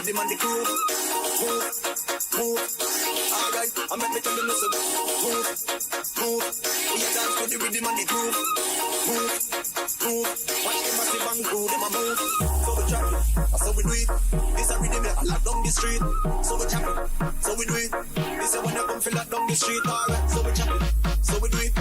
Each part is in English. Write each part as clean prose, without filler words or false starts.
rhythm and the groove. Move, move. Alright, I make me tell you listen. Move, move. We a dance to the rhythm and the groove. Move, move. Watch them massive and groove, them a move. So we chop it, so we do it. This a rhythm that I lock down the street. So we chop it, so we do it. This a when you come feel lock down the street. Alright, so we chop it, so we do it.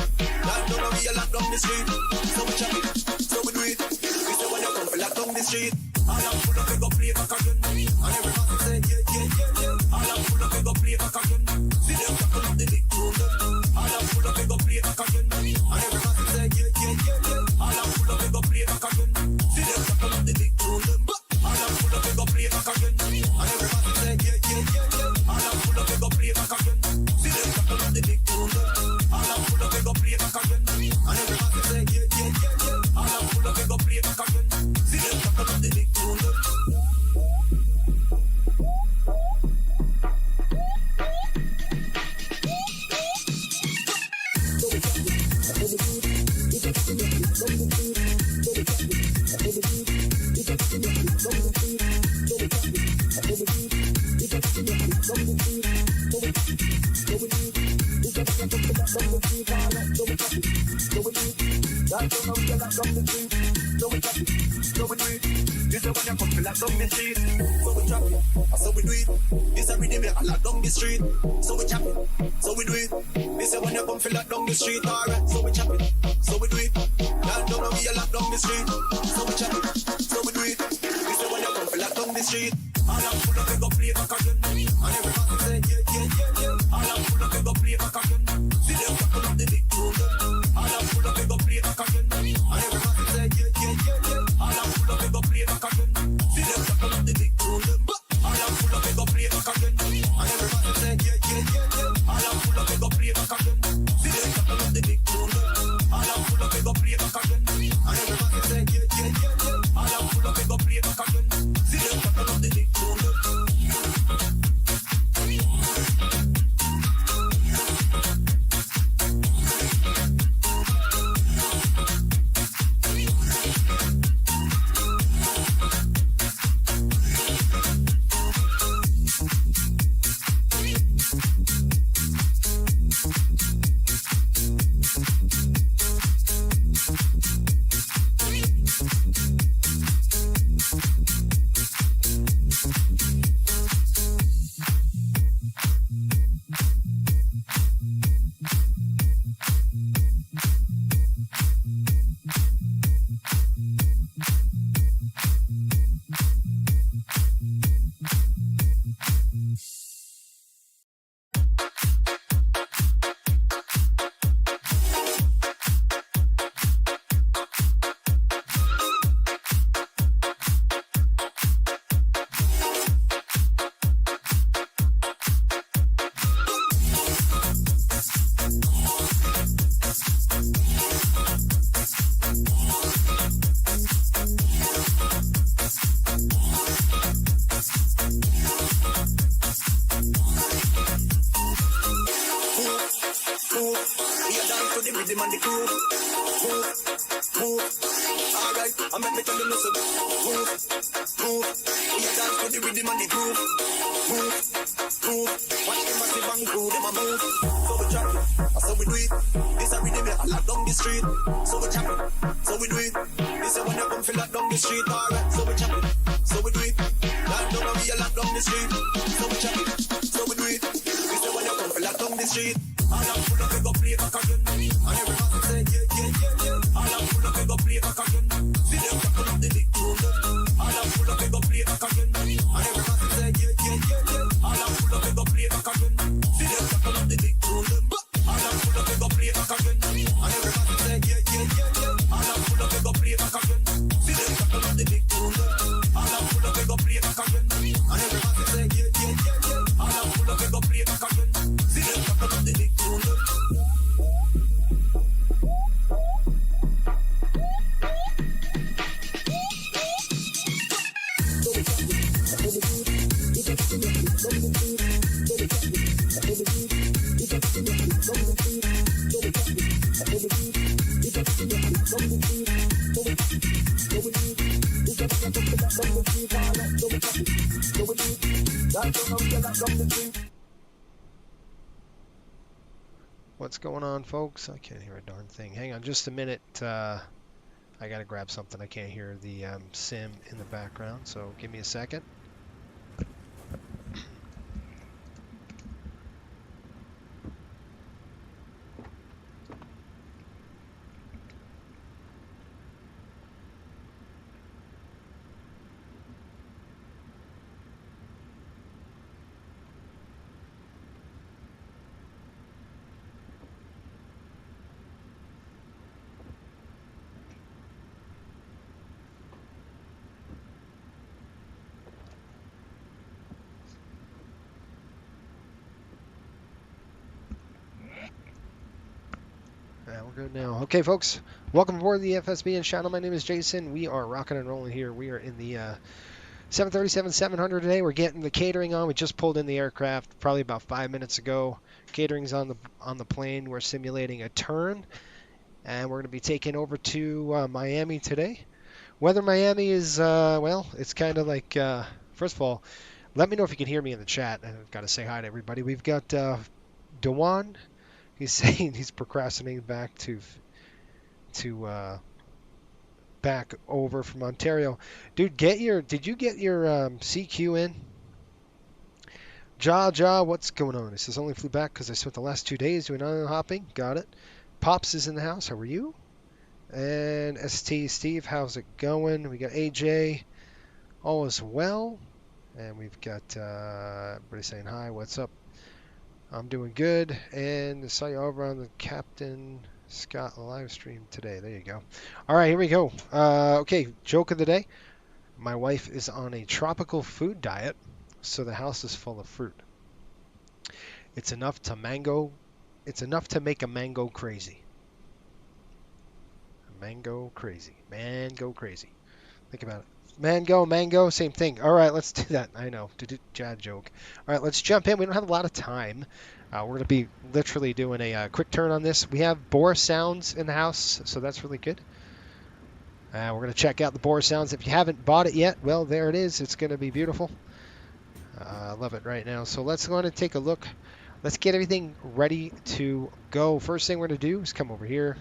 Lock down and we a lock down the street. So we chop it, so we do it. This a when you come feel lock down the street. All I'm full of, we go play back again. And everybody say yeah, yeah, yeah, yeah. All I'm full of, we go play back again. See them tackle up the big tune. All I'm full of, we go play back again. And everybody say yeah, yeah, yeah, yeah. All I'm full of, we go play back again. See them tackle up the big tune. All I'm full of, we go play back again. And everybody say yeah, yeah, yeah, yeah. All I'm full of, we go play back again. See them tackle up the big tune. All I'm full of, we go play back again. And everybody say yeah, yeah, yeah, yeah. All I'm full of, we go play back again. See them tackle up the big tune. So we do it. This a rhythm that I lock down the street. So we chop it, so we do it. This a when you come feel lock down the street. Alright, so we chop it, so we do it. Lock down and we a lock down the street. So we chop it, so we do it. This a when you come feel lock down the street. All I'm full of, we go play back again. And everybody say yeah, yeah, yeah, yeah. All I'm full of, we go play back again. See them tackle up the big tune. All I'm full of, we go play back again. And everybody say yeah, yeah, yeah, yeah. All I'm full of, we go play back again. See them tackle up the big tune. All I'm full of, we go play back again. And everybody say yeah, yeah, yeah, yeah. All I'm full of, we go play back again. See them tackle up the big tune. All I'm full of, we go play back again. And everybody say yeah, yeah, yeah, yeah. All I'm full of, we go play back again. See them tackle up the big tune. What's going on, folks? I can't hear a darn thing. Hang on just a minute. I gotta grab something. I can't hear the sim in the background, so give me a second. We're good now. Okay, folks, welcome aboard the FSBN channel. My name is Jason. We are rocking and rolling here. We are in the 737-700 today. We're getting the catering on. We just pulled in the aircraft probably about 5 minutes ago. Catering's on the plane. We're simulating a turn, and we're going to be taking over to Miami today. Weather in Miami is well, it's kind of like first of all, let me know if you can hear me in the chat. I've got to say hi to everybody. We've got Dewan. He's saying he's procrastinating back to back over from Ontario. Dude, did you get your CQ in? Ja, what's going on? He says only flew back because I spent the last 2 days doing island hopping. Got it. Pops is in the house. How are you? And ST Steve, how's it going? We got AJ. All is well. And we've got everybody saying hi. What's up? I'm doing good, and I saw you over on the Captain Scott live stream today. There you go. All right, here we go. Okay, joke of the day. My wife is on a tropical food diet, so the house is full of fruit. It's enough to make a mango crazy. Mango crazy. Man go crazy. Think about it. Mango, same thing. All right, let's do that. I know, Jad joke. All right, let's jump in. We don't have a lot of time. We're going to be literally doing a quick turn on this. We have BORIS sounds in the house, so that's really good. We're going to check out the BORIS sounds. If you haven't bought it yet, well, there it is. It's going to be beautiful. I love it right now. So let's go ahead and take a look. Let's get everything ready to go. First thing we're going to do is come over here.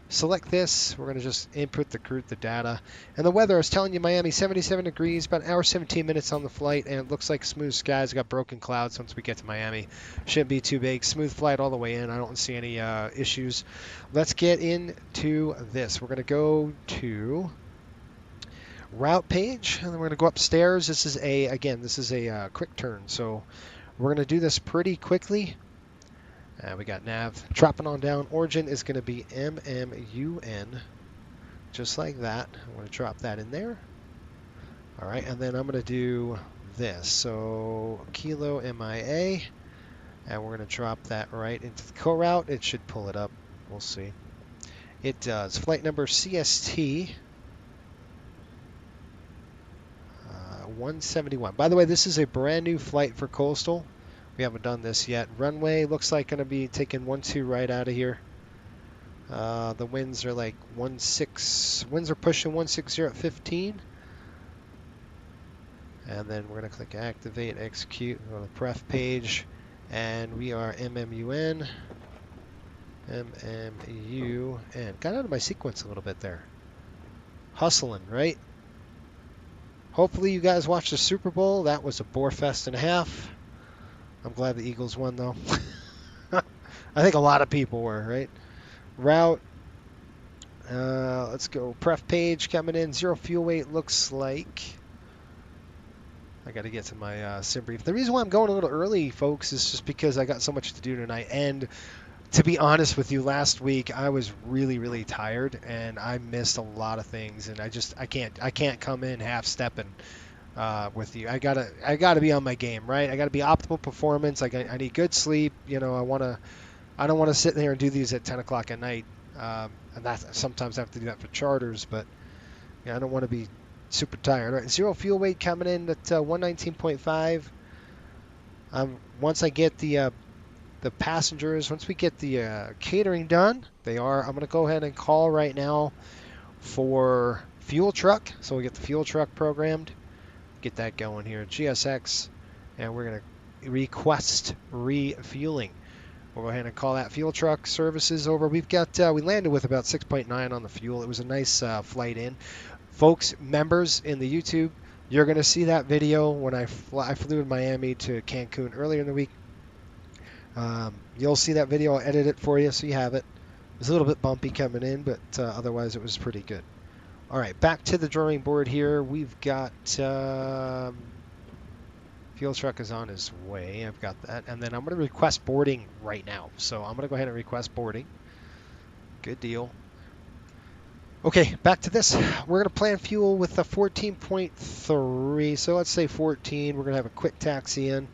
Select this. We're going to just input the data. And the weather, I was telling you, Miami, 77 degrees, about an hour, 17 minutes on the flight, and it looks like smooth skies. Got broken clouds once we get to Miami. Shouldn't be too big. Smooth flight all the way in. I don't see any issues. Let's get into this. We're going to go to route page, and then we're going to go upstairs. This is a quick turn, so we're going to do this pretty quickly. We got nav dropping on down. Origin is going to be MMUN, just like that. I'm going to drop that in there. All right, and then I'm going to do this. So Kilo MIA, and we're going to drop that right into the co-route. It should pull it up. We'll see. It does. Flight number CST 171. By the way, this is a brand new flight for Coastal. We haven't done this yet. Runway looks like going to be taking 12 right out of here. The winds are like 16. Winds are pushing 160 at 15. And then we're going to click activate, execute, go to the pref page, and we are MMUN. MMUN. Got out of my sequence a little bit there. Hustling, right? Hopefully you guys watched the Super Bowl. That was a bore fest and a half. I'm glad the Eagles won, though. I think a lot of people were, right? Route. Let's go. Pref page coming in. 0 fuel weight looks like. I got to get to my sim brief. The reason why I'm going a little early, folks, is just because I got so much to do tonight. And to be honest with you, last week I was really, really tired, and I missed a lot of things. And I can't come in half stepping. With you, I gotta be on my game, right? I gotta be optimal performance. I need good sleep. You know, I don't want to sit there and do these at 10 o'clock at night. And sometimes I have to do that for charters, but yeah, I don't want to be super tired. All right, 0 fuel weight coming in at 119.5. Once I get the passengers, once we get the catering done, I'm gonna go ahead and call right now for fuel truck. So we'll get the fuel truck programmed. Get that going here. GSX and we're going to request refueling. We'll go ahead and call that fuel truck services over. We've got we landed with about 6.9 on the fuel. It was a nice flight in. Folks, members in the YouTube, you're going to see that video when I flew in Miami to Cancun earlier in the week. You'll see that video. I'll edit it for you so you have it. It was a little bit bumpy coming in, but otherwise it was pretty good. All right, back to the drawing board here. We've got fuel truck is on his way. I've got that. And then I'm going to request boarding right now. So I'm going to go ahead and request boarding. Good deal. Okay, back to this. We're going to plan fuel with a 14.3. So let's say 14. We're going to have a quick taxi in.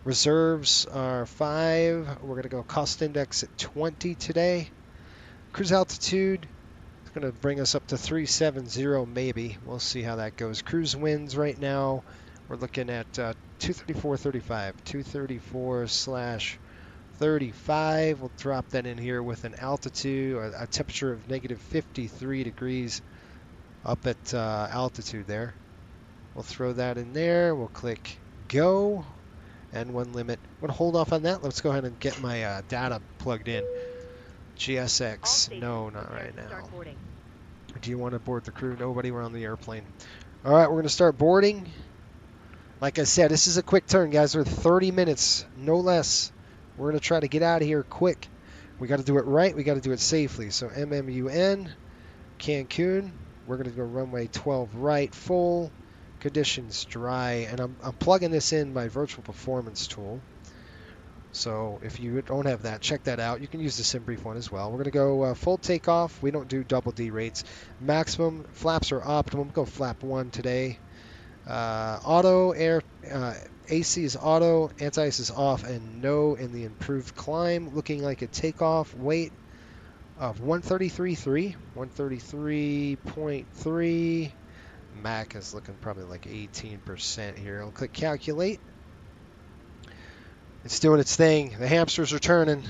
Reserves are 5. We're going to go cost index at 20 today. Cruise altitude is going to bring us up to 370 maybe. We'll see how that goes. Cruise winds right now. We're looking at 234.35, 234/35. We'll drop that in here with an altitude, or a temperature of negative 53 degrees up at altitude there. We'll throw that in there. We'll click go, and one limit. I'm going to hold off on that. Let's go ahead and get my data plugged in. GSX, no, not right now. Do you want to board the crew? Nobody, we're on the airplane. All right, we're going to start boarding. Like I said, this is a quick turn, guys. We're 30 minutes, no less. We're going to try to get out of here quick. We got to do it right. We got to do it safely. So MMUN, Cancun. We're going to go runway 12 right, full. Conditions dry. And I'm plugging this in my virtual performance tool. So if you don't have that, check that out. You can use the SimBrief one as well. We're going to go full takeoff. We don't do double D rates. Maximum flaps are optimum. Go flap 1 today. Auto air AC is auto, anti-ice is off, and no in the improved climb. Looking like a takeoff weight of 133.3, 133.3. Mac is looking probably like 18% here. I'll click calculate. It's doing its thing. The hamsters are turning.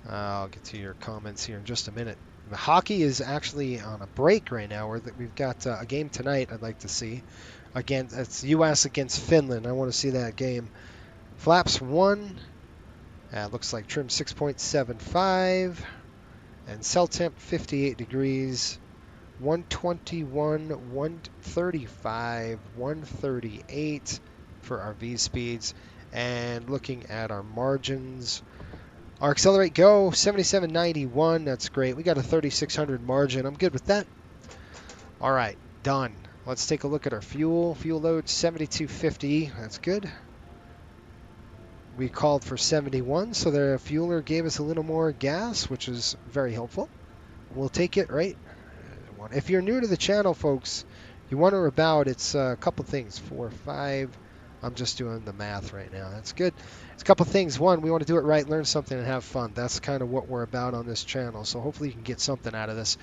I'll get to your comments here in just a minute. The hockey is actually on a break right now. We've got a game tonight I'd like to see. Again, it's U.S. against Finland. I want to see that game. Flaps 1. Looks like trim 6.75. And cell temp 58 degrees. 121, 135, 138 for our V speeds. And looking at our margins. Our accelerate go, 77.91. That's great. We got a 3,600 margin. I'm good with that. All right, done. Let's take a look at our fuel. Fuel load, 7250. That's good. We called for 71, so the fueler gave us a little more gas, which is very helpful. We'll take it, right? If you're new to the channel, folks, you wonder about, it's a couple things. 4, 5. I'm just doing the math right now. That's good. It's a couple things. One, we want to do it right, learn something, and have fun. That's kind of what we're about on this channel. So hopefully you can get something out of this.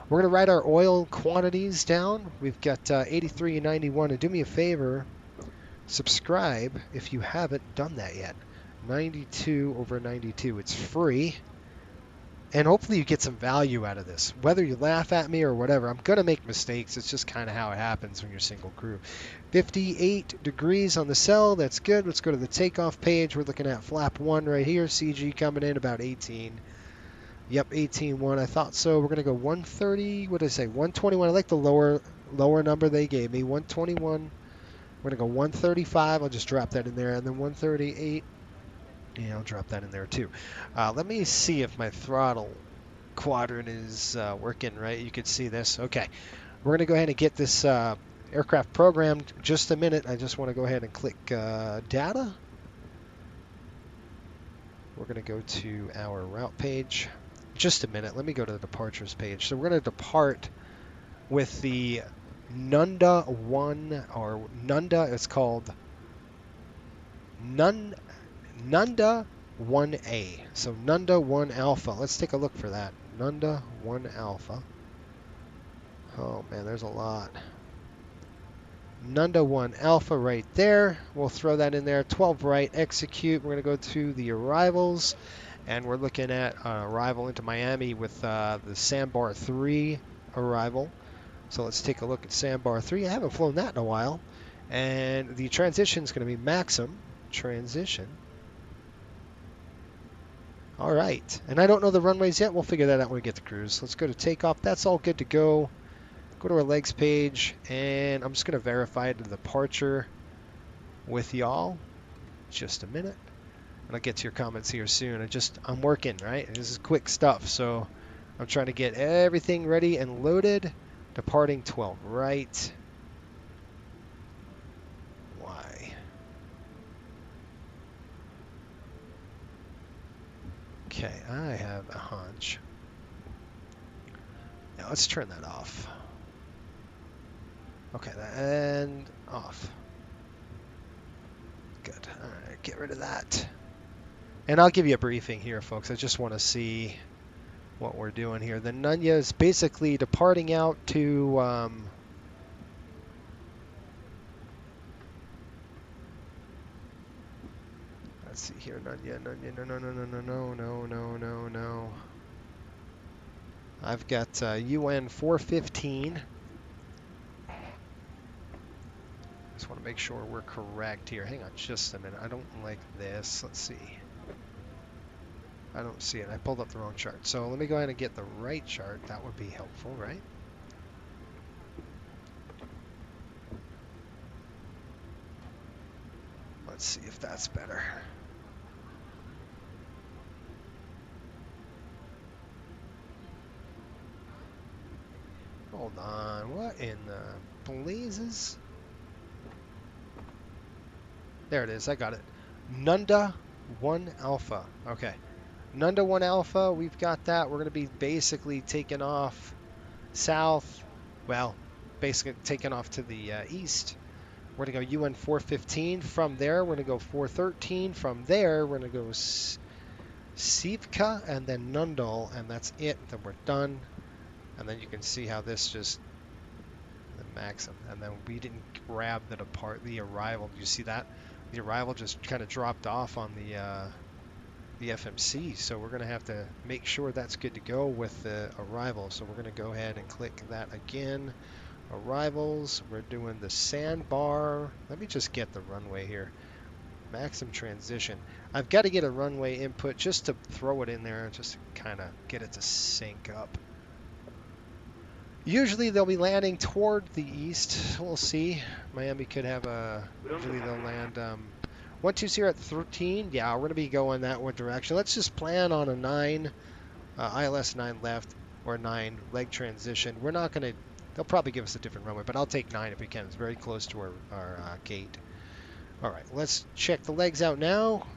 We're going to write our oil quantities down. We've got 83.91. And do me a favor, subscribe if you haven't done that yet. 92/92. It's free. And hopefully you get some value out of this. Whether you laugh at me or whatever, I'm going to make mistakes. It's just kind of how it happens when you're single crew. 58 degrees on the cell. That's good. Let's go to the takeoff page. We're looking at flap 1 right here. CG coming in about 18. Yep, 18.1. I thought so. We're going to go 130. What did I say? 121. I like the lower number they gave me. 121. We're going to go 135. I'll just drop that in there. And then 138. Yeah, I'll drop that in there too. Let me see if my throttle quadrant is working right. You can see this. Okay, we're going to go ahead and get this aircraft programmed. Just a minute. I just want to go ahead and click data. We're going to go to our route page. Just a minute. Let me go to the departures page. So we're going to depart with the Nunda 1, or Nunda, it's called Nunda 1A. So Nunda 1 Alpha. Let's take a look for that. Nunda 1 Alpha. Oh man, there's a lot. Nunda 1 Alpha right there. We'll throw that in there. 12 right, execute. We're going to go to the arrivals. And we're looking at arrival into Miami with the Sandbar 3 arrival. So let's take a look at Sandbar 3. I haven't flown that in a while. And the transition is going to be maximum transition. All right. And I don't know the runways yet. We'll figure that out when we get to cruise. Let's go to takeoff. That's all good to go. Go to our legs page, and I'm just going to verify the departure with y'all. Just a minute. And I'll get to your comments here soon. I'm working, right? This is quick stuff, so I'm trying to get everything ready and loaded. Departing 12 right. Y. Okay, I have a hunch. Now let's turn that off. Okay, and off. Good. All right, get rid of that. And I'll give you a briefing here, folks. I just want to see what we're doing here. The Nunya is basically departing out to let's see here, Nunya, no. I've got UN 415. Just want to make sure we're correct here. Hang on just a minute. I don't like this. Let's see. I don't see it. I pulled up the wrong chart. So let me go ahead and get the right chart. That would be helpful, right? Let's see if that's better. Hold on. What in the blazes? There it is. I got it. Nunda 1 Alpha. Okay. Nunda 1 Alpha. We've got that. We're going to be basically taking off south. Well, basically taking off to the east. We're going to go UN 415. From there, we're going to go 413. From there, we're going to go Sivka and then Nundal, and that's it. Then we're done. And then you can see how this just the maximum. And then we didn't grab the arrival. You see that? The arrival just kind of dropped off on the FMC. So we're going to have to make sure that's good to go with the arrival. So we're going to go ahead and click that again. Arrivals, we're doing the sandbar. Let me just get the runway here. Maximum transition. I've got to get a runway input just to throw it in there, just to kind of get it to sync up. Usually they'll be landing toward the east. We'll see. Miami could have usually they'll land 120 at 13. Yeah, we're going to be going that one direction. Let's just plan on a 9, ILS 9 left or 9 leg transition. We're not going to. They'll probably give us a different runway, but I'll take 9 if we can. It's very close to our gate. All right, let's check the legs out now.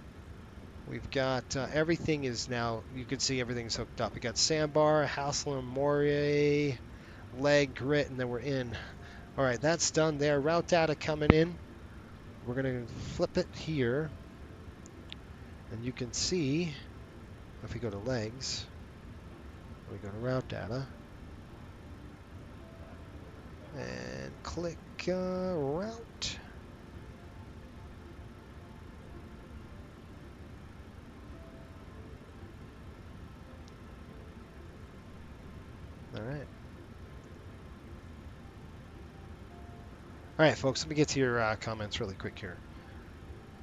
We've got everything is now, you can see everything's hooked up. We got sandbar, Haslam, Moray, leg, grit, and then we're in. All right, that's done there. Route data coming in. We're going to flip it here. And you can see, if we go to legs, we go to route data. And click route. All right. All right, folks, let me get to your comments really quick here.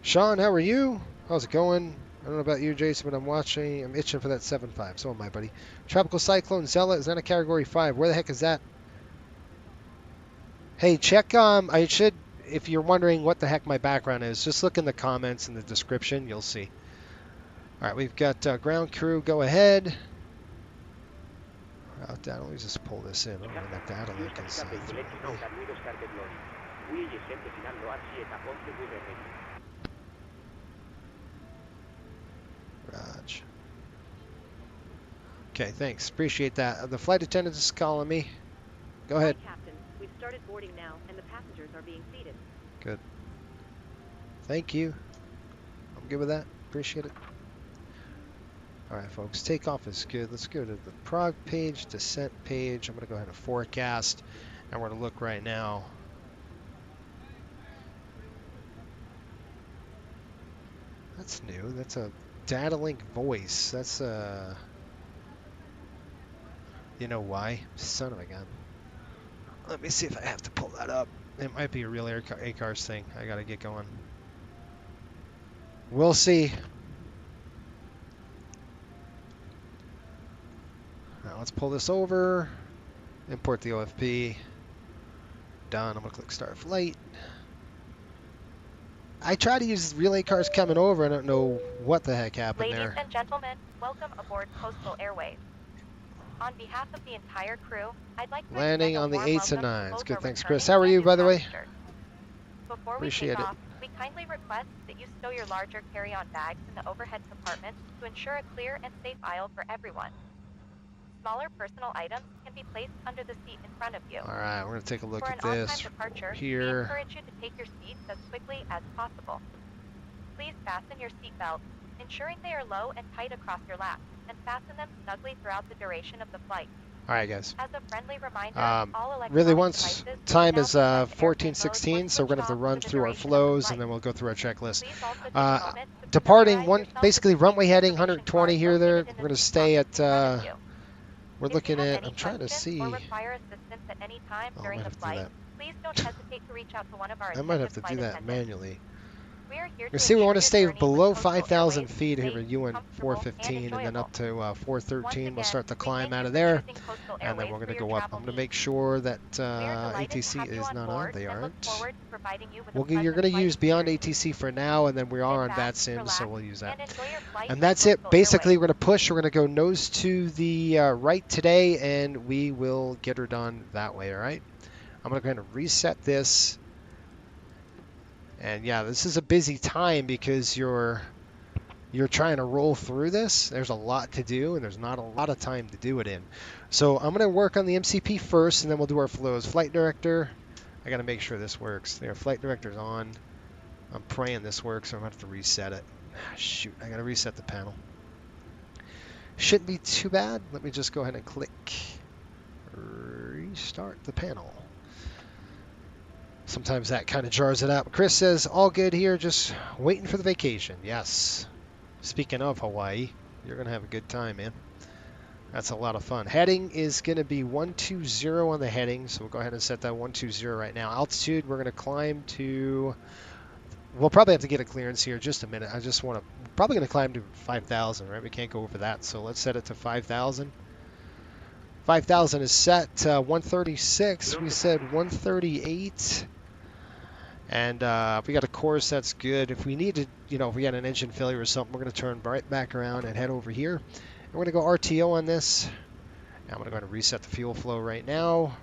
Sean, how are you? How's it going? I don't know about you, Jason, but I'm watching. I'm itching for that 7.5. So am I, buddy. Tropical Cyclone Zella is that a Category 5? Where the heck is that? Hey, check. I should, if you're wondering what the heck my background is, just look in the comments in the description. You'll see. All right, we've got ground crew. Go ahead. Route data. Let me just pull this in. I don't know when that data link is. Raj. Okay, thanks. Appreciate that. The flight attendant is calling me. Go ahead. Hi, Captain. We've started boarding now, and the passengers are being seated. Good. Thank you. I'm good with that. Appreciate it. All right, folks. Takeoff is good. Let's go to the Prague page, descent page. I'm going to go ahead and forecast, and we're going to look right now. That's new. That's a data link voice. That's you know why? Son of a gun. Let me see if I have to pull that up. It might be a real ACARS thing. I gotta get going. We'll see. Now let's pull this over. Import the OFP. Done. I'm gonna click start flight. I try to use real ACARS coming over. I don't know what the heck happened Ladies there. and gentlemen, welcome aboard Coastal Airways. On behalf of the entire crew, I'd like to Landing extend on a the warm 8s and welcome to 9s. both Good, our thanks, returning Chris. How are and you, new by the way? passengers. Before Appreciate we take it. off, we kindly request that you stow your larger carry-on bags in the overhead compartment to ensure a clear and safe aisle for everyone. Smaller personal items can be placed under the seat in front of you. All right, we're gonna take a look For at an on-time this departure, we here. encourage you to take your seats as quickly as possible. Please fasten your seat belts, ensuring they are low and tight across your lap, and fasten them snugly throughout the duration of the flight. All right, guys. As a friendly reminder, all electronic Really, once devices will time now is be set to airplane mode 14:16, once so we're gonna have to switched run off for the through our duration of the flows, flight. and then we'll go through our checklist. Please also take a moment to Departing familiarize one, yourself basically with the runway heading information 120 card here. There, located in we're the gonna seat stay pockets at. in front of you. We're If you looking have at. any I'm trying to questions see. or require assistance at any time Oh, I during might the have to do flight, that. please don't hesitate to reach out to one of our I might have attentive to flight do that attendants. manually. We are here You to see, we ensure want to your stay journey with below Coastal 5,000 Airways feet is here safe, at UN comfortable, and 415, and then up enjoyable. to Once 413. We'll again, start the we climb thank out you of for there, choosing Coastal and then Airways we're for gonna your go up. travel I'm gonna needs. make sure that We are delighted to ATC have you is on not on. board They and look aren't. forward to providing you with a You're pleasant gonna flight use Beyond experience. ATC for now, and then we are Sit on back, VATSIM, so relax, we'll use that. and enjoy your flight And with that's it. Coastal Basically, Airways. we're gonna push. We're gonna go nose to the right today, and we will get her done that way. All right. I'm gonna go ahead and reset this. And yeah, this is a busy time because you're trying to roll through this. There's a lot to do, and there's not a lot of time to do it in. So I'm gonna work on the MCP first, and then we'll do our flows. Flight director. I gotta make sure this works. There, flight director's on. I'm praying this works, so I'm gonna have to reset it. Shoot, I gotta reset the panel. Shouldn't be too bad. Let me just go ahead and click restart the panel. Sometimes that kind of jars it out. Chris says, all good here, just waiting for the vacation. Yes. Speaking of Hawaii, you're going to have a good time, man. That's a lot of fun. Heading is going to be 120 on the heading, so we'll go ahead and set that 120 right now. Altitude, we're going to climb to... We'll probably have to get a clearance here just a minute. I just want to... Probably going to climb to 5,000, right? We can't go over that, so let's set it to 5,000. 5,000 is set. 136, we said 138. And if we got a course, that's good. If we need to, if we got an engine failure or something, we're going to turn right back around and head over here. And we're going to go RTO on this. And I'm going to go ahead and reset the fuel flow right now.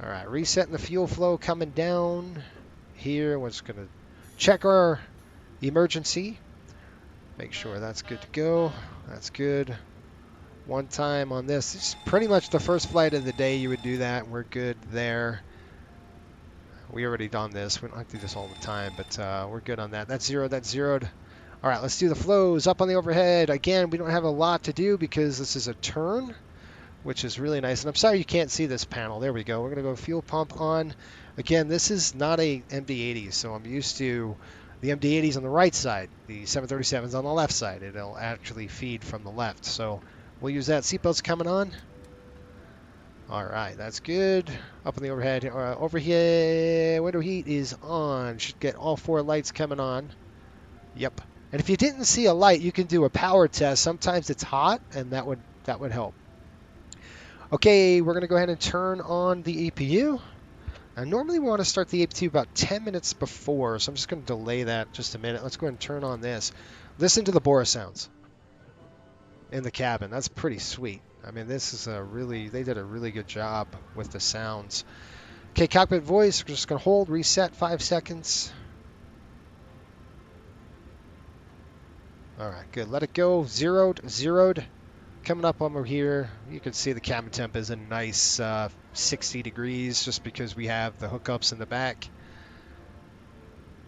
All right, resetting the fuel flow coming down here. We're just going to check our emergency. Make sure that's good to go. That's good. One time on this. It's pretty much the first flight of the day you would do that. We're good there. We already done this. We don't have to do this all the time, but we're good on that. That's zero. That's zeroed. All right, let's do the flows up on the overhead. Again, we don't have a lot to do because this is a turn, which is really nice. And I'm sorry you can't see this panel. There we go. We're going to go fuel pump on. Again, this is not a MD-80, so I'm used to the MD-80s on the right side, the 737s on the left side. It'll actually feed from the left. So we'll use that. Seatbelts coming on. All right, that's good. Up on the overhead. Over here, window heat is on. Should get all 4 lights coming on. Yep. And if you didn't see a light, you can do a power test. Sometimes it's hot, and that would help. Okay, we're going to go ahead and turn on the APU. And normally we want to start the APU about 10 minutes before, so I'm just going to delay that just a minute. Let's go ahead and turn on this. Listen to the BORIS sounds in the cabin. That's pretty sweet. I mean, this is they did a really good job with the sounds. Okay, cockpit voice, we're just going to hold, reset 5 seconds. All right, good. Let it go. Zeroed. Coming up over here, you can see the cabin temp is a nice 60 degrees just because we have the hookups in the back.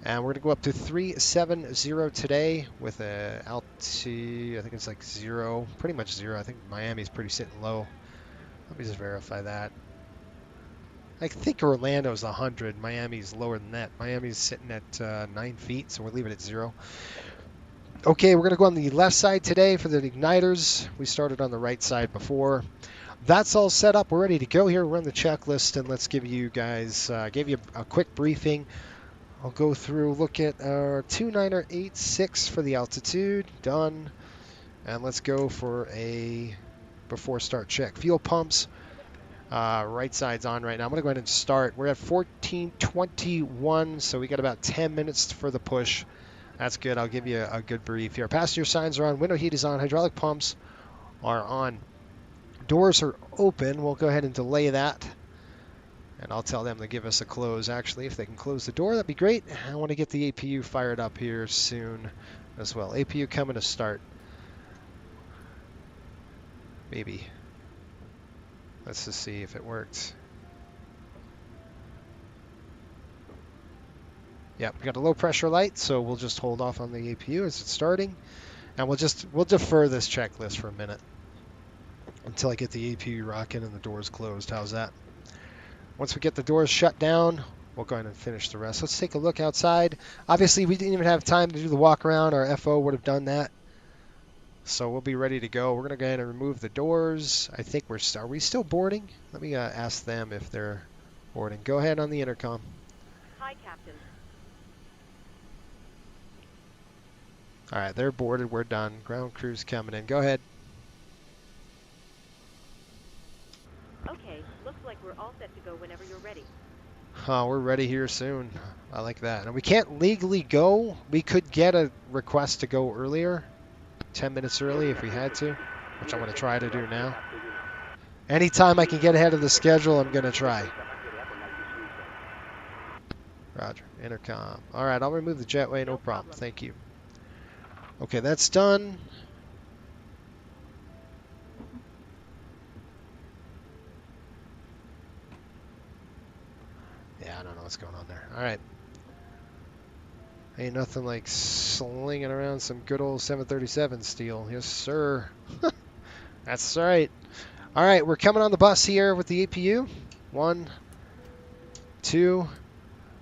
And we're going to go up to 370 today with a altitude, I think it's like 0, pretty much 0. I think Miami's pretty sitting low. Let me just verify that. I think Orlando's 100. Miami's lower than that. Miami's sitting at 9 feet, so we'll leave it at 0. Okay, we're going to go on the left side today for the igniters. We started on the right side before. That's all set up. We're ready to go here. Run the checklist, and let's give you guys give you a quick briefing. I'll go through, look at our 29086 for the altitude. Done. And let's go for a before start check. Fuel pumps. Right side's on right now. I'm going to go ahead and start. We're at 1421, so we got about 10 minutes for the push. That's good. I'll give you a good brief here. Passenger signs are on. Window heat is on. Hydraulic pumps are on. Doors are open. We'll go ahead and delay that. And I'll tell them to give us a close, actually. If they can close the door, that'd be great. I want to get the APU fired up here soon as well. APU coming to start. Maybe. Let's just see if it works. Yep, we got a low pressure light, so we'll just hold off on the APU as it's starting. And we'll defer this checklist for a minute until I get the APU rocking and the doors closed. How's that? Once we get the doors shut down, we'll go ahead and finish the rest. Let's take a look outside. Obviously, we didn't even have time to do the walk around. Our FO would have done that. So we'll be ready to go. We're going to go ahead and remove the doors. I think are we still boarding? Let me ask them if they're boarding. Go ahead on the intercom. Hi, Captain. All right, they're boarded. We're done. Ground crew's coming in. Go ahead. Okay, looks like we're all set to go whenever you're ready. We're ready here soon. I like that. And we can't legally go. We could get a request to go earlier, 10 minutes early if we had to, which I'm going to try to do now. Anytime I can get ahead of the schedule, I'm going to try. Roger. Intercom. All right, I'll remove the jetway. No problem. Thank you. Okay, that's done. Yeah, I don't know what's going on there. All right. Ain't nothing like slinging around some good old 737 steel. Yes, sir. That's right. All right, we're coming on the bus here with the APU. 1, 2.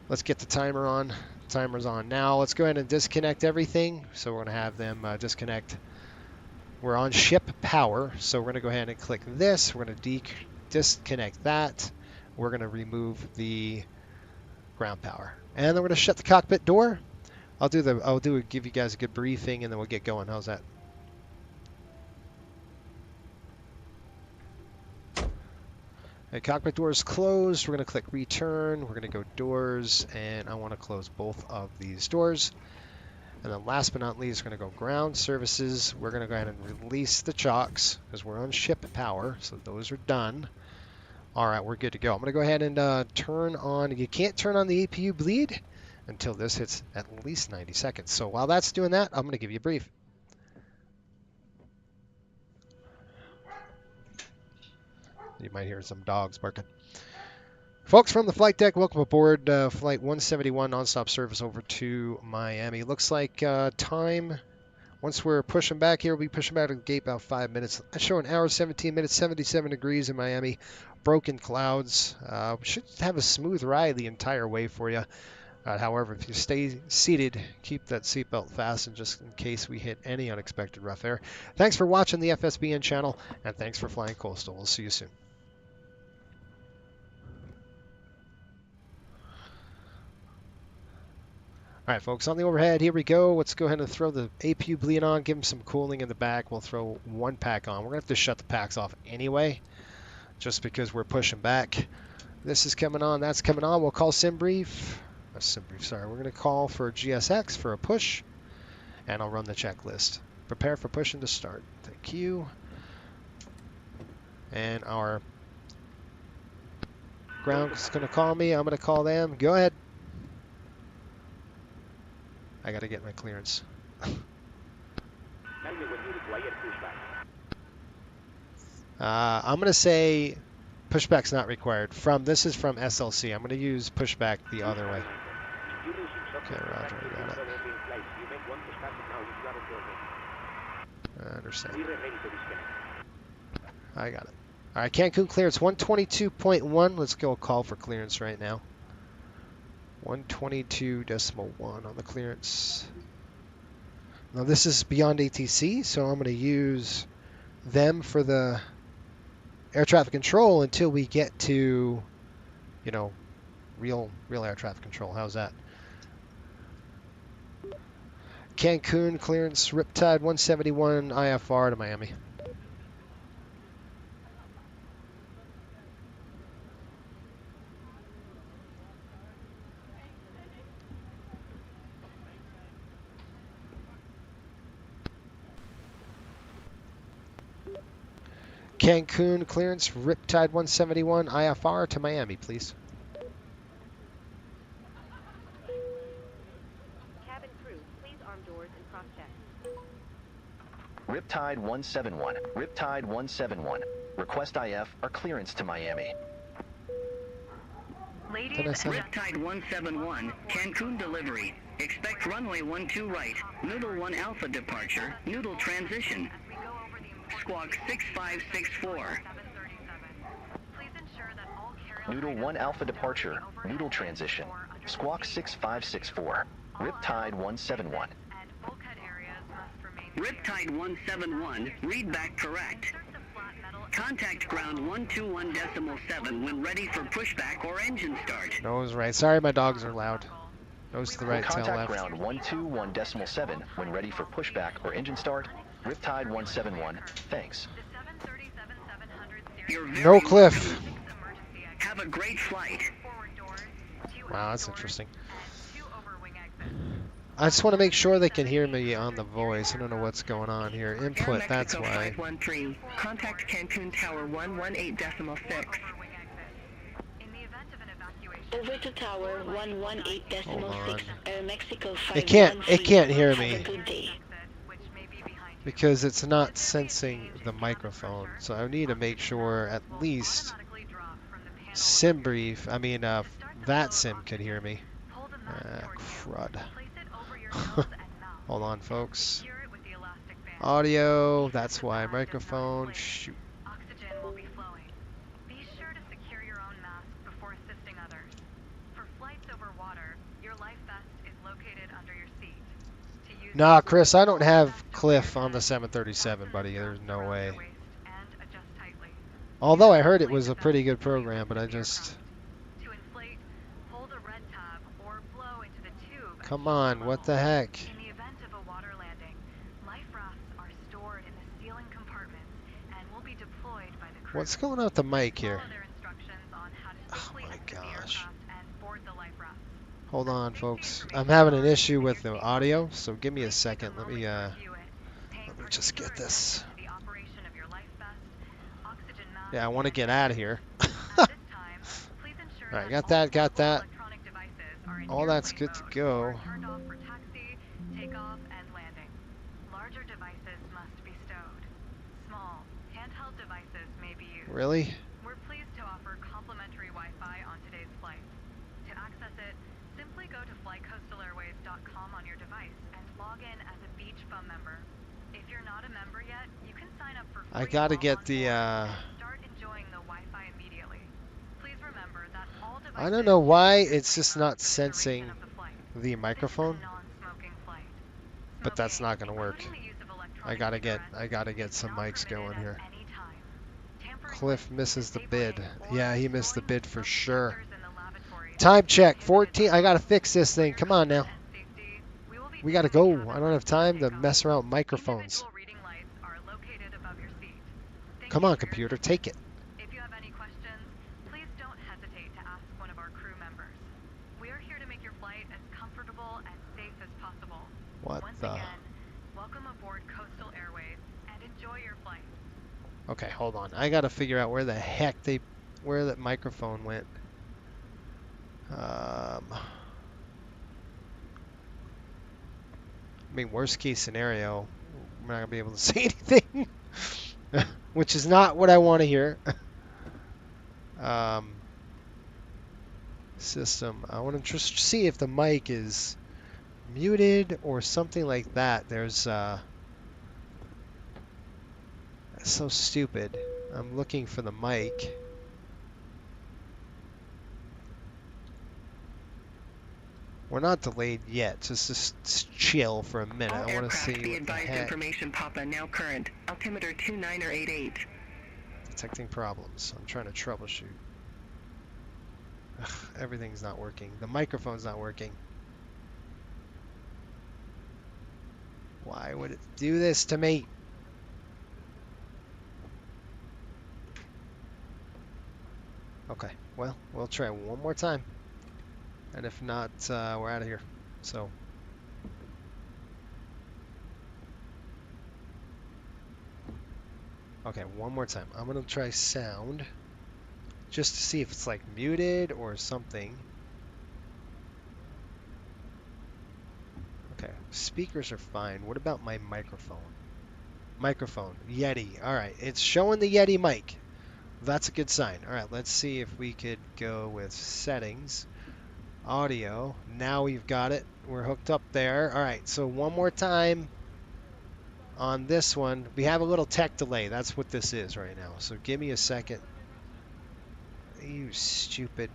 Let's get the timer on. Timer's on now. Let's go ahead and disconnect everything. So we're going to have them disconnect. We're on ship power, so we're going to go ahead and click this. We're going to disconnect that. We're going to remove the ground power, and then we're going to shut the cockpit door. Give you guys a good briefing, and then we'll get going. How's that? The cockpit door is closed. We're going to click return. We're going to go doors, and I want to close both of these doors. And then last but not least, we're going to go ground services. We're going to go ahead and release the chocks because we're on ship power, so those are done. All right, we're good to go. I'm going to go ahead and turn on. You can't turn on the APU bleed until this hits at least 90 seconds. So while that's doing that, I'm going to give you a brief. You might hear some dogs barking. Folks from the flight deck, welcome aboard Flight 171 nonstop service over to Miami. Looks like time, once we're pushing back here, we'll be pushing back to the gate about 5 minutes. I show an hour, 17 minutes, 77 degrees in Miami. Broken clouds. We should have a smooth ride the entire way for you. However, if you stay seated, keep that seatbelt fastened just in case we hit any unexpected rough air. Thanks for watching the FSBN channel, and thanks for flying coastal. We'll see you soon. All right, folks, on the overhead, here we go. Let's go ahead and throw the APU bleed on, give them some cooling in the back. We'll throw one pack on. We're going to have to shut the packs off anyway, just because we're pushing back. This is coming on, that's coming on. We'll call SimBrief. Sorry. We're going to call for GSX for a push, and I'll run the checklist. Prepare for pushing to start. Thank you. And our ground is going to call me. I'm going to call them. Go ahead. I got to get my clearance. I'm going to say pushback's not required. This is from SLC. I'm going to use pushback the other way. Okay, Roger, I got it. I understand. I got it. All right, Cancun clearance 122.1. Let's go call for clearance right now. 122.1 on the clearance. Now this is beyond ATC, so I'm going to use them for the air traffic control until we get to, you know, real air traffic control. How's that? Cancun clearance, Riptide 171 IFR to Miami. Cancun clearance, Riptide 171 IFR to Miami, please. Cabin crew, please arm doors and cross-check. Riptide 171. Riptide 171. Request IF or clearance to Miami. Ladies Did I say and that? Riptide 171, Cancun delivery. Expect runway 12 right, Noodle 1 Alpha departure, Noodle transition. Squawk 6564. please ensure that all Noodle 1 Alpha departure. Noodle transition. Squawk 6564. Riptide 171. and bulkhead areas must remain Riptide 171, read back correct. Contact ground 121.7 when ready for pushback or engine start. Nose right. Sorry, my dogs are loud. Nose to the right, tail Contact left. ground 121.7 when ready for pushback or engine start. Riptide 171. Thanks. You're very No cliff. welcome. Have a great flight. Wow, that's interesting. I just want to make sure they can hear me on the voice. I don't know what's going on here. Input, Air that's Mexico why. 513. Contact Cancun Tower 118.6. Over to Tower 118.6. Air Mexico 513. It can't hear Have me a good day. because it's not sensing the microphone. So I need to make sure at least SimBrief, VATSIM can hear me. Crud. Hold on, folks. Audio, that's why. Microphone, shoot. Oxygen will be flowing. Be sure to secure your own mask before assisting others. For flights over water, your life vest is located under your seat. To use Nah, Chris, I don't have Cliff on the 737, buddy. There's no way. and adjust tightly. Although I heard it was a pretty good program, but I just... To inflate, hold a red tab or blow into the tube. Come on, what the heck? In the event of a water landing, life rafts are stored in the ceiling compartments and will be deployed by the crew. What's going on with the mic here? Follow their instructions on how to Oh safely my exit the gosh. aircraft and board the life rafts. Hold on, folks. I'm having an issue with the audio, so give me a second. Let me just get this. The operation of your life vest, oxygen mask, Yeah, I want to get out of here. At this time, please ensure Alright, that got that. electronic devices are in All that's airplane good to mode go. or turned off for taxi, takeoff, and landing. Larger devices must be stowed. Small, handheld devices may be used. Really? We're pleased to offer complimentary Wi-Fi on today's flight. To access it, simply go to flycoastalairways.com on your device and log in as a Beach Bum member. If you're not a member yet, you can sign up for free I gotta while get on the, board and start enjoying the Wi-Fi immediately. Please remember that all devices I don't know why it's just not for the duration sensing of the flight. the This is a microphone, non-smoking flight. but that's Smoking, not gonna work. including the use of I electronic gotta get cigarettes, some is not mics permitted going at here. any time. Tampering Cliff with, misses the disabling, bid. or Yeah, he missed the destroying bid for smoke sure. detectors in the lavatory Time check, is 14. I prohibited. gotta fix this thing. Come on now. And safety, we will be We gotta tuning the go. cabin I don't have lights for time to takeoff. mess around with microphones. Individual reading lights are located above your seat. Thank Come you on, for your computer, attention. take it. If you have any questions, please don't hesitate to ask one of our crew members. We are here to make your flight as comfortable and safe as possible. What Once the? again, welcome aboard Coastal Airways and enjoy your flight. Okay, hold on. I gotta figure out where the heck where that microphone went. Worst case scenario, we're not gonna be able to say anything, which is not what I want to hear. System. I want to just see if the mic is muted or something like that. There's that's so stupid. I'm looking for the mic. We're not delayed yet. Just chill for a minute. All I want to aircraft see be what the advised heck. information Papa now current. Altimeter 29 or 88. Detecting problems. I'm trying to troubleshoot. Ugh, everything's not working. The microphone's not working. Why would it do this to me? Okay, well, we'll try one more time. And if not, we're out of here. So, okay, one more time. I'm going to try sound. Just to see if it's like muted or something. Okay, speakers are fine. What about my microphone? Microphone, Yeti. All right, it's showing the Yeti mic. That's a good sign. All right, let's see if we could go with settings. Audio. Now we've got it. We're hooked up there. All right, so one more time on this one. We have a little tech delay. That's what this is right now. So give me a second. You stupid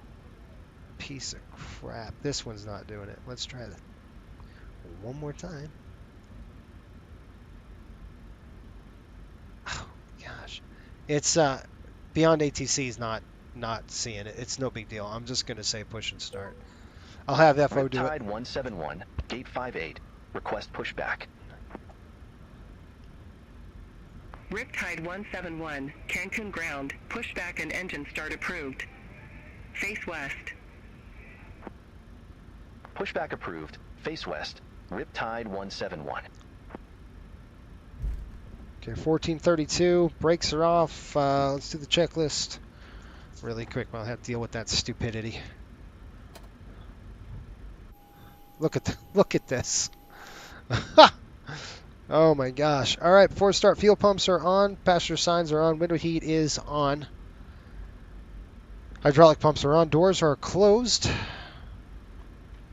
piece of crap. This one's not doing it. Let's try that one more time. Oh gosh, it's Beyond ATC is not seeing it. It's no big deal. I'm just gonna say push and start. I'll have FO do it. Riptide 171, gate 58. Request pushback. Riptide 171, Cancun ground. Pushback and engine start approved. Face west. Pushback approved. Face west. Riptide 171. Okay, 1432. Brakes are off. Let's do the checklist really quick. I'll have to deal with that stupidity. Look at this. Oh my gosh. All right, before start, fuel pumps are on, passenger signs are on, window heat is on. Hydraulic pumps are on, doors are closed.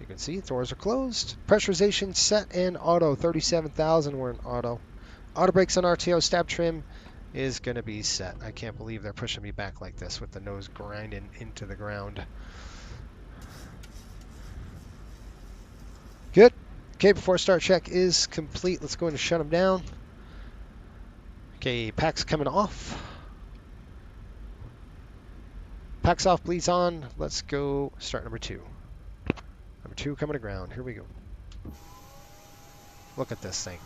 You can see doors are closed. Pressurization set in auto, 37,000, we're in auto. Auto brakes on RTO, stab trim is going to be set. I can't believe they're pushing me back like this with the nose grinding into the ground. Good. Okay, before start check is complete. Let's go ahead and shut them down. Okay, pack's coming off. Pack's off, bleeds on. Let's go start number 2. Number 2 coming to ground. Here we go. Look at this thing.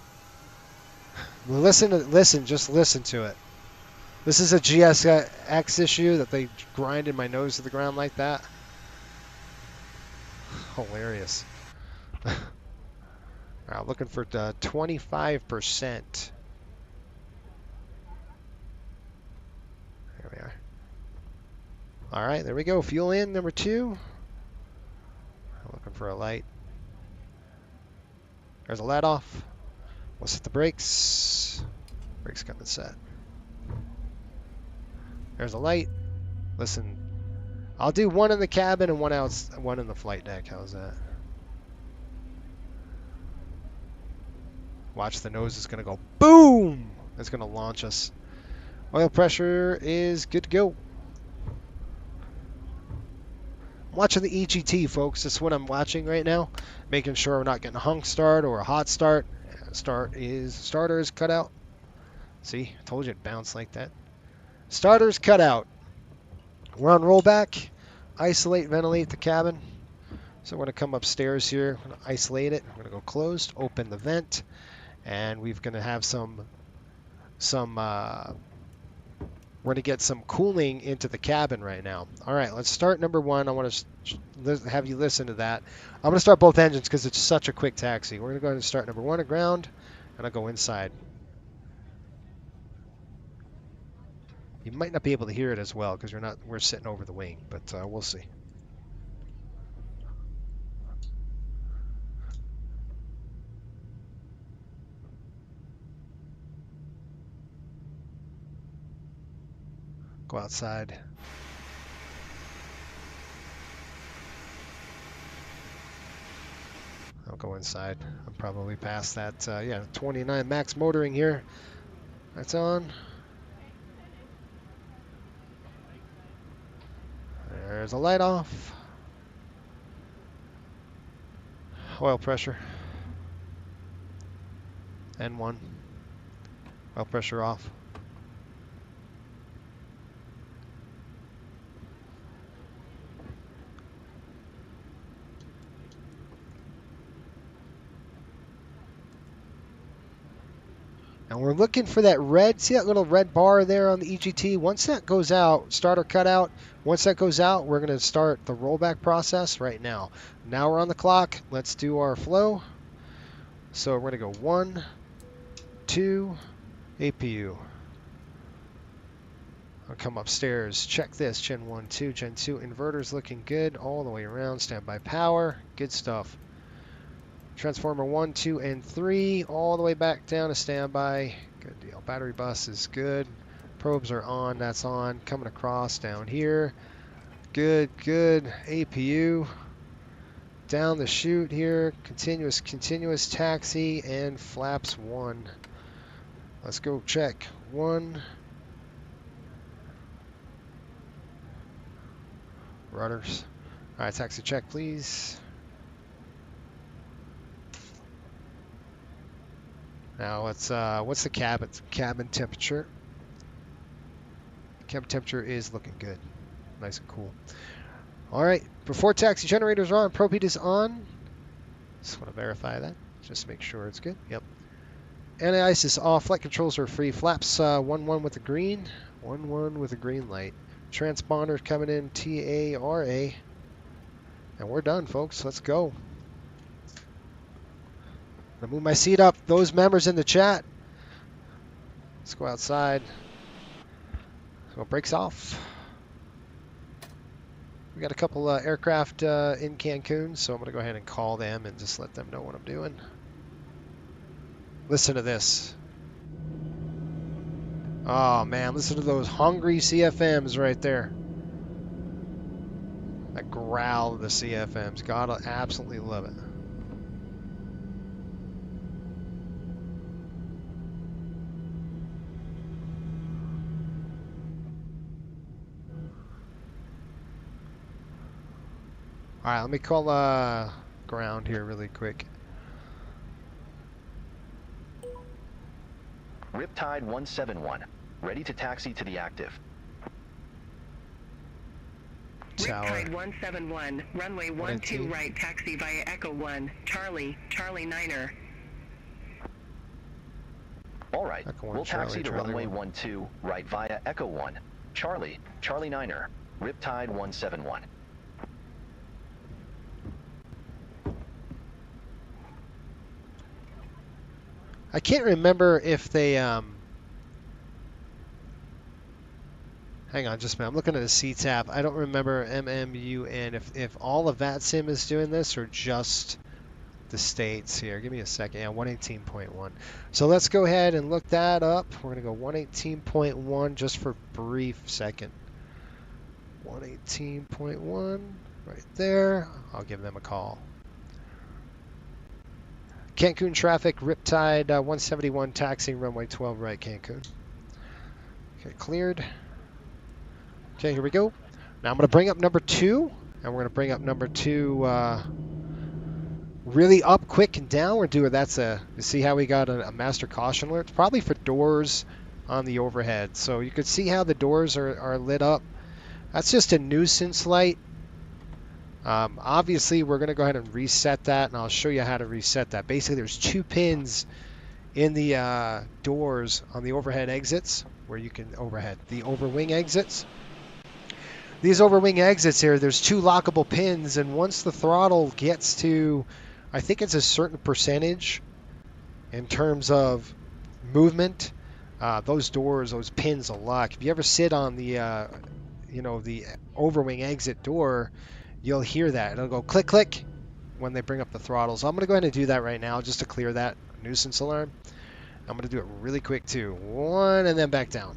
Just listen to it. This is a GSX issue that they grinded my nose to the ground like that. Hilarious. Alright, looking for 25%. There we are. Alright, there we go. Fuel in, number 2. I'm looking for a light. There's a let off. We'll set the brakes. Brakes coming set. There's a light. Listen, I'll do one in the cabin and one in the flight deck. How's that? Watch, the nose is going to go boom! It's going to launch us. Oil pressure is good to go. I'm watching the EGT, folks. That's what I'm watching right now. Making sure we're not getting a hunk start or a hot start. Starter is cut out. See, I told you it bounced like that. Starter's cut out. We're on rollback. Isolate, ventilate the cabin. So we're going to come upstairs here. I'm going to isolate it. I'm going to go closed, open the vent, and we're going to have we're going to get some cooling into the cabin right now. All right, let's start number 1. I want to have you listen to that. I'm going to start both engines because it's such a quick taxi. We're going to go ahead and start number 1 at ground, and I'll go inside. You might not be able to hear it as well because we're sitting over the wing, but we'll see. Go outside. I'll go inside. I'm probably past that. Yeah, 29 max motoring here. That's on. There's a light off. Oil pressure. N1. Oil pressure off. And we're looking for that red, see that little red bar there on the EGT? Once that goes out, starter cutout, once that goes out, we're going to start the rollback process right now. Now we're on the clock. Let's do our flow. So we're going to go 1, 2, APU. I'll come upstairs, check this, Gen 1, 2, Gen 2, inverter's looking good all the way around, standby power, good stuff. Transformer 1, 2, and 3, all the way back down to standby. Good deal. Battery bus is good. Probes are on, that's on. Coming across down here. Good, good. APU. Down the chute here. Continuous taxi and flaps 1. Let's go check. 1. Rudders. All right, taxi check, please. Now let's what's the cabin temperature? Cabin temperature is looking good, nice and cool. All right, before taxi generators are on, probe heat is on. Just want to verify that, just make sure it's good. Yep. Anti-ice is off. Flight controls are free. Flaps 1-1 with a green, 1-1 with a green light. Transponders coming in TARA, and we're done, folks. Let's go. I'm gonna move my seat up. Those members in the chat. Let's go outside. So it breaks off. We got a couple aircraft in Cancun, so I'm gonna go ahead and call them and just let them know what I'm doing. Listen to this. Oh man, listen to those hungry CFMs right there. That growl of the CFMs. Gotta absolutely love it. All right, let me call ground here really quick. Riptide 171, ready to taxi to the active. Tower. Riptide 171, runway 12 right, taxi via Echo 1, Charlie, Charlie 9er. All right, we'll taxi to Charlie runway 1. 12 right via Echo 1, Charlie, Charlie 9er, Riptide 171. I can't remember if they hang on just a minute. I'm looking at the CTAP. I don't remember MMUN if all of VATSIM is doing this or just the states here. Give me a second. Yeah, 118.1. So let's go ahead and look that up. We're going to go 118.1 just for a brief second. 118.1 right there. I'll give them a call. Cancun traffic, Riptide 171 taxiing runway 12 right, Cancun. Okay, cleared. Okay, here we go. Now I'm going to bring up number 2, and we're going to bring up number 2 really up, quick, and downward. You see how we got a master caution alert? It's probably for doors on the overhead. So you could see how the doors are lit up. That's just a nuisance light. Obviously, we're going to go ahead and reset that, and I'll show you how to reset that. Basically, there's 2 pins in the doors on the overhead exits, where you can the overwing exits. These overwing exits here, there's 2 lockable pins, and once the throttle gets to, I think it's a certain percentage in terms of movement, those doors, those pins will lock. If you ever sit on the, the overwing exit door, you'll hear that. It'll go click, click when they bring up the throttle. So I'm going to go ahead and do that right now just to clear that nuisance alarm. I'm going to do it really quick too. 1 and then back down.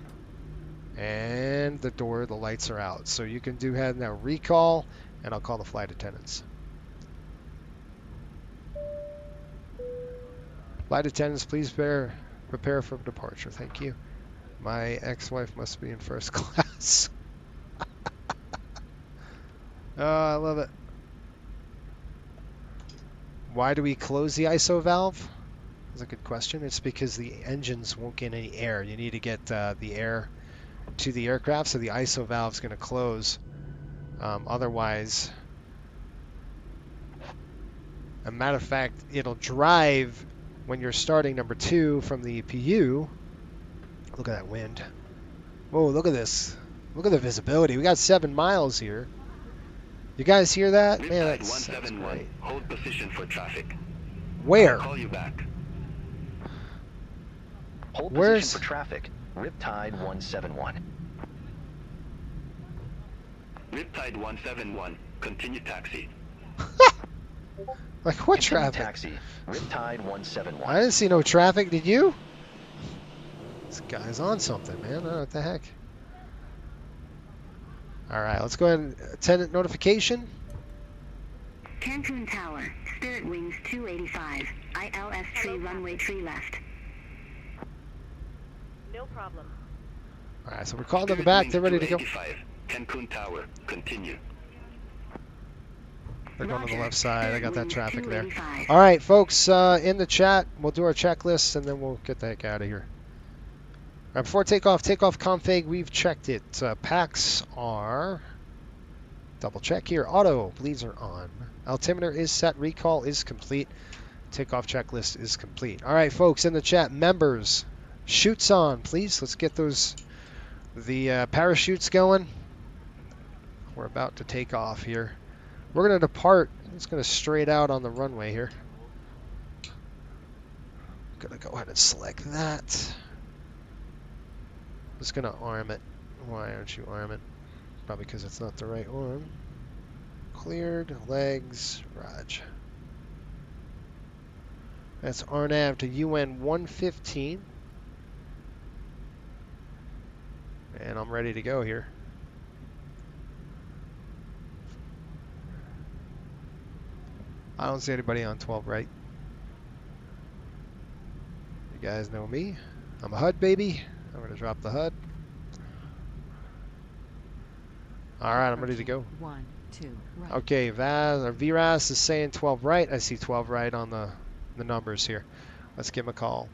And the lights are out. So you can do ahead now recall, and I'll call the flight attendants. Flight attendants, please prepare for departure. Thank you. My ex-wife must be in first class. Oh, I love it. Why do we close the ISO valve? That's a good question. It's because the engines won't get any air. You need to get the air to the aircraft, so the ISO valve is going to close. Otherwise, a matter of fact, it'll drive when you're starting number 2 from the PU. Look at that wind. Whoa, look at this. Look at the visibility. We got 7 miles here. You guys hear that? Man, Riptide that sounds 171. great. Hold position for traffic. Where? I'll call you back. Hold Where's- position for traffic. Riptide 171. Riptide 171. Continue taxi. Like what Continue traffic? Taxi. Riptide 171. I didn't see no traffic. Did you? This guy's on something, man. I don't know what the heck. All right, let's go ahead and attendant notification. Cancun Tower, Spirit Wings 285, ILS tree runway tree left. No problem. All right, so we're calling them Spirit back. Wings They're ready to go. 285. Cancun Tower. Continue. They're going to the Roger. left side. I got that Spirit traffic there. 285. All right, folks, in the chat, we'll do our checklist and then we'll get the heck out of here. All right, before takeoff config, we've checked it. Packs are, double check here, auto, bleeds are on. Altimeter is set, recall is complete. Takeoff checklist is complete. All right, folks, in the chat, members, chutes on, please. Let's get the parachutes going. We're about to take off here. We're going to depart. It's going to straight out on the runway here. Going to go ahead and select that. Just going to arm it. Why aren't you arm it? Probably because it's not the right arm. Cleared, legs, Raj. That's RNAV to UN 115. And I'm ready to go here. I don't see anybody on 12 right. You guys know me. I'm a HUD baby. I'm going to drop the HUD. Alright, I'm ready to go. 1, 2, right. Okay, VRAS is saying 12 right. I see 12 right on the numbers here. Let's give him a call.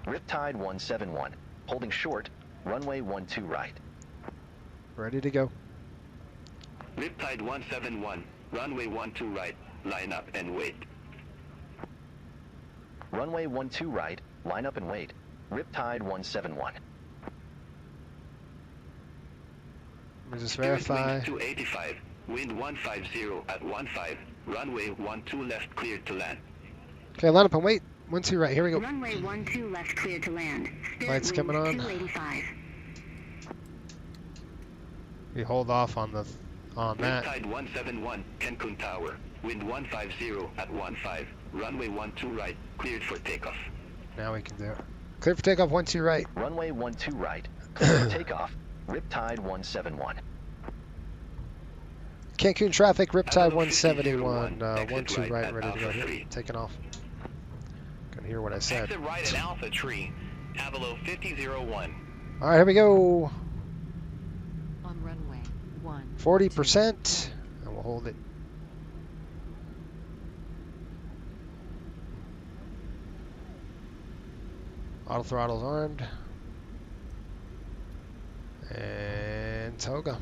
Riptide 171. Holding short. Runway 12 right. Ready to go. Riptide 171. Runway 12 right. Line up and wait. Runway 12 right. Line up and wait. Riptide 171. Let me just Spirit verify. Wings 285. Wind 150 at 15. Runway 12 left cleared to land. Okay, line up and wait. 12 right. Here we go. Runway 12 left clear to land. Spirit Lights Wings coming on. 285. We hold off on that. Riptide 171. Cancun Tower. Wind 150 at 15. Runway 12 right. Cleared for takeoff. Now we can do it. Clear for takeoff. 12 right. Runway 12 right. Clear for takeoff. Riptide 171. Cancun traffic. Riptide Avenue 171. 5001, exit 12 right right. at Ready to go Alpha here. 3. Taking off. Can hear what I said. Exit right at Alpha Tree. Avalo 5001. All right, here we go. On runway 1. 40%, and we'll hold it. Auto throttle's armed. And toga.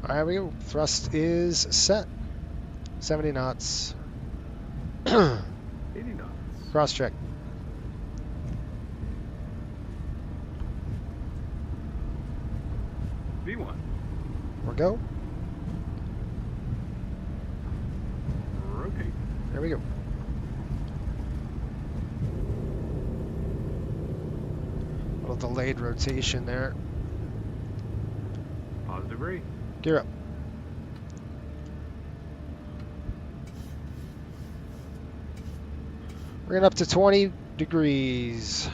All right, here we go. Thrust is set. 70 knots. 80 knots. Cross check. V1. We'll go. Rotate. There we go. A little delayed rotation there. Positive rate. Gear up. We're getting up to 20 degrees.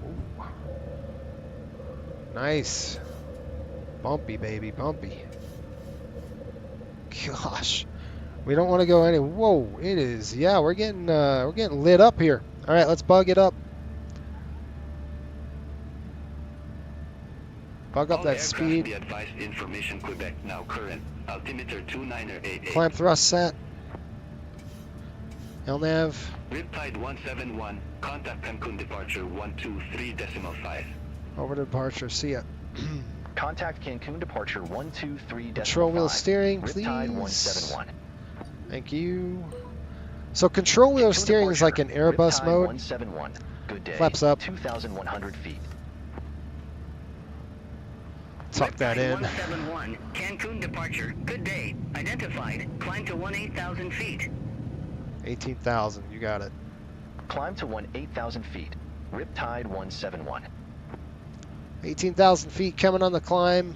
Ooh. Nice. Bumpy, baby, bumpy. Gosh. We don't want to go any. Whoa, it is. Yeah, we're getting lit up here. All right, let's bug it up. Bug up All that aircraft speed. Be advised information Quebec now current. Altimeter 2988. Climb thrust set. LNAV. Riptide 171. Contact Cancun departure 123.5. Over to departure. See ya. Contact Cancun departure 123.5. Control wheel steering, please. Riptide 171. Thank you. So control wheel Cancun steering is like an departure, Airbus Riptide mode. 171. Good day. Flaps up. 2,100 feet. Tuck that in. 171, Cancun departure. Good day. Identified. Climb to 18,000 feet. 18,000. You got it. Climb to 8,000 feet. Riptide 171. 18,000 feet coming on the climb.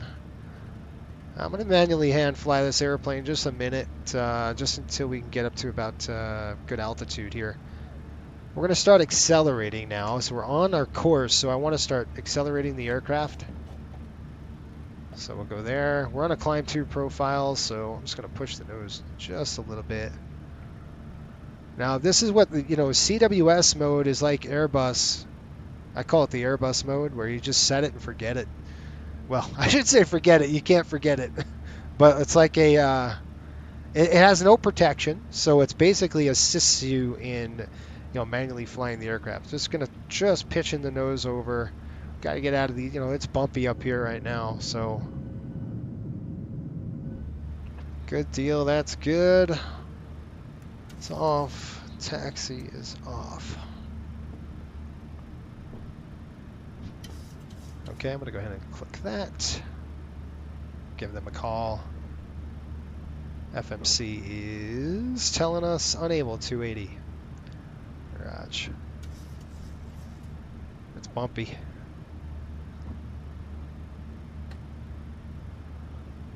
I'm going to manually hand fly this airplane just a minute, just until we can get up to about good altitude here. We're going to start accelerating now. So we're on our course, so I want to start accelerating the aircraft. So we'll go there. We're on a climb 2 profile, so I'm just going to push the nose just a little bit. Now this is what the, CWS mode is like Airbus. I call it the Airbus mode, where you just set it and forget it. Well, I should say forget it. You can't forget it. But it's like a, it has no protection, so it's basically assists you in, manually flying the aircraft. Just gonna pitch in the nose over. Got to get out of the, it's bumpy up here right now, so. Good deal. That's good. It's off. Taxi is off. Okay, I'm going to go ahead and click that. Give them a call. FMC is telling us unable 280. Garage. It's bumpy.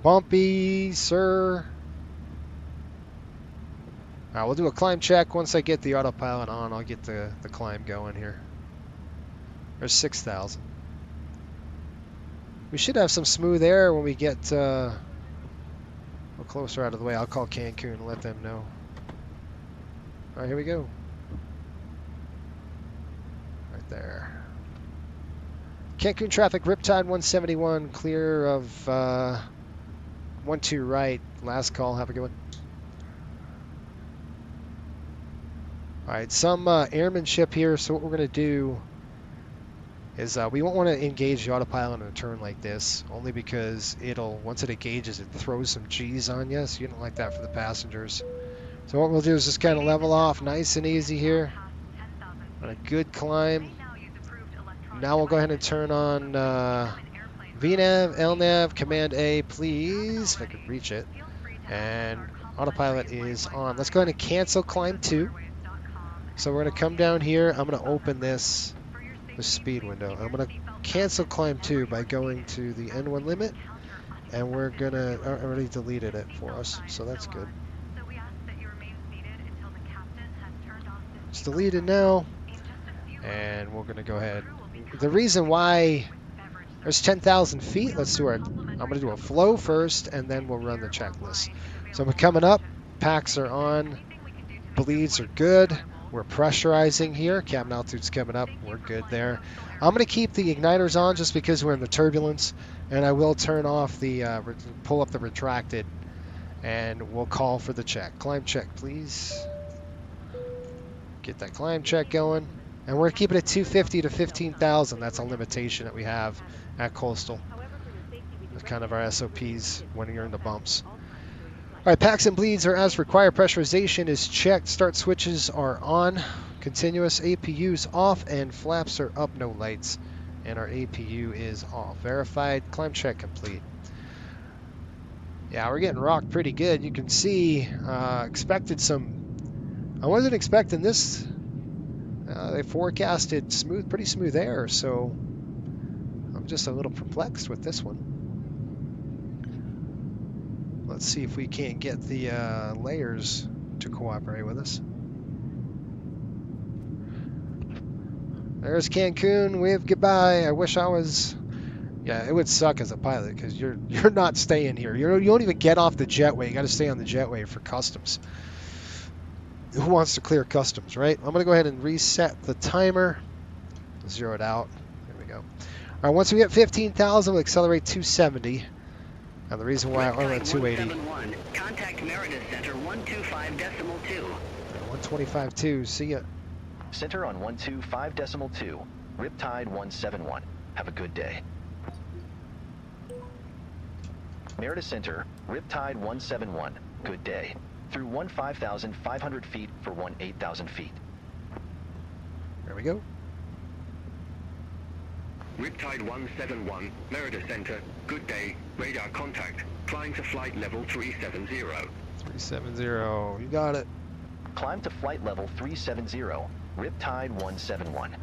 Bumpy, sir. We'll do a climb check. Once I get the autopilot on, I'll get the climb going here. There's 6,000. We should have some smooth air when we get a little closer out of the way. I'll call Cancun and let them know. All right, here we go. Right there. Cancun traffic, Riptide 171, clear of 12 right. Last call, have a good one. All right, some airmanship here. So what we're going to do is we won't want to engage the autopilot in a turn like this, only because once it engages, it throws some G's on you, so you don't like that for the passengers. So what we'll do is just kind of level off nice and easy here on a good climb. Now we'll go ahead and turn on VNAV, LNAV, Command A, please, if I could reach it. And autopilot is on. Let's go ahead and cancel climb 2. So we're going to come down here. I'm going to open the speed window. I'm going to cancel climb 2 by going to the N1 limit, and we're going to already deleted it for us, so that's good. It's deleted now, and we're going to go ahead. The reason why there's 10,000 feet, let's do I'm going to do a flow first, and then we'll run the checklist. So we're coming up, packs are on, bleeds are good. We're pressurizing here. Cabin altitude's coming up. We're good there. I'm going to keep the igniters on just because we're in the turbulence, and I will turn off the pull up the retracted, and we'll call for the check. Climb check, please. Get that climb check going, and we're keeping it 250 to 15,000. That's a limitation that we have at Coastal. That's kind of our SOPs when you're in the bumps. All right, packs and bleeds are as required. Pressurization is checked. Start switches are on. Continuous APU's off, and flaps are up. No lights, and our APU is off. Verified. Climb check complete. Yeah, we're getting rocked pretty good. You can see. Expected some. I wasn't expecting this. They forecasted pretty smooth air, so I'm just a little perplexed with this one. Let's see if we can't get the layers to cooperate with us. There's Cancun. Wave goodbye. I wish I was. Yeah, it would suck as a pilot because you're not staying here. You don't even get off the jetway. You got to stay on the jetway for customs. Who wants to clear customs, right? I'm going to go ahead and reset the timer. Zero it out. There we go. All right, once we get 15,000, we'll accelerate 270. Now the reason why I'm at 280. Contact Meredith Center 125.2. 125.2. See ya. Center on 125.2. Riptide 171. Have a good day. Merida Center, Riptide 171. Good day. Through 15,500 feet for 8,000 feet. There we go. Riptide 171, Merida Center. Good day. Radar contact. Climb to flight level 370. 370. You got it. Climb to flight level 370. Riptide 171.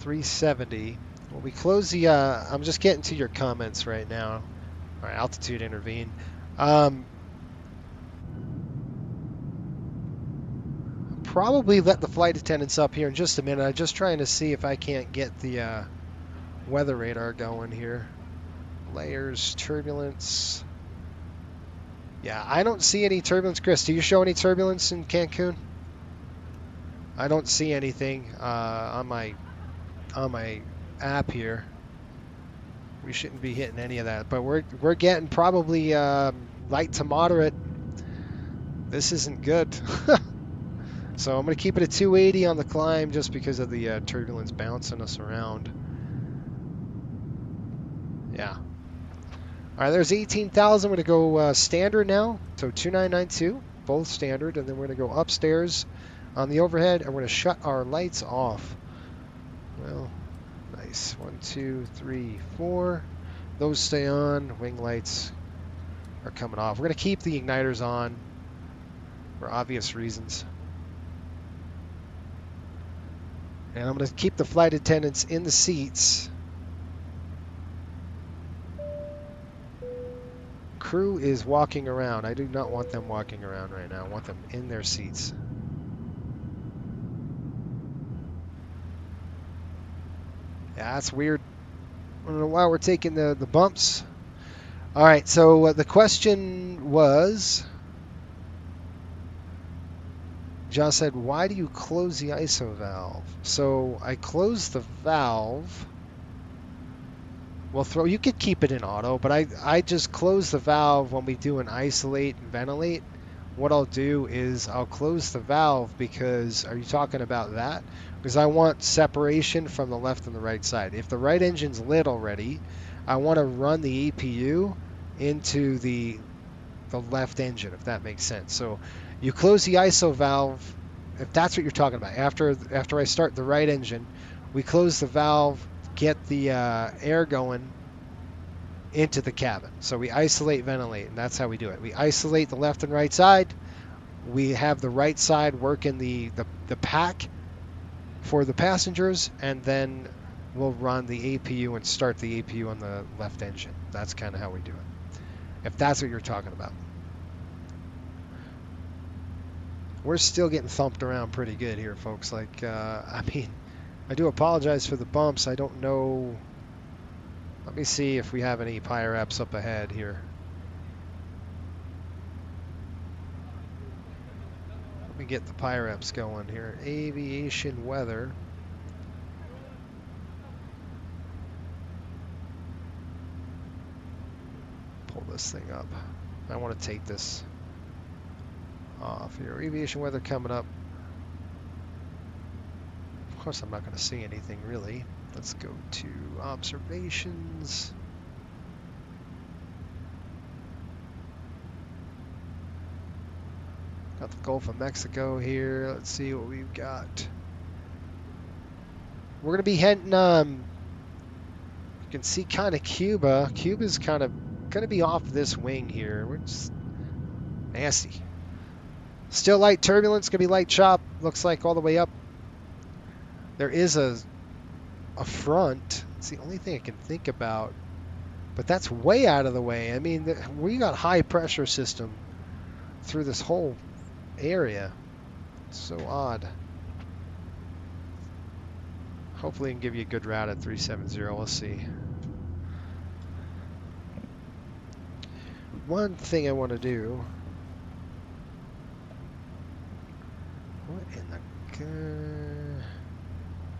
$370. Well, we close the. I'm just getting to your comments right now. All right, altitude intervene. Probably let the flight attendants up here in just a minute. I'm just trying to see if I can't get the weather radar going here. Layers, turbulence. Yeah, I don't see any turbulence. Chris, do you show any turbulence in Cancun? I don't see anything on my app here. We shouldn't be hitting any of that, but we're getting probably light to moderate. This isn't good. So I'm going to keep it at 280 on the climb just because of the turbulence bouncing us around. Yeah. All right, there's 18,000. We're going to go standard now. So 2992, both standard. And then we're going to go upstairs on the overhead, and we're going to shut our lights off. Well, nice. 1, 2, 3, 4. Those stay on. Wing lights are coming off. We're going to keep the igniters on for obvious reasons. And I'm going to keep the flight attendants in the seats. Crew is walking around. I do not want them walking around right now. I want them in their seats. Yeah, that's weird. I don't know why we're taking the bumps. All right, so the question was... John said, why do you close the ISO valve? So I close the valve. Well, you could keep it in auto, but I just close the valve when we do an isolate and ventilate. What I'll do is I'll close the valve because, are you talking about that? Because I want separation from the left and the right side. If the right engine's lit already, I want to run the APU into the left engine, if that makes sense. So you close the ISO valve, if that's what you're talking about. After I start the right engine, we close the valve, get the air going into the cabin. So we isolate, ventilate, and that's how we do it. We isolate the left and right side. We have the right side work in the pack for the passengers, and then we'll run the APU and start the APU on the left engine. That's kind of how we do it, if that's what you're talking about. We're still getting thumped around pretty good here, folks. Like, I mean, I do apologize for the bumps. I don't know. Let me see if we have any PIRAPs up ahead here. Let me get the PIRAPs going here. Aviation weather. Pull this thing up. I want to take this off here. Aviation weather coming up. Of course, I'm not going to see anything really. Let's go to observations. Got the Gulf of Mexico here. Let's see what we've got. We're going to be heading, you can see kind of Cuba. Cuba's kind of going to be off this wing here. We're just nasty. Still light turbulence, going to be light chop. Looks like all the way up. There is a front. It's the only thing I can think about. But that's way out of the way. I mean, we got high pressure system through this whole area. It's so odd. Hopefully I can give you a good route at 370. We'll see. One thing I want to do. What in the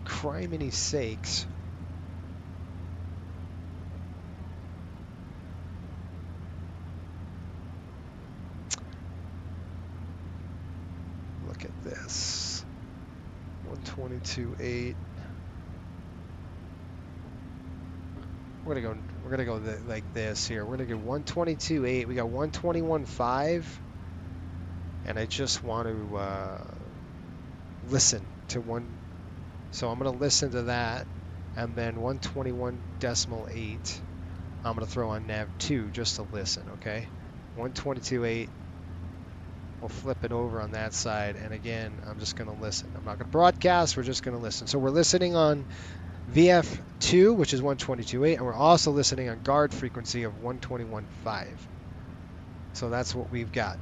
criminy sakes? Look at this. 122.8. We're gonna go like this here. We're gonna get 122.8. We got 121.5, and I just want to listen to one. So I'm gonna listen to that, and then 121.8. I'm gonna throw on nav 2 just to listen. Okay, 122.8. We'll flip it over on that side, and again, I'm just gonna listen. I'm not gonna broadcast. We're just gonna listen. So we're listening on VF2, which is 122.8, and we're also listening on guard frequency of 121.5. So that's what we've got.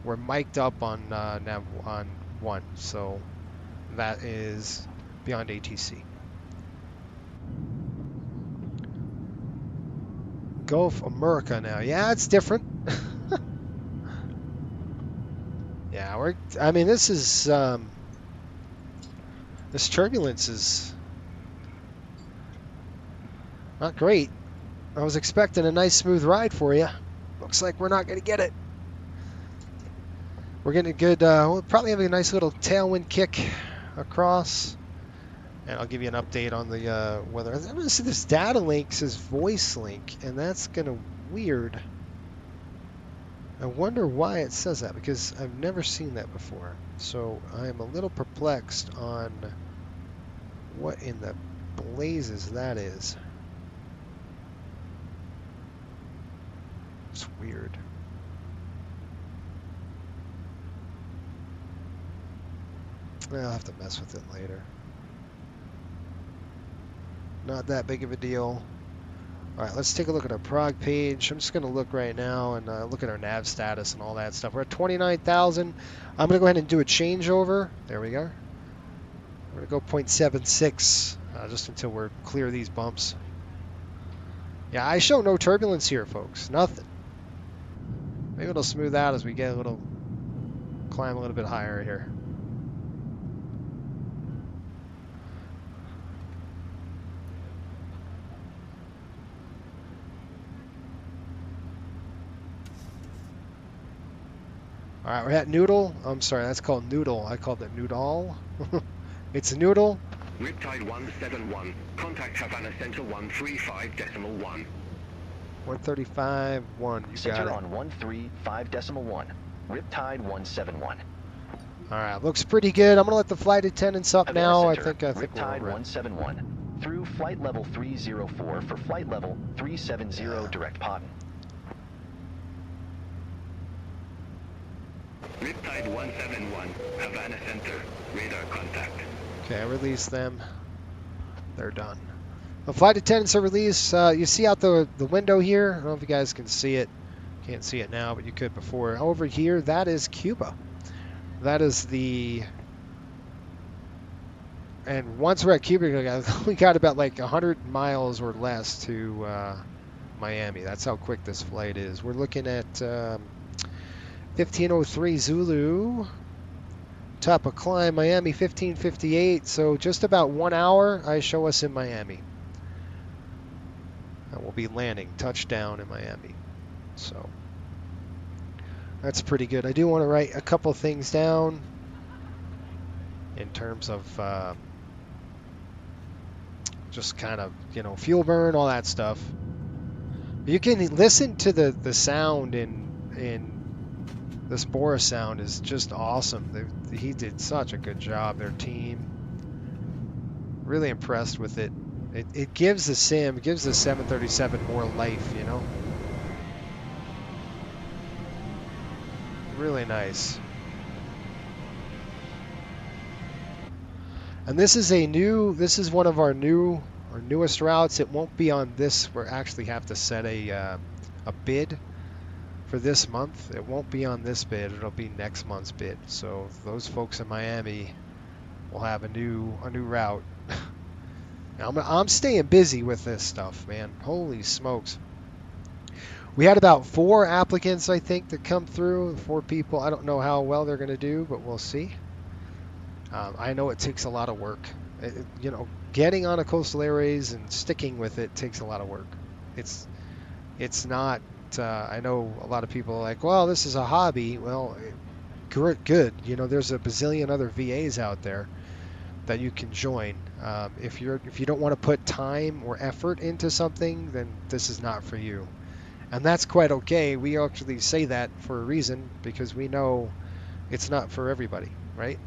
We're mic'd up on nav on 1, so that is beyond ATC. Gulf America now. Yeah, it's different. Yeah, I mean, this is this turbulence is not great. I was expecting a nice smooth ride for you. Looks like we're not going to get it. We're getting a good, we'll probably have a nice little tailwind kick across. And I'll give you an update on the weather. I'm going to see this data link says voice link, and that's kind of weird. I wonder why it says that, because I've never seen that before. So I'm a little perplexed on what in the blazes that is. It's weird. I'll have to mess with it later. Not that big of a deal. All right, let's take a look at our prog page. I'm just going to look right now and look at our nav status and all that stuff. We're at 29,000. I'm going to go ahead and do a changeover. There we go. We're going to go 0.76 just until we're clear of these bumps. Yeah, I show no turbulence here, folks. Nothing. Maybe it'll smooth out as we get a little, climb a little bit higher here. All right, we're at Noodle. I'm sorry, that's called Noodle. I called it Noodle. It's Noodle. Riptide 171. Contact Havana Center 135.1. 135.1. You Center got it. on 135.1. Riptide 171. All right, looks pretty good. I'm gonna let the flight attendants up Havana now. Center, I think we're Riptide over it. 171. Through flight level 304 for flight level 370 direct POTN. Riptide 171. Havana Center. Radar contact. Okay, I release them. They're done. The flight attendants are released. You see out the window here? I don't know if you guys can see it. Can't see it now, but you could before. Over here, that is Cuba. That is the... And once we're at Cuba, we got about like 100 miles or less to Miami. That's how quick this flight is. We're looking at 1503 Zulu. Top of climb, Miami 1558. So just about 1 hour, I show us in Miami. And we'll be landing, touchdown in Miami. So that's pretty good. I do want to write a couple things down in terms of just kind of, you know, fuel burn, all that stuff. You can listen to the sound in this BORIS sound is just awesome. He did such a good job, their team. Really impressed with it. It gives the sim, it gives the 737 more life, you know? Really nice. And this is one of our newest routes. It won't be on this. We actually have to set a bid for this month. It won't be on this bid. It'll be next month's bid. So those folks in Miami will have a new route. I'm staying busy with this stuff, man. Holy smokes. We had about 4 applicants, I think, that come through. 4 people. I don't know how well they're going to do, but we'll see. I know it takes a lot of work. You know, getting on a Coastal Airways and sticking with it takes a lot of work. It's not. I know a lot of people are like, well, this is a hobby. Well, good. You know, there's a bazillion other VAs out there. that you can join. If you don't want to put time or effort into something, then this is not for you. And that's quite okay. We actually say that for a reason, because we know it's not for everybody, right?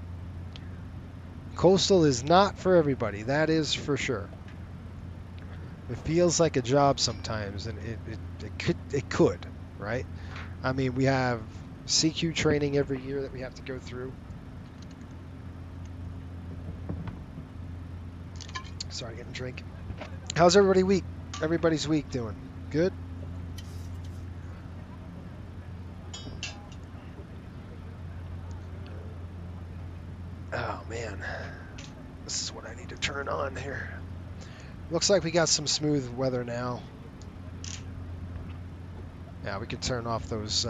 Coastal is not for everybody. That is for sure. It feels like a job sometimes, and it could, right? I mean, we have CQ training every year that we have to go through. Sorry, getting a drink. How's everybody's week doing? Good? Oh man, this is what I need to turn on here. Looks like we got some smooth weather now. Yeah, we can turn off those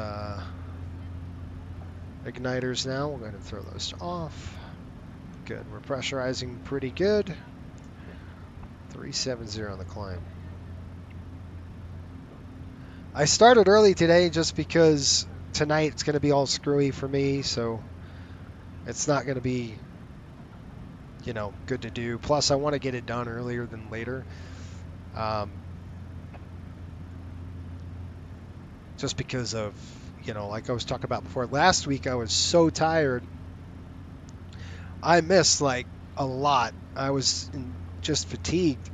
igniters now. We're going to throw those off. Good, we're pressurizing pretty good. 370 on the climb. I started early today just because tonight it's going to be all screwy for me, so it's not going to be, you know, good to do. Plus, I want to get it done earlier than later. Just because of, you know, like I was talking about before. Last week I was so tired. I missed like a lot. I was just fatigued.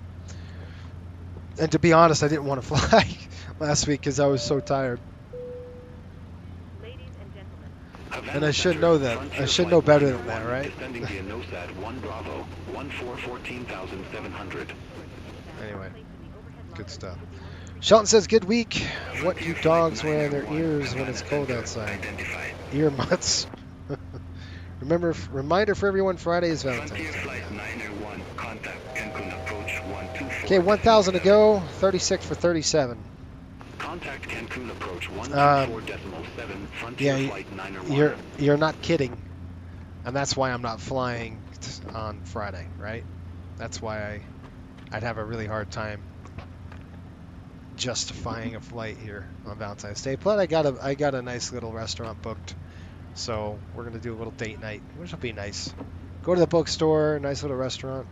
And to be honest, I didn't want to fly last week because I was so tired. Ladies and gentlemen. And I should know that. I should know better than that, right? Descending via NOSAD 1 Bravo, 14,700. Anyway, good stuff. Shelton says, good week. What do dogs wear in their ears when it's cold outside? Ear mutts. Reminder for everyone, Friday is Valentine's Day. Okay, 1,000 to go, 36 for 37. Contact Cancun approach 194.7, Frontier Yeah, flight 901. you're not kidding. And that's why I'm not flying on Friday, right? That's why I'd have a really hard time justifying a flight here on Valentine's Day. But I got a nice little restaurant booked, so we're gonna do a little date night, which will be nice. Go to the bookstore, nice little restaurant.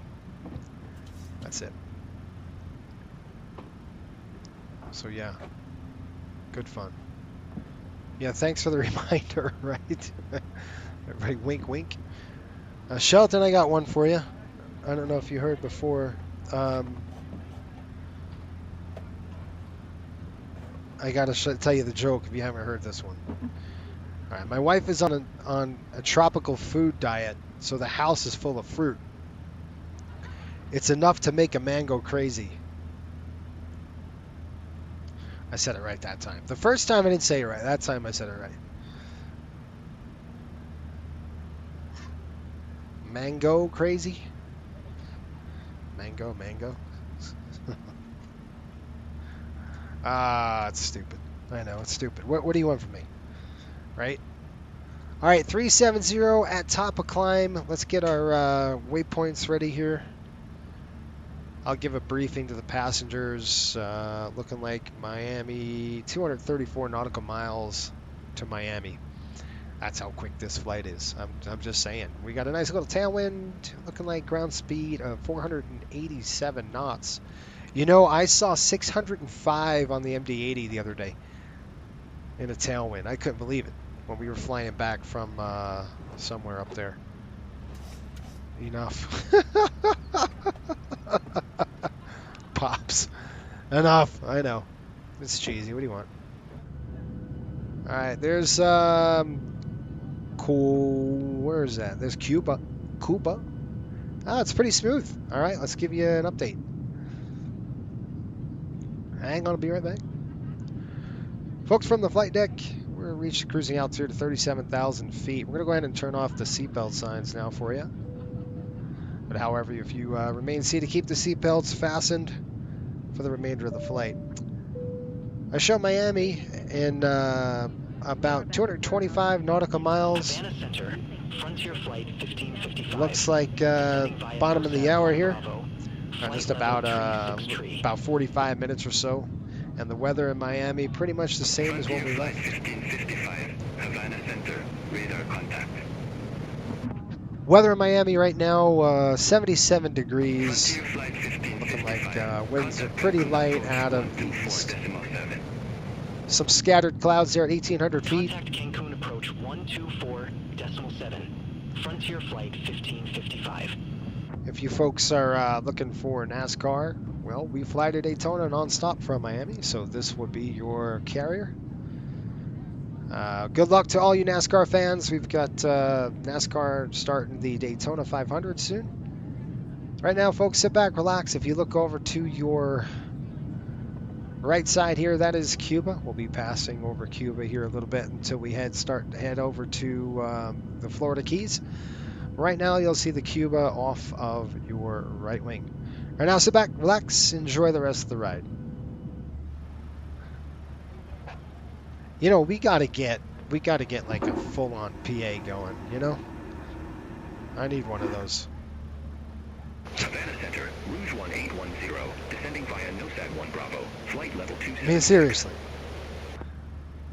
That's it. So yeah, good fun. Yeah, thanks for the reminder, right? Everybody wink wink. Shelton, I got one for you. I don't know if you heard before. I gotta tell you the joke if you haven't heard this one. All right, my wife is on a tropical food diet, so the house is full of fruit. It's enough to make a man go crazy. I said it right that time. The first time I didn't say it right. That time I said it right. Mango crazy? Mango. It's stupid. I know, it's stupid. What do you want from me? Right? All right, 370 at top of climb. Let's get our waypoints ready here. I'll give a briefing to the passengers. Looking like Miami, 234 nautical miles to Miami. That's how quick this flight is. I'm just saying. We got a nice little tailwind, looking like ground speed of 487 knots. You know, I saw 605 on the MD-80 the other day in a tailwind. I couldn't believe it when we were flying back from somewhere up there. Enough. Pops. Enough. I know. It's cheesy. What do you want? All right. There's cool. Where is that? There's Cuba. Cuba. Ah, it's pretty smooth. All right. Let's give you an update. Hang on. I'll be right back. Folks from the flight deck, we're reaching cruising altitude to 37,000 feet. We're going to go ahead and turn off the seatbelt signs now for you. But however, if you remain seated, keep the seatbelts fastened for the remainder of the flight. I show Miami in about 225 nautical miles. Havana Center, Frontier flight 1555. Looks like bottom of the hour here. Just about 45 minutes or so. And the weather in Miami pretty much the same as when we left. 1555, Havana Center, radar contact. Weather in Miami right now, 77 degrees. Frontier flight Looking 1555. like winds are Contact pretty Cancun light approach out of the 124 east. decimal 7. Some scattered clouds there at 1,800 feet. Contact Cancun approach 124.7. Frontier flight 1555. If you folks are looking for NASCAR, well, we fly to Daytona nonstop from Miami, so this would be your carrier. Good luck to all you NASCAR fans. We've got NASCAR starting the Daytona 500 soon. Right now, folks, sit back, relax. If you look over to your right side here, that is Cuba. We'll be passing over Cuba here a little bit until we start to head over to the Florida Keys. Right now, you'll see the Cuba off of your right wing. Right now, sit back, relax, enjoy the rest of the ride. You know, we gotta get like a full-on PA going. You know, I need one of those. Havana Center, Rouge 1810, descending via NOSAD 1 Bravo, flight level 27. I mean, seriously.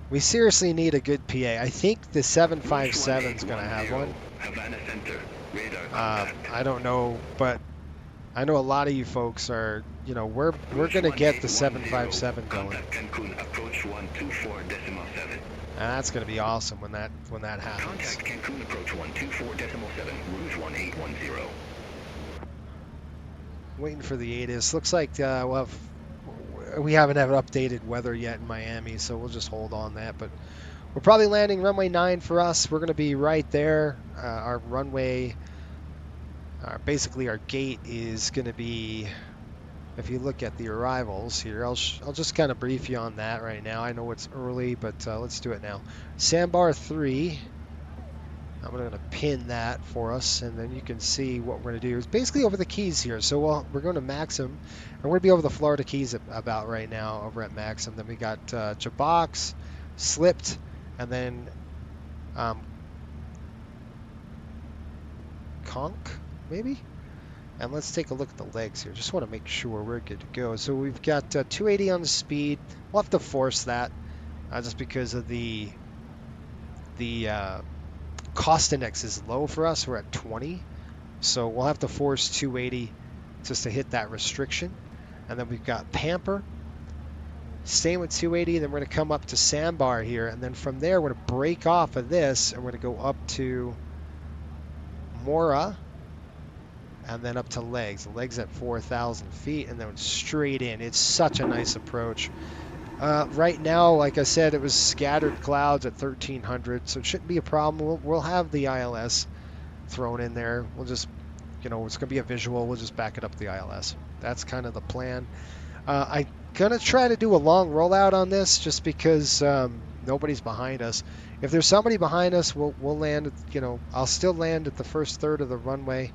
We seriously need a good PA. I think the 757 is going to have one. Havana Center, radar contact. I don't know, but I know a lot of you folks are, you know, we're going to get the 757 going. Contact Cancun approach 124.7. And that's going to be awesome when that happens. Contact Cancun approach 124.7, Rouge 1810. Waiting for the ATIS. Looks like we haven't had updated weather yet in Miami, so we'll just hold on that. But we're probably landing runway 9 for us. We're going to be right there. Our runway, basically our gate is going to be, if you look at the arrivals here, I'll just kind of brief you on that right now. I know it's early, but let's do it now. Sandbar 3. I'm going to pin that for us, and then you can see what we're going to do. It's basically over the Keys here. So we're going to Maxim, and we're going to be over the Florida Keys about right now over at Maxim. Then we got Jabox, Slipped, and then Conch, maybe? And let's take a look at the legs here. Just want to make sure we're good to go. So we've got 280 on the speed. We'll have to force that just because of the cost index is low for us. We're at 20, so we'll have to force 280 just to hit that restriction. And then we've got Pamper, staying with 280. Then we're going to come up to Sandbar here, and then from there we're going to break off of this, and we're going to go up to Mora, and then up to Legs. The Legs at 4,000 feet, and then straight in. It's such a nice approach. Right now, like I said, it was scattered clouds at 1,300, so it shouldn't be a problem. We'll have the ILS thrown in there. We'll just, you know, it's going to be a visual. We'll just back it up to the ILS. That's kind of the plan. I'm going to try to do a long rollout on this just because nobody's behind us. If there's somebody behind us, we'll land, you know, I'll still land at the first third of the runway.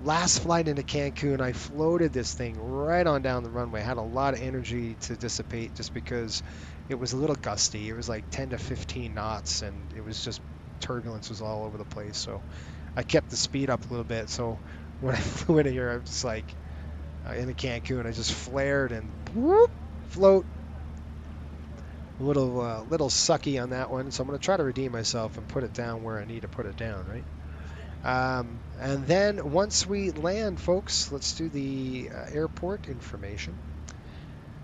Last flight into Cancun, I floated this thing right on down the runway. Had a lot of energy to dissipate just because it was a little gusty. It was like 10 to 15 knots, and it was just, turbulence was all over the place. So I kept the speed up a little bit. So when I flew into here, I was like, into Cancun, I just flared and whoop, float. A little sucky on that one. So I'm going to try to redeem myself and put it down where I need to put it down, right? And then once we land, folks, let's do the airport information.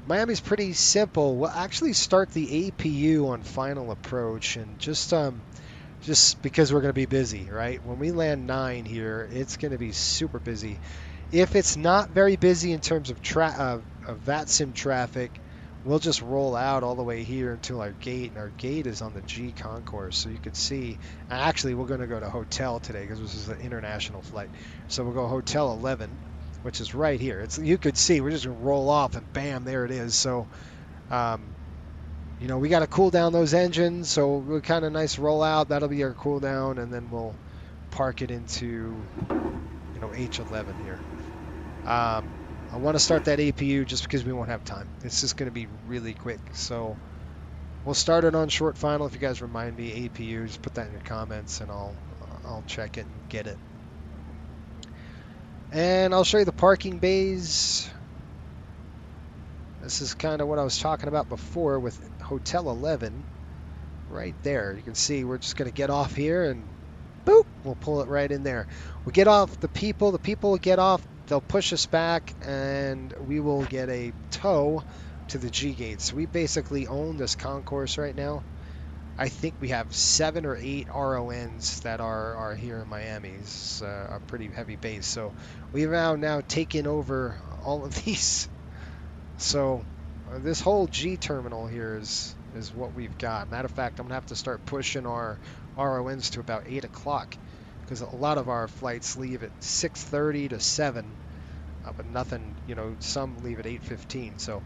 Miami's pretty simple. We'll actually start the APU on final approach, and just because we're going to be busy, right? When we land 9 here, it's going to be super busy. If it's not very busy in terms of VATSIM traffic, we'll just roll out all the way here until our gate, and our gate is on the G concourse. So you can see, actually we're going to go to Hotel today because this is an international flight. So we'll go Hotel 11, which is right here. You could see, we're just going to roll off and bam, there it is. So, you know, we got to cool down those engines. So we're kind of nice roll out. That'll be our cool down, and then we'll park it into, you know, H11 here. I want to start that APU just because we won't have time. It's just going to be really quick. So we'll start it on short final. If you guys remind me, APU, just put that in your comments and I'll check it and get it. And I'll show you the parking bays. This is kind of what I was talking about before with Hotel 11 right there. You can see we're just going to get off here and boop. We'll pull it right in there. We'll get off the people will get off, they'll push us back, and we will get a tow to the G gate. So we basically own this concourse right now. I think we have 7 or 8 RONs that are here in Miami. It's a pretty heavy base. So we've now taken over all of these. So this whole G terminal here is what we've got. Matter of fact, I'm going to have to start pushing our RONs to about 8 o'clock because a lot of our flights leave at 6:30 to 7, but nothing, you know, some leave at 8:15. So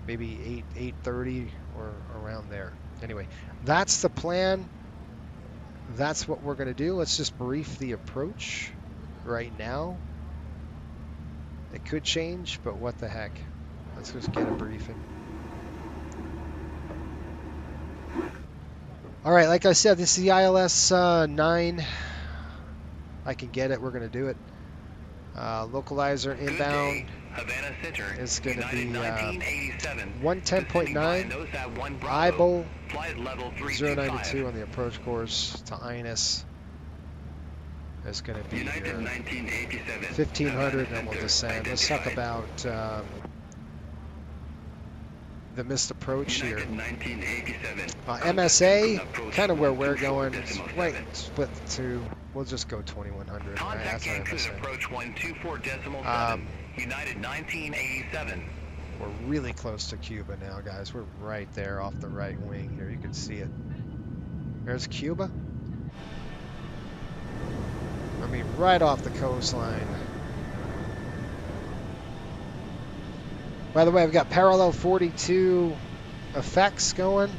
maybe 8:30 or around there. Anyway, that's the plan. That's what we're going to do. Let's just brief the approach right now. It could change, but what the heck. Let's just get a briefing. All right, like I said, this is the ILS 9. I can get it. We're going to do it. Localizer inbound is going to be 110.9. IBO 092 on the approach course to INS is going to be 1500, and we'll descend. Let's talk about the missed approach here. MSA, kind of where we're going, it's right split to, we'll just go 2100. Right, that's our MSA. Approach 124.7, United 1987. We're really close to Cuba now, guys. We're right there off the right wing here. You can see it. There's Cuba. I mean, right off the coastline. By the way, I've got parallel 42 effects going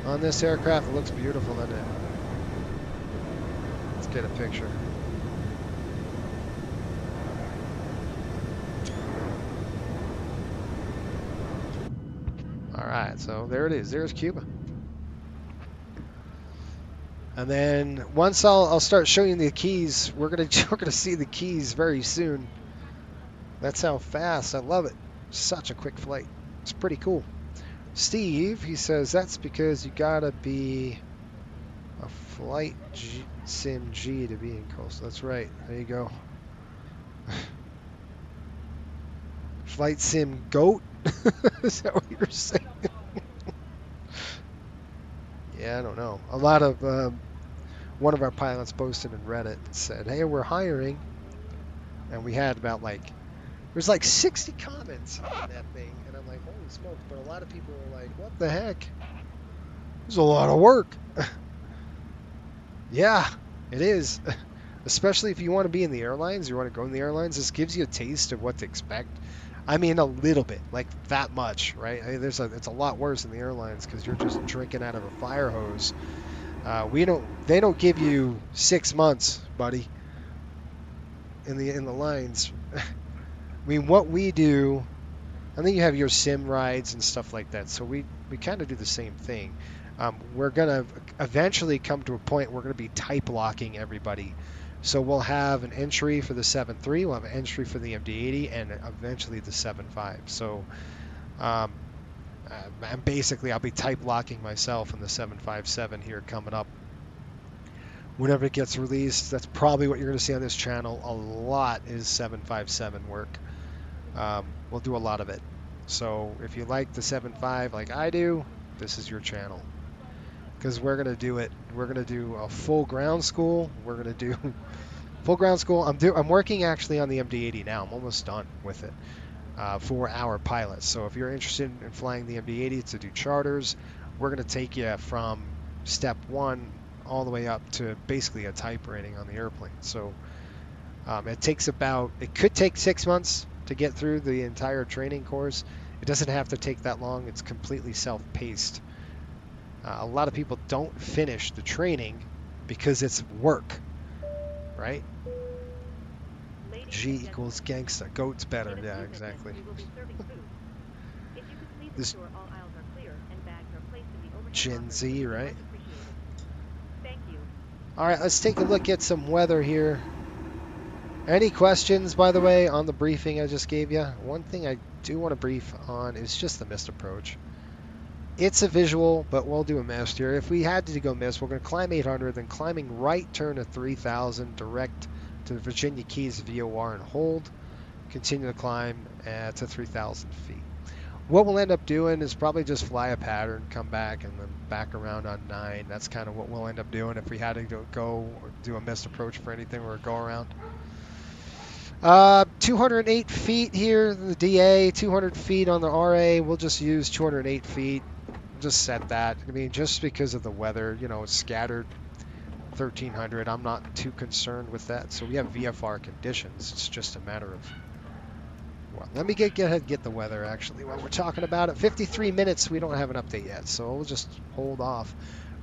on this aircraft. It looks beautiful, doesn't it? Let's get a picture. All right, so there it is. There's Cuba. And then once I'll start showing you the keys, we're gonna see the keys very soon. That's how fast. I love it. Such a quick flight. It's pretty cool. Steve, he says that's because you gotta be a flight sim G to be in coastal. That's right. There you go. Flight sim goat. Is that what you're saying? Yeah, I don't know. A lot of one of our pilots posted in Reddit and said, "Hey, we're hiring," and we had about there's 60 comments on that thing, and I'm like, holy smokes! But a lot of people were like, "What the heck? There's a lot of work." Yeah, it is. Especially if you want to be in the airlines, you want to go in the airlines. This gives you a taste of what to expect. I mean, a little bit, like that much, right? I mean, it's a lot worse in the airlines because you're just drinking out of a fire hose. They don't give you 6 months, buddy. In the lines. I mean, what we do, I think you have your sim rides and stuff like that. So we kind of do the same thing. We're gonna eventually come to a point we're gonna be type locking everybody. So we'll have an entry for the 7.3, we'll have an entry for the MD-80, and eventually the 7.5. So and basically I'll be type locking myself in the 757 here coming up. Whenever it gets released, that's probably what you're going to see on this channel. A lot is 757 work. We'll do a lot of it. So if you like the 7.5 like I do, this is your channel. Because we're going to do it. We're going to do a full ground school. We're going to do full ground school. I'm working actually on the MD-80 now. I'm almost done with it for our pilots. So if you're interested in flying the MD-80 to do charters, we're going to take you from step 1 all the way up to basically a type rating on the airplane. So it could take 6 months to get through the entire training course. It doesn't have to take that long. It's completely self-paced. A lot of people don't finish the training because it's work, right? G equals gangsta. Goat's better. Yeah, exactly. This Gen Z, right? All right, let's take a look at some weather here. Any questions, by the way, on the briefing I just gave you? One thing I do want to brief on is just the missed approach. It's a visual, but we'll do a mist here. If we had to go mist, we're going to climb 800, then climbing right, turn to 3,000, direct to the Virginia Keys VOR and hold. Continue to climb to 3,000 feet. What we'll end up doing is probably just fly a pattern, come back, and then back around on 9. That's kind of what we'll end up doing if we had to go or do a missed approach for anything or a go around. 208 feet here, the DA, 200 feet on the RA. We'll just use 208 feet. Just set that. I mean, just because of the weather, you know, it's scattered 1,300. I'm not too concerned with that. So we have VFR conditions. It's just a matter of... Well, let me get ahead and get the weather, actually, while we're talking about it. 53 minutes, we don't have an update yet, so we'll just hold off.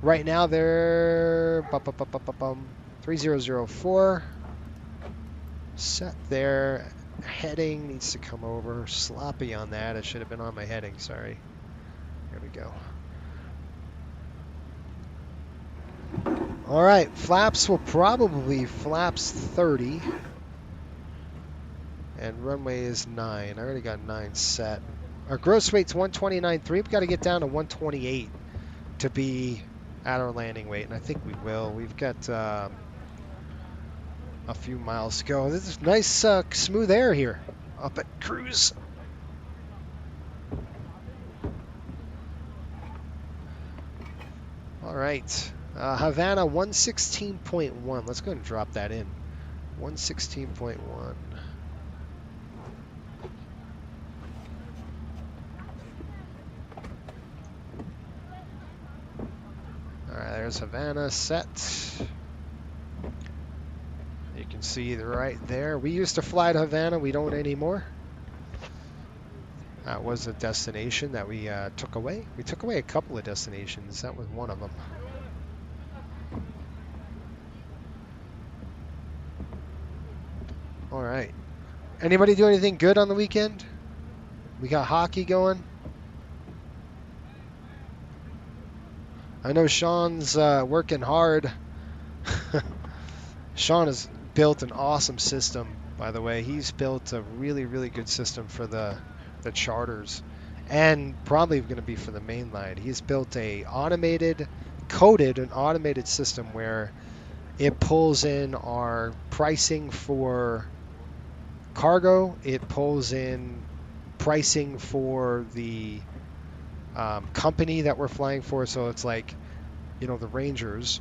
Right now, they're 3004. Set there. Heading needs to come over. Sloppy on that. It should have been on my heading, sorry. There we go. All right, flaps will probably flaps 30. And runway is 9. I already got 9 set. Our gross weight's 129.3. We've got to get down to 128 to be at our landing weight, and I think we will. We've got a few miles to go. This is nice, smooth air here up at cruise. All right, Havana 116.1. Let's go ahead and drop that in. 116.1. Alright, there's Havana set. You can see right there. We used to fly to Havana. We don't anymore. That was a destination that we took away. We took away a couple of destinations. That was one of them. Alright. Anybody do anything good on the weekend? We got hockey going. I know Sean's working hard. Sean has built an awesome system, by the way. He's built a really, really good system for the charters, and probably going to be for the main line. He's built an automated system where it pulls in our pricing for cargo. It pulls in pricing for the company that we're flying for. So it's like, you know, the Rangers.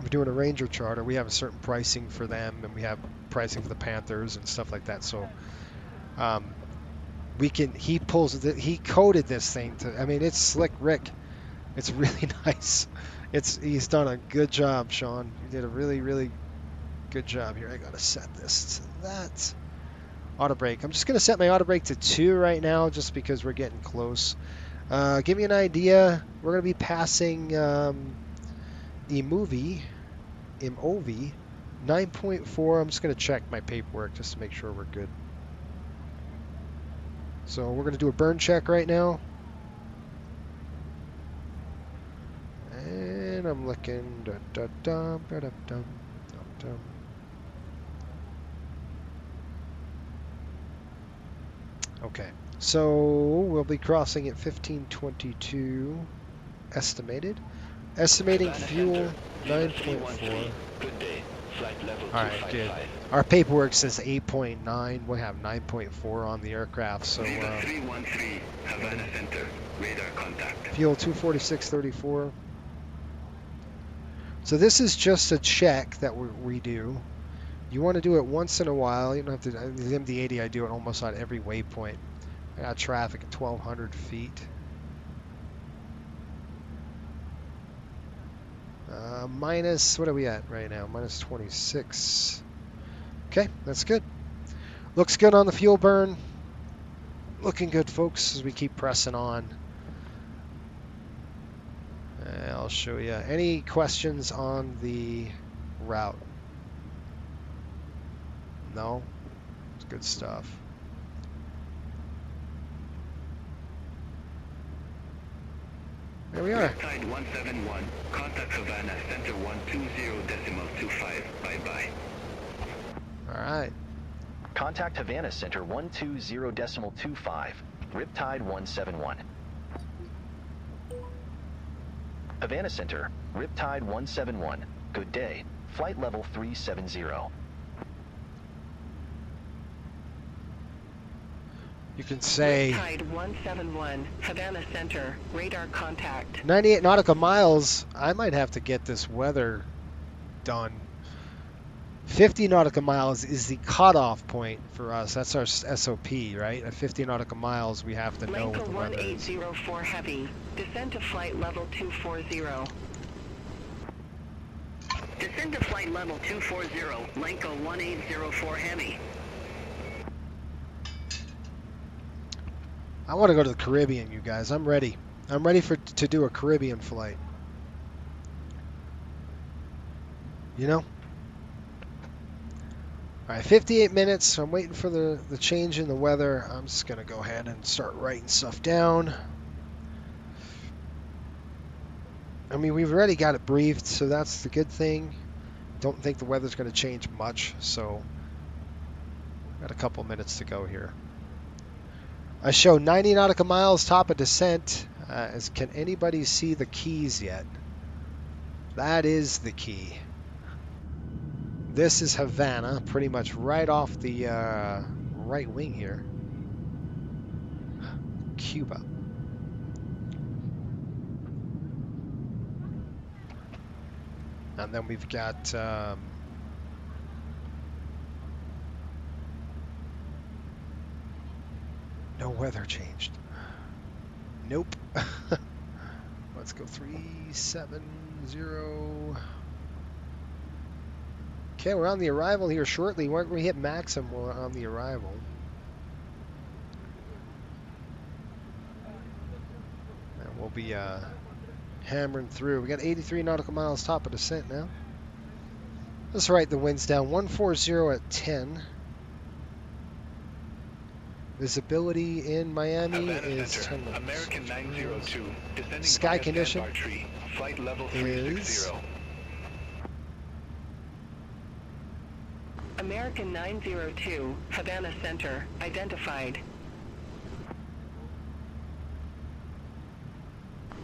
We're doing a Ranger charter. We have a certain pricing for them, and we have pricing for the Panthers and stuff like that. So he coded this thing to, I mean, it's slick Rick. It's really nice. He's done a good job, Sean. You did a really, really good job here. I gotta set this to that. Auto brake. I'm just gonna set my auto brake to 2 right now, just because we're getting close. Give me an idea. We're gonna be passing MOV 9.4. I'm just gonna check my paperwork just to make sure we're good. So we're gonna do a burn check right now. And I'm looking. Okay, so we'll be crossing at 1522 estimated. Estimating fuel 9.4. Alright, good. Our paperwork says 8.9. We'll have 9.4 on the aircraft, so fuel 246.34. So this is just a check that we do. You want to do it once in a while. You don't have to. The MD-80, I do it almost on every waypoint. I got traffic at 1,200 feet. Minus, what are we at right now? Minus 26. Okay, that's good. Looks good on the fuel burn. Looking good, folks, as we keep pressing on. I'll show you. Any questions on the route? No? It's good stuff. There we are. Tide 171, contact Havana, center 120.25, bye-bye. Alright. Contact Havana Center 120.25, Riptide 171. Havana Center, Riptide 171. Good day. Flight level 370. You can say Riptide 171, Havana Center, radar contact. 98 nautical miles. I might have to get this weather done. 50 nautical miles is the cutoff point for us. That's our SOP, right? At 50 nautical miles, we have to know what the weather is. 1804 heavy. Descend to flight level 240. Descend to flight level 240, Lenco 1804 heavy. I want to go to the Caribbean, you guys. I'm ready. I'm ready to do a Caribbean flight. You know? All right, 58 minutes. I'm waiting for the change in the weather. I'm just going to go ahead and start writing stuff down. I mean, we've already got it briefed, so that's the good thing. Don't think the weather's going to change much, so got a couple minutes to go here. I show 90 nautical miles, top of descent. Can anybody see the keys yet? That is the key. This is Havana, pretty much right off the right wing here. Cuba. And then we've got no weather changed. Nope. Let's go 370. Okay, we're on the arrival here shortly. When we hit maximum, we're on the arrival. And we'll be hammering through. We got 83 nautical miles top of descent now. Let's write the winds down. 140 at 10. Visibility in Miami is 10 miles. American 902, descending Sky via condition standby tree. Flight level is 360. American 902, Havana Center, identified.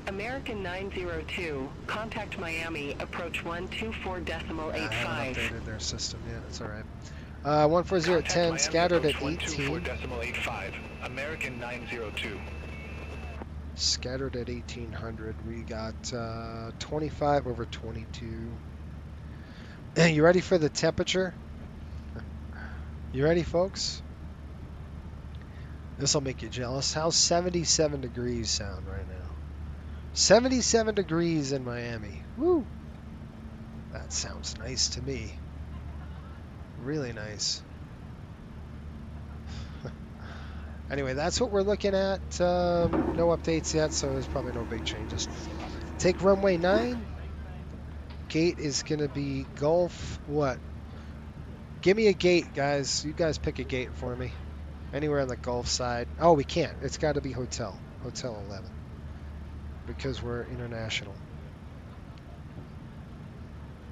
American 902, contact Miami, approach 124.85. I haven't updated their system yet. It's all right. 140 at 10, scattered at 18. 124.85. American 902. Scattered at 1800. We got 25 over 22. You ready for the temperature? You ready, folks? This will make you jealous. How's 77 degrees sound right now? 77 degrees in Miami. Woo! That sounds nice to me. Really nice. Anyway, that's what we're looking at. No updates yet, so there's probably no big changes. Take runway 9. Gate is going to be Gulf what? Give me a gate, guys. You guys pick a gate for me. Anywhere on the Gulf side. Oh, we can't. It's got to be Hotel. Hotel 11. Because we're international.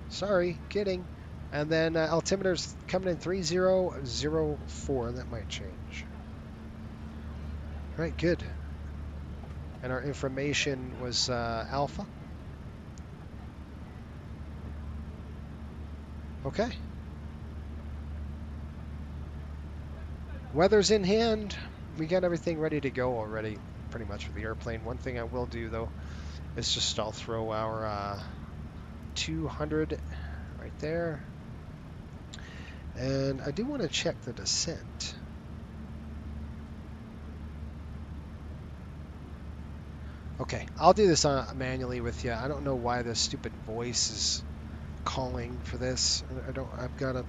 Sorry, kidding. And then altimeter's coming in 3004. That might change. All right, good. And our information was Alpha. Okay. Weather's in hand. We got everything ready to go already, pretty much, for the airplane. One thing I will do, though, is just I'll throw our 200 right there. And I do want to check the descent. Okay, I'll do this manually with you. I don't know why this stupid voice is calling for this. I've got to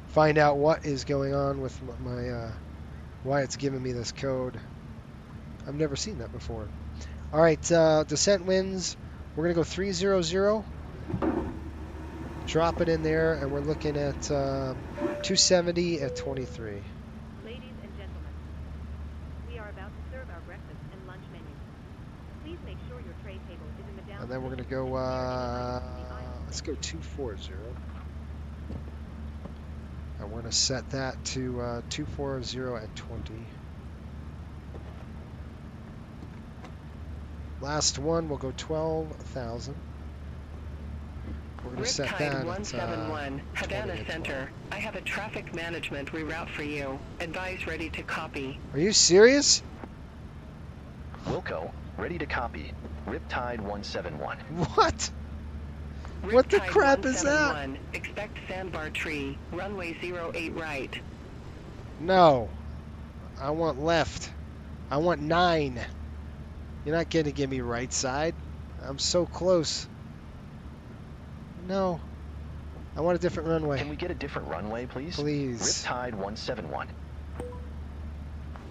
find out what is going on with my why it's giving me this code. I've never seen that before. All right, descent winds. We're gonna go 300. Drop it in there, and we're looking at 270 at 23. Ladies and gentlemen, we are about to serve our breakfast and lunch menus. Please make sure your tray table is in the down. And then we're gonna go. Let's go 240. I want to set that to 240 at 20. Last one, we'll go 12,000. We're going to set that Riptide at 171, Havana 20 at Center. I have a traffic management reroute for you. Advise ready to copy. Are you serious? Wilco, ready to copy. Riptide 171. What? What the Riptide crap is that? 171, expect sandbar tree, runway 08 right. No. I want left. I want 9. You're not going to give me right side. I'm so close. No. I want a different runway. Can we get a different runway, please? Please. Riptide 171.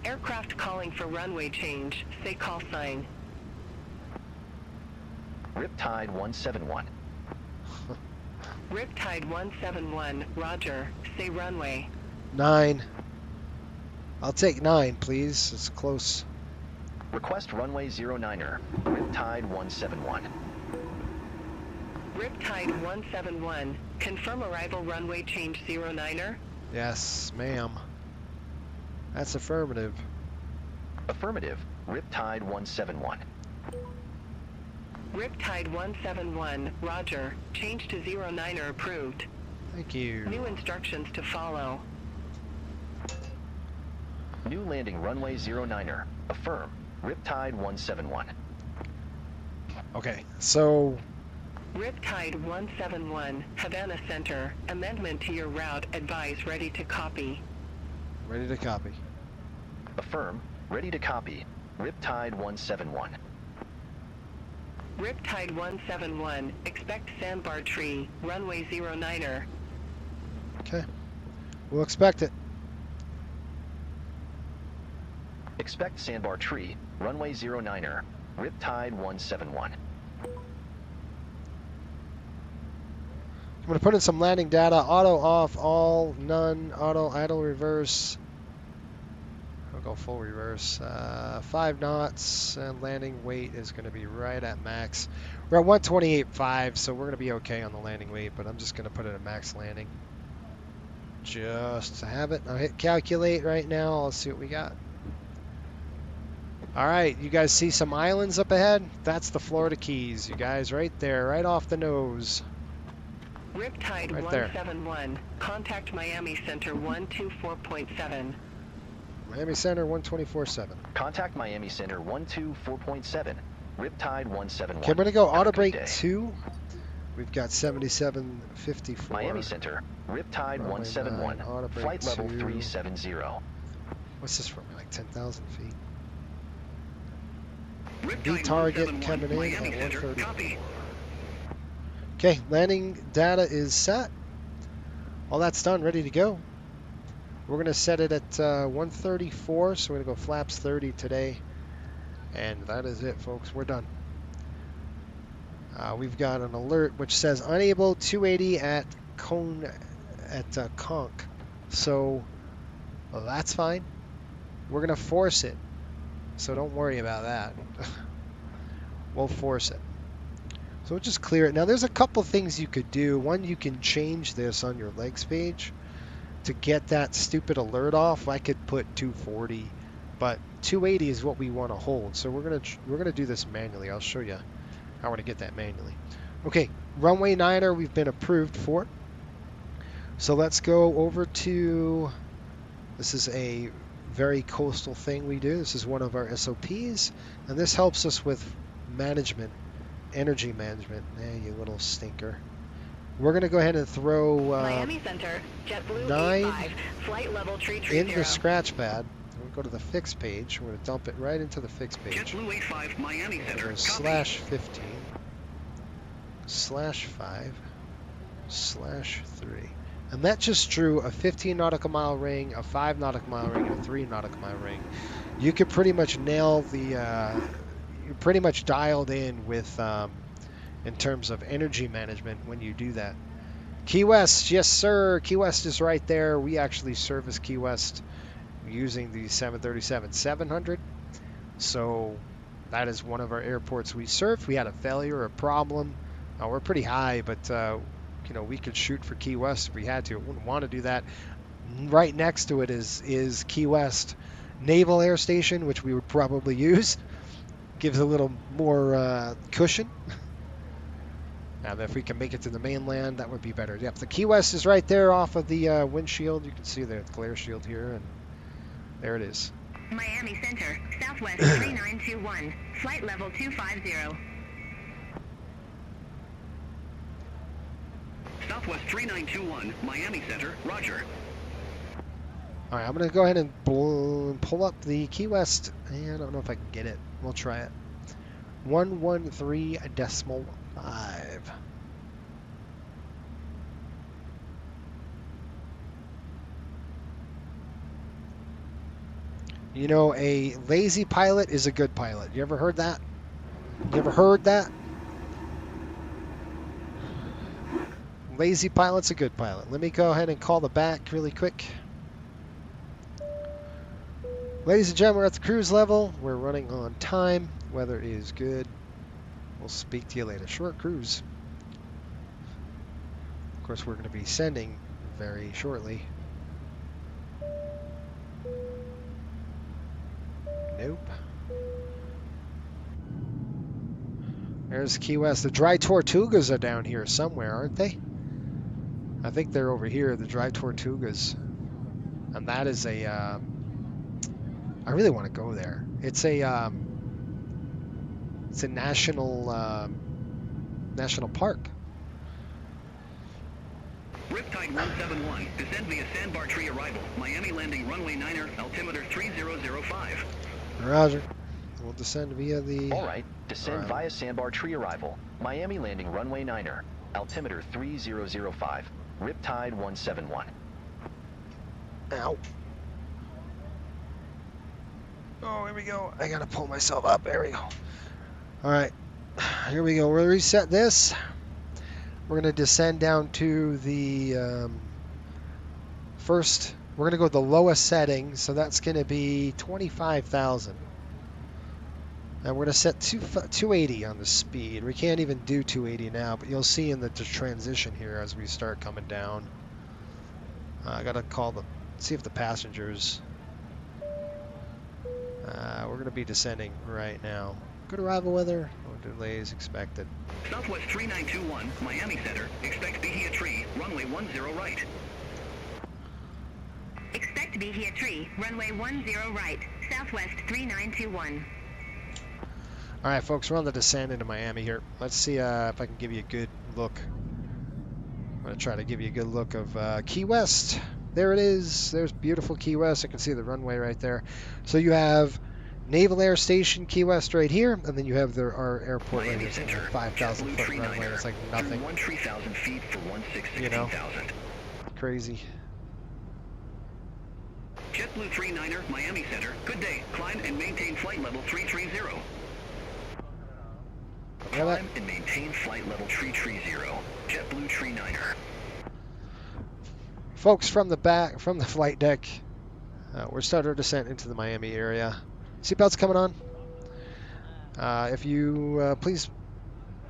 Aircraft calling for runway change. Say call sign. Riptide 171. Riptide 171, roger. Say runway. 9. I'll take 9, please. It's close. Request runway 09er. Riptide 171. Riptide 171, confirm arrival runway change 09er. Yes, ma'am. That's affirmative. Affirmative. Riptide 171. Riptide 171, roger. Change to 09er approved. Thank you. New instructions to follow. New landing runway 09er. Affirm. Riptide 171. Okay, so Riptide 171, Havana Center. Amendment to your route. Advise ready to copy. ready to copy. Affirm. Ready to copy. Riptide 171. Riptide 171, expect sandbar tree, runway 09er. Okay. We'll expect it. Expect sandbar tree. Runway 09er. Riptide 171. I'm going to put in some landing data. Auto off, all, none, auto, idle, reverse. I'll go full reverse. 5 knots, and landing weight is going to be right at max. We're at 128.5, so we're going to be okay on the landing weight, but I'm just going to put it at max landing. Just to have it. I'll hit calculate right now. Let's see what we got. All right, you guys see some islands up ahead? That's the Florida Keys, you guys, right there, right off the nose. Riptide Right there. 171, contact Miami Center 124.7. Miami Center 124.7. Contact Miami Center 124.7. Riptide 171. Okay, I'm going to go Have a auto good brake day. 2. We've got 77.54. Miami Center. Riptide Runway 171. 9, auto brake Flight level 2. 370. What's this from? Like 10,000 feet. Riptide target 171, coming in Miami at Center, 130. copy. Okay, landing data is set. All that's done, ready to go. We're going to set it at 134, so we're going to go flaps 30 today. And that is it, folks. We're done. We've got an alert which says unable 280 at Conc. So well, that's fine. We're going to force it. So don't worry about that. We'll force it. So we'll just clear it. Now there's a couple things you could do. One, you can change this on your legs page to get that stupid alert off. I could put 240, but 280 is what we want to hold. So we're gonna do this manually. I'll show you how we're gonna get that manually. Okay, runway 9er we've been approved for. So let's go over to, this is a very coastal thing we do. This is one of our SOPs, and this helps us with management, energy management. You little stinker. We're going to go ahead and throw Miami Center, JetBlue 9 85, flight level 330. in the scratch pad. We'll go to the fix page. We're going to dump it right into the fix page. JetBlue 85, Miami And Center, we're copy. /15 /5 /3. And that just drew a 15 nautical mile ring, a 5 nautical mile ring, and a 3 nautical mile ring. You could pretty much nail the, you're pretty much dialed in with, in terms of energy management when you do that. Key West, yes sir, Key West is right there. We actually service Key West using the 737-700. So that is one of our airports we serve. We had a failure, a problem. We're pretty high, but you know, we could shoot for Key West if we had to. Wouldn't want to do that. Right next to it is Key West Naval Air Station, which we would probably use. Gives a little more cushion. And if we can make it to the mainland, that would be better. Yep, the Key West is right there off of the windshield. You can see the glare shield here, and there it is. Miami Center, Southwest 3921, flight level 250. Southwest 3921, Miami Center, roger. All right, I'm going to go ahead and pull up the Key West. And I don't know if I can get it. We'll try it. 113.5. You know, a lazy pilot is a good pilot. You ever heard that? You ever heard that? Lazy pilot's a good pilot. Let me go ahead and call the back really quick. Ladies and gentlemen, we're at the cruise level. We're running on time. Weather is good. We'll speak to you later. Short cruise. Of course, we're going to be sending very shortly. Nope. There's Key West. The dry Tortugas are down here somewhere, aren't they? I think they're over here, the dry Tortugas. And that is a... I really want to go there. It's a national park. Riptide 171, descend via Sandbar Tree arrival. Miami landing runway 9er, altimeter 3005. Roger. We'll descend via the... All right, descend via Sandbar Tree arrival. Miami landing runway 9er, altimeter 3005. Riptide 171. Ow. Oh, here we go. I gotta pull myself up. There we go. All right, here we go. We'll reset this. We're gonna descend down to the first. We're gonna go with the lowest setting, so that's gonna be 25,000. And we're gonna set 280 on the speed. We can't even do 280 now, but you'll see in the transition here as we start coming down. I gotta see if the passengers. We're going to be descending right now. Good arrival weather. No delays expected. Southwest 3921, Miami Center. Expect Bahia Tree, runway 10 right. Expect Bahia Tree, runway 10 right. Southwest 3921. All right, folks, we're on the descent into Miami here. Let's see if I can give you a good look. I'm going to try to give you a good look of Key West. There it is. There's beautiful Key West. I can see the runway right there. So you have Naval Air Station Key West right here, and then you have our airport right here. It's like 5,000 foot runway. It's like nothing. 13,000 feet for 16,000. You know, crazy. JetBlue 39er, Miami Center. Good day. Climb and maintain flight level 330. Climb and maintain flight level 330. JetBlue 39er. Folks, from the flight deck, we're starting our descent into the Miami area. Seatbelts coming on. If you please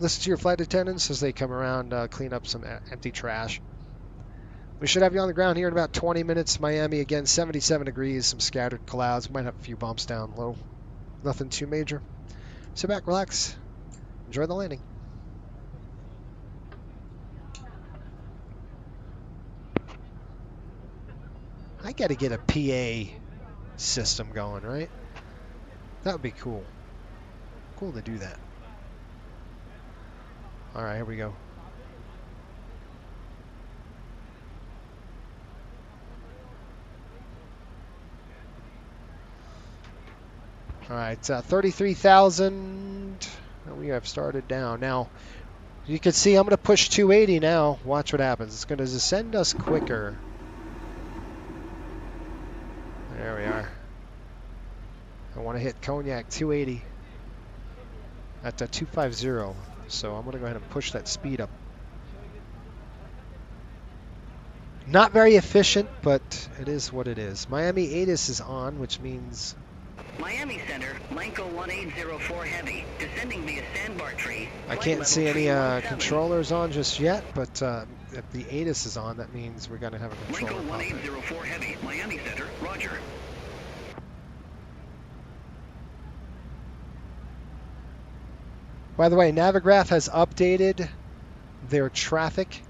listen to your flight attendants as they come around, clean up some empty trash. We should have you on the ground here in about 20 minutes. Miami again, 77 degrees, some scattered clouds. We might have a few bumps down low. Nothing too major. Sit back, relax, enjoy the landing. I got to get a PA system going, right? That would be cool. Cool to do that. All right, here we go. All right, 33,000. We have started down. Now, you can see I'm going to push 280 now. Watch what happens. It's going to descend us quicker. There we are. I want to hit Cognac 280 at 250. So I'm going to go ahead and push that speed up. Not very efficient, but it is what it is. Miami ATIS is on, which means... Miami Center, Lanco 1804 Heavy, descending via Sandbar Tree. I can't see any controllers on just yet, but if the ATIS is on, that means we're going to have a controller. Lanco 1804 Heavy, Miami Center, roger. By the way, Navigraph has updated their traffic.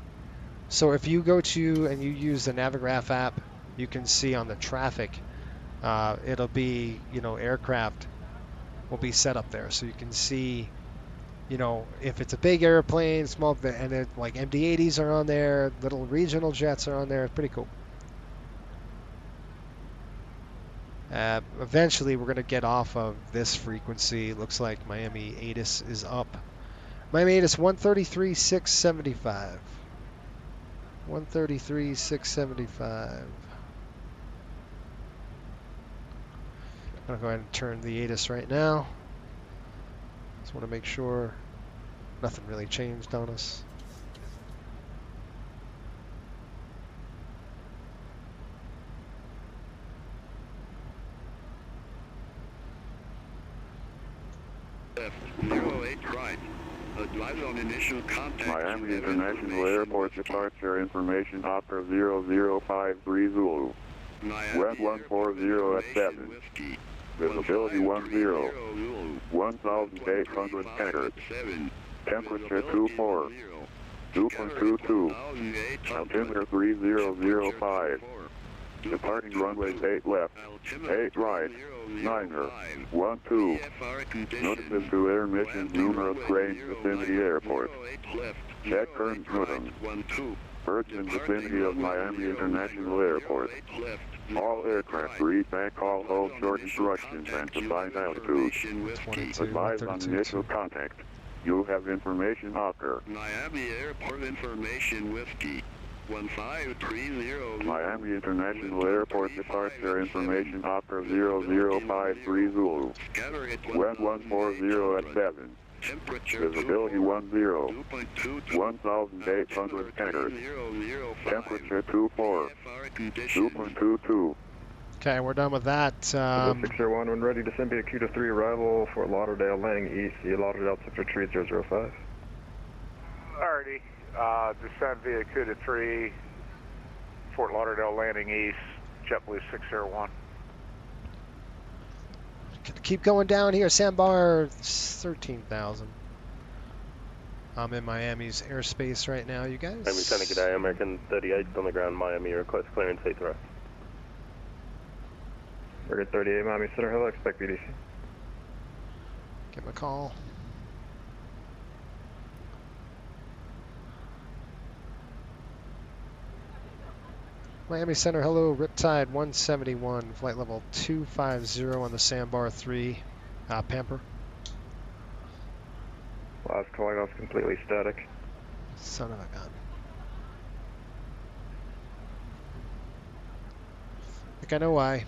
So if you go to and you use the Navigraph app, you can see on the traffic, it'll be, aircraft will be set up there. So you can see, if it's a big airplane, small, and it, like MD-80s are on there, little regional jets are on there. It's pretty cool. Eventually, we're going to get off of this frequency. Looks like Miami ATIS is up. Miami ATIS 133,675. 133,675. I'm going to go ahead and turn the ATIS right now. Just want to make sure nothing really changed on us. Left, 08 right. Advise on initial contact. Miami International Airport departure information opera 0053 Zulu. Web 140 at 7. Visibility 10. 1,800 meters. Temperature 24. 2.22. Altimeter 3005. Departing runways 8 left, 8 right, 9er, 12. Notices to air missions numerous range vicinity airport. Check current routing. Birds in vicinity of Miami International Airport. All aircraft read back all hold short instructions and precise altitude. Advise on initial contact. You have information occur. Miami Airport information whiskey. 1530. Miami International Airport departure information opera 0053 Zulu. Web 140 at 7. Visibility 10. 1,800 meters. Temperature 24. 2.22. Okay, we're done with that. 601, when ready, descend via Q to 3 arrival, Fort Lauderdale, landing east, via Lauderdale, sector 3005. Alrighty. Descend via Cuda 3, Fort Lauderdale landing east, JetBlue 601. Keep going down here, Sandbar 13,000. I'm in Miami's airspace right now, you guys. Miami Center, good day, American 38 on the ground, Miami, request clearance Heathrow. Target 38, Miami Center, hello, expect BDC. Give him a call. Miami Center, hello, Riptide 171, flight level 250 on the Sandbar 3, Pamper. Last calling off completely static. Son of a gun. I think I know why.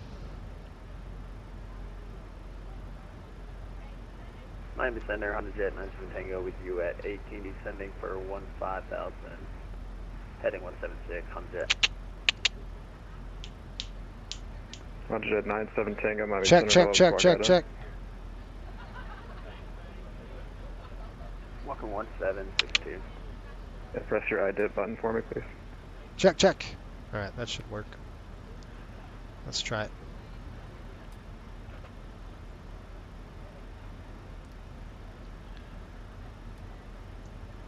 Miami Center, Honda Jet 97 Tango with you at 18, descending for 15,000, heading 176, Honda Jet. Honda Jet 97 Tango, Miami Check, Center, check. Welcome 1762. Yeah, press your IDIP button for me, please. Check. Alright, that should work. Let's try it.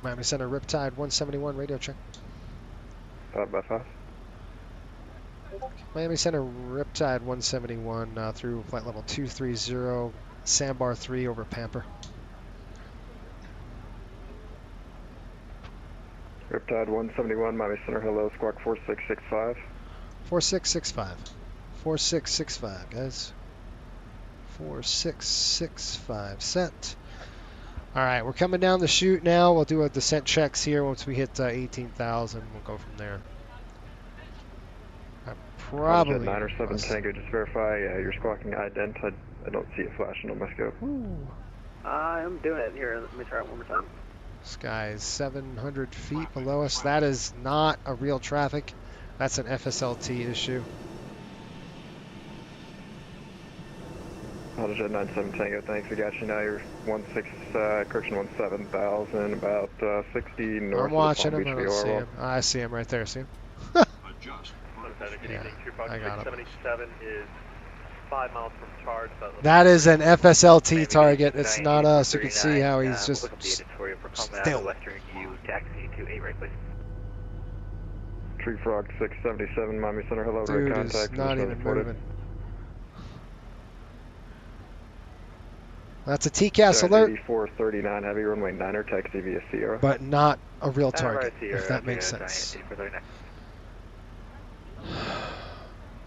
Miami Center, Riptide 171, radio check. 5 by 5. Miami Center, Riptide 171 through flight level 230, Sandbar 3 over Pamper. Riptide 171, Miami Center, hello, squawk 4665. 4665. 4665, guys. 4665, set. Alright, we're coming down the chute now. We'll do a descent checks here once we hit 18,000. We'll go from there. Probably. 9 or 7 Tango, just verify your squawking ident. I don't see it flashing on my scope. I'm doing it here. Let me try it one more time. Sky is 700 feet below us. That is not a real traffic. That's an FSLT issue. Honda Jet 97 Tango, thanks. We got you now. You're correction 17,000, about 60 north I'm watching of him. Palm I Beach don't see via him. I see him right there. See him? Adjust. Good Yeah, evening, I got him. 77 is 5 miles from charge. That is an FSLT target. It's not us. You can see how he's just still. Western U, taxi to 8 right, please. Tree Frog 677, Miami Center, hello, Dude right is contact. not position even reported. moving. That's a TCAS alert. 8439, heavy runway 9er, taxi via Sierra. But not a real target, if that makes sense.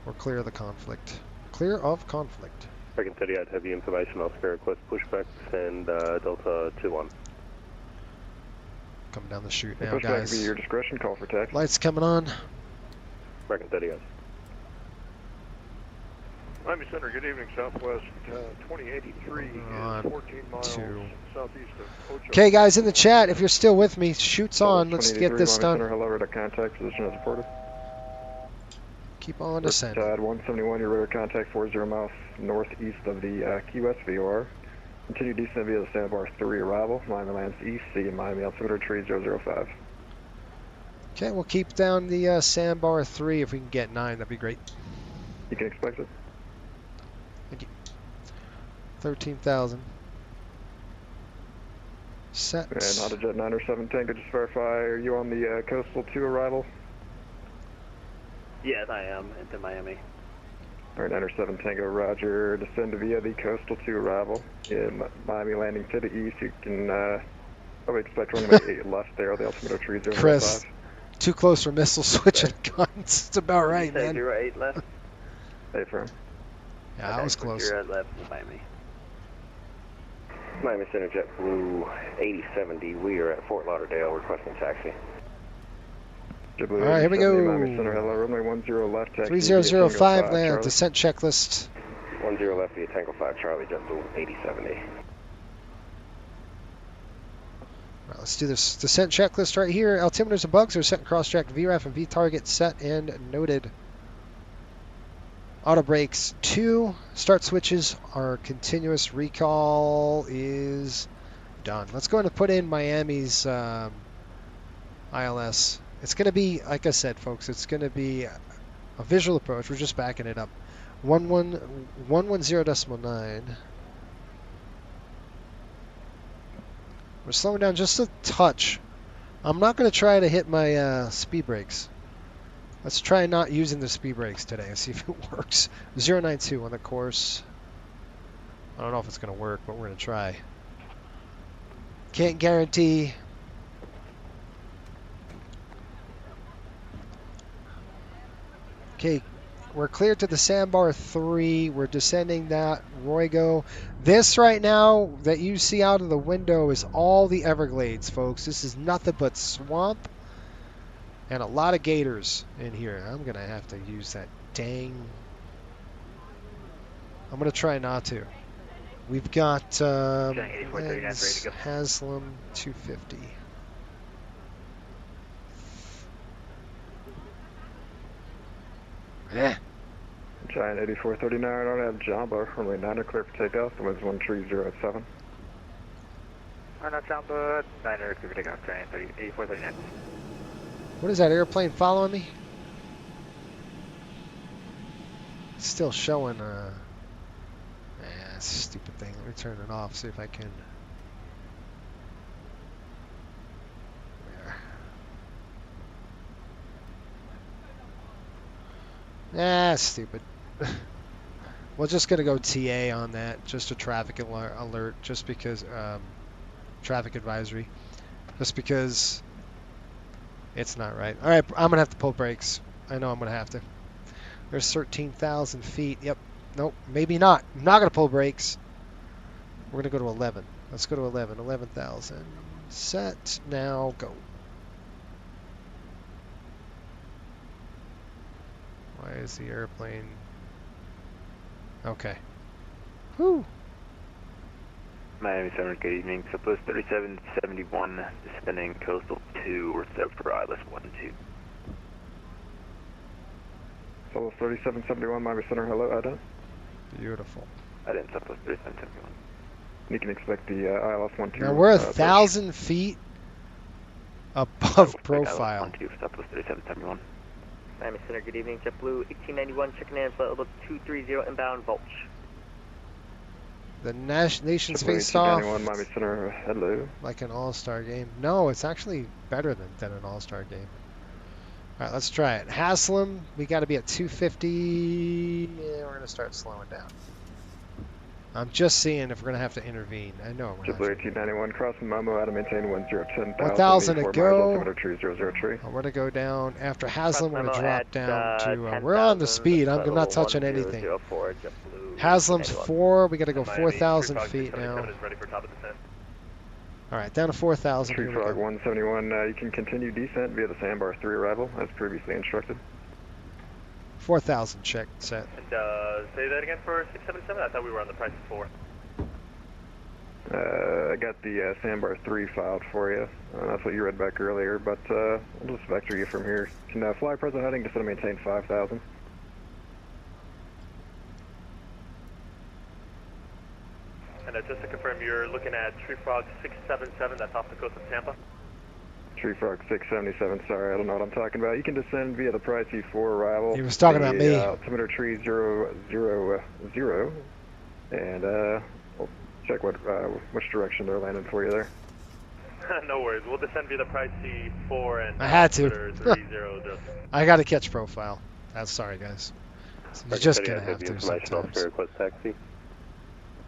We're clear of the conflict. Clear of conflict. Second 30, I'd have the information. I'll spare request pushback and Delta 2-1. Coming down the chute now, Pushback guys. via your discretion, call for taxi. Lights coming on. Second 30, guys. Miami Center, good evening, Southwest 2083 is 14 miles southeast of Ocho. Okay, guys, in the chat, if you're still with me, shoot's on. Let's get this Miami done. Center, hello, radar contact, position as reported. Keep on descending. Tide 171, your radar contact 40 miles northeast of the Key West VOR. Continue descent via the Sandbar 3 arrival. Miami lands east, sea and Miami altimeter 3005. Okay, we'll keep down the Sandbar 3. If we can get 9, that'd be great. You can expect it. Thank you. 13,000. Set. And AutoJet 907 Tango, just verify, are you on the Coastal 2 arrival? Yes, I am into Miami. Alright, 907 Tango, roger. Descend via the Coastal 2 arrival. In Miami landing to the east, you can probably expect runway 8 left there, the altimeter 3005. Chris, too close for missile switching guns. It's about right, man. 08 left? Hey, firm. Yeah, that was close. 0 left, Miami. Miami Center, JetBlue 8070. We are at Fort Lauderdale requesting taxi. JetBlue All right, here we go. Miami Center, hello, runway 10 left, taxi. 3005 land, descent checklist. 10 left via Tango 5 Charlie, JetBlue 8070. All right, let's do this descent checklist right here. Altimeters and bugs are set and cross-checked. VRAF and V-target set and noted. Auto brakes 2. Start switches are continuous. Recall is done. Let's go ahead and put in Miami's ILS. It's going to be, like I said, folks, it's going to be a visual approach. We're just backing it up. 110.9. We're slowing down just a touch. I'm not going to try to hit my speed brakes. Let's try not using the speed brakes today and see if it works. 092 on the course. I don't know if it's going to work, but we're going to try. Can't guarantee. Okay, we're clear to the Sandbar 3. We're descending that Roygo. This right now that you see out of the window is all the Everglades, folks. This is nothing but swamp. And a lot of gators in here. I'm going to have to use that dang... I'm going to try not to. We've got Haslam 250. Yeah. Giant 8439, I don't have Jamba. Runway 9er clear for takeoff. The wind's 1307. Not Jamba, 9er clear for takeoff, Giant 8439. What is that airplane following me? It's still showing that's a stupid thing. Let me turn it off, see if I can. There. Stupid. We're just gonna go TA on that, just a traffic alert, just because traffic advisory, just because. It's not right. All right, I'm going to have to pull brakes. I know I'm going to have to. There's 13,000 feet. Yep. Nope, maybe not. I'm not going to pull brakes. We're going to go to 11. Let's go to 11. 11,000. Set. Now go. Why is the airplane... Okay. Whew. Miami Center, good evening. Southwest 3771, descending coastal 2, we're set for ILS 12. Southwest 3771, Miami Center, hello, Ida. Beautiful. I didn't Southwest 3771. You can expect the ILS 12. Now we're 1,000 feet above profile. ILS 12, Southwest 3771. Miami Center, good evening. JetBlue 1891, checking in, flight level 230 inbound, Vulch. The nation's JetBlue faced off 1891, Miami Center, hello. like an all-star game. No, it's actually better than an all-star game. All right, let's try it. Haslam, we got to be at 250. Yeah, we're going to start slowing down. I'm just seeing if we're going to have to intervene. I know we're JetBlue 1891, crossing Momo, out of maintain 1010,000. 1,000 to go. Altimeter tree 003. We're going to go down. After Haslam, we're going to Memo drop at, down to... 10,000, we're on the speed. I'm level not touching anything. 1004, JetBlue Haslam's 1891. 4. We got to go Miami, 4,000 Frog feet 677 now. is ready for top of descent. All right, down to 4,000. Tree Here we Frog go. 171, you can continue descent via the Sandbar 3 arrival, as previously instructed. 4,000 check set. And, say that again for 677? I thought we were on the price of 4. I got the Sandbar 3 filed for you. That's what you read back earlier, but we'll just vector you from here. You can fly present heading, descend and maintain 5,000. And just to confirm, you're looking at Tree Frog 677, that's off the coast of Tampa? Tree Frog 677, sorry, I don't know what I'm talking about. You can descend via the Price E4 arrival. He was talking about me. Altimeter tree 000, and we'll check which direction they're landing for you there. No worries, we'll descend via the Price E4 and... I had to. 300. I got to catch profile. That's sorry, guys. You're just going to have to sometimes. Taxi.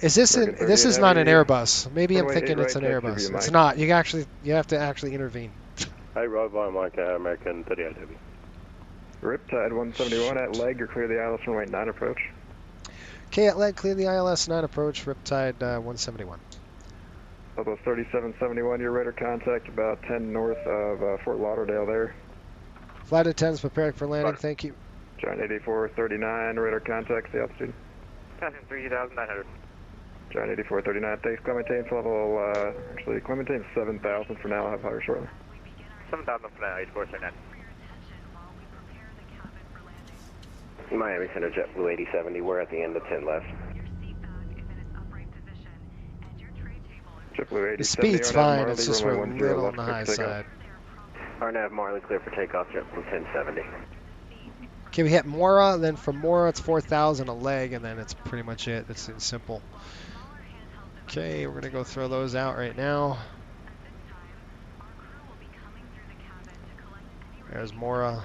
Is this an, this is not an Airbus. Maybe I'm thinking it's an Airbus. It's not. You have to actually intervene. Hey, Rob, Mike, American 38 Heavy. Riptide 171 at leg, you're clear the ILS runway 9 approach. Okay, at leg, clear the ILS 9 approach, Riptide 171. Level 3771, your radar contact about 10 north of Fort Lauderdale there. Flight attendants prepared for landing, thank you. Giant 8439, radar contact, the altitude. Passing 3,900. Giant 8439, thanks. Clementine's level, actually, Clementine's 7,000 for now, I'll have higher shortly. 7,000 for now, 8439. Miami Center, JetBlue 8070, we're at the end of 10 left. JetBlue 8070, The speed's fine, it's just we're a runway 10 little on left, the high takeoff. side. RNAV Marley, clear for takeoff, JetBlue 1070. Okay, we hit Mora, then from Mora it's 4,000 a leg, and then it's pretty much it. It's simple. Okay, we're going to go throw those out right now. There's Mora.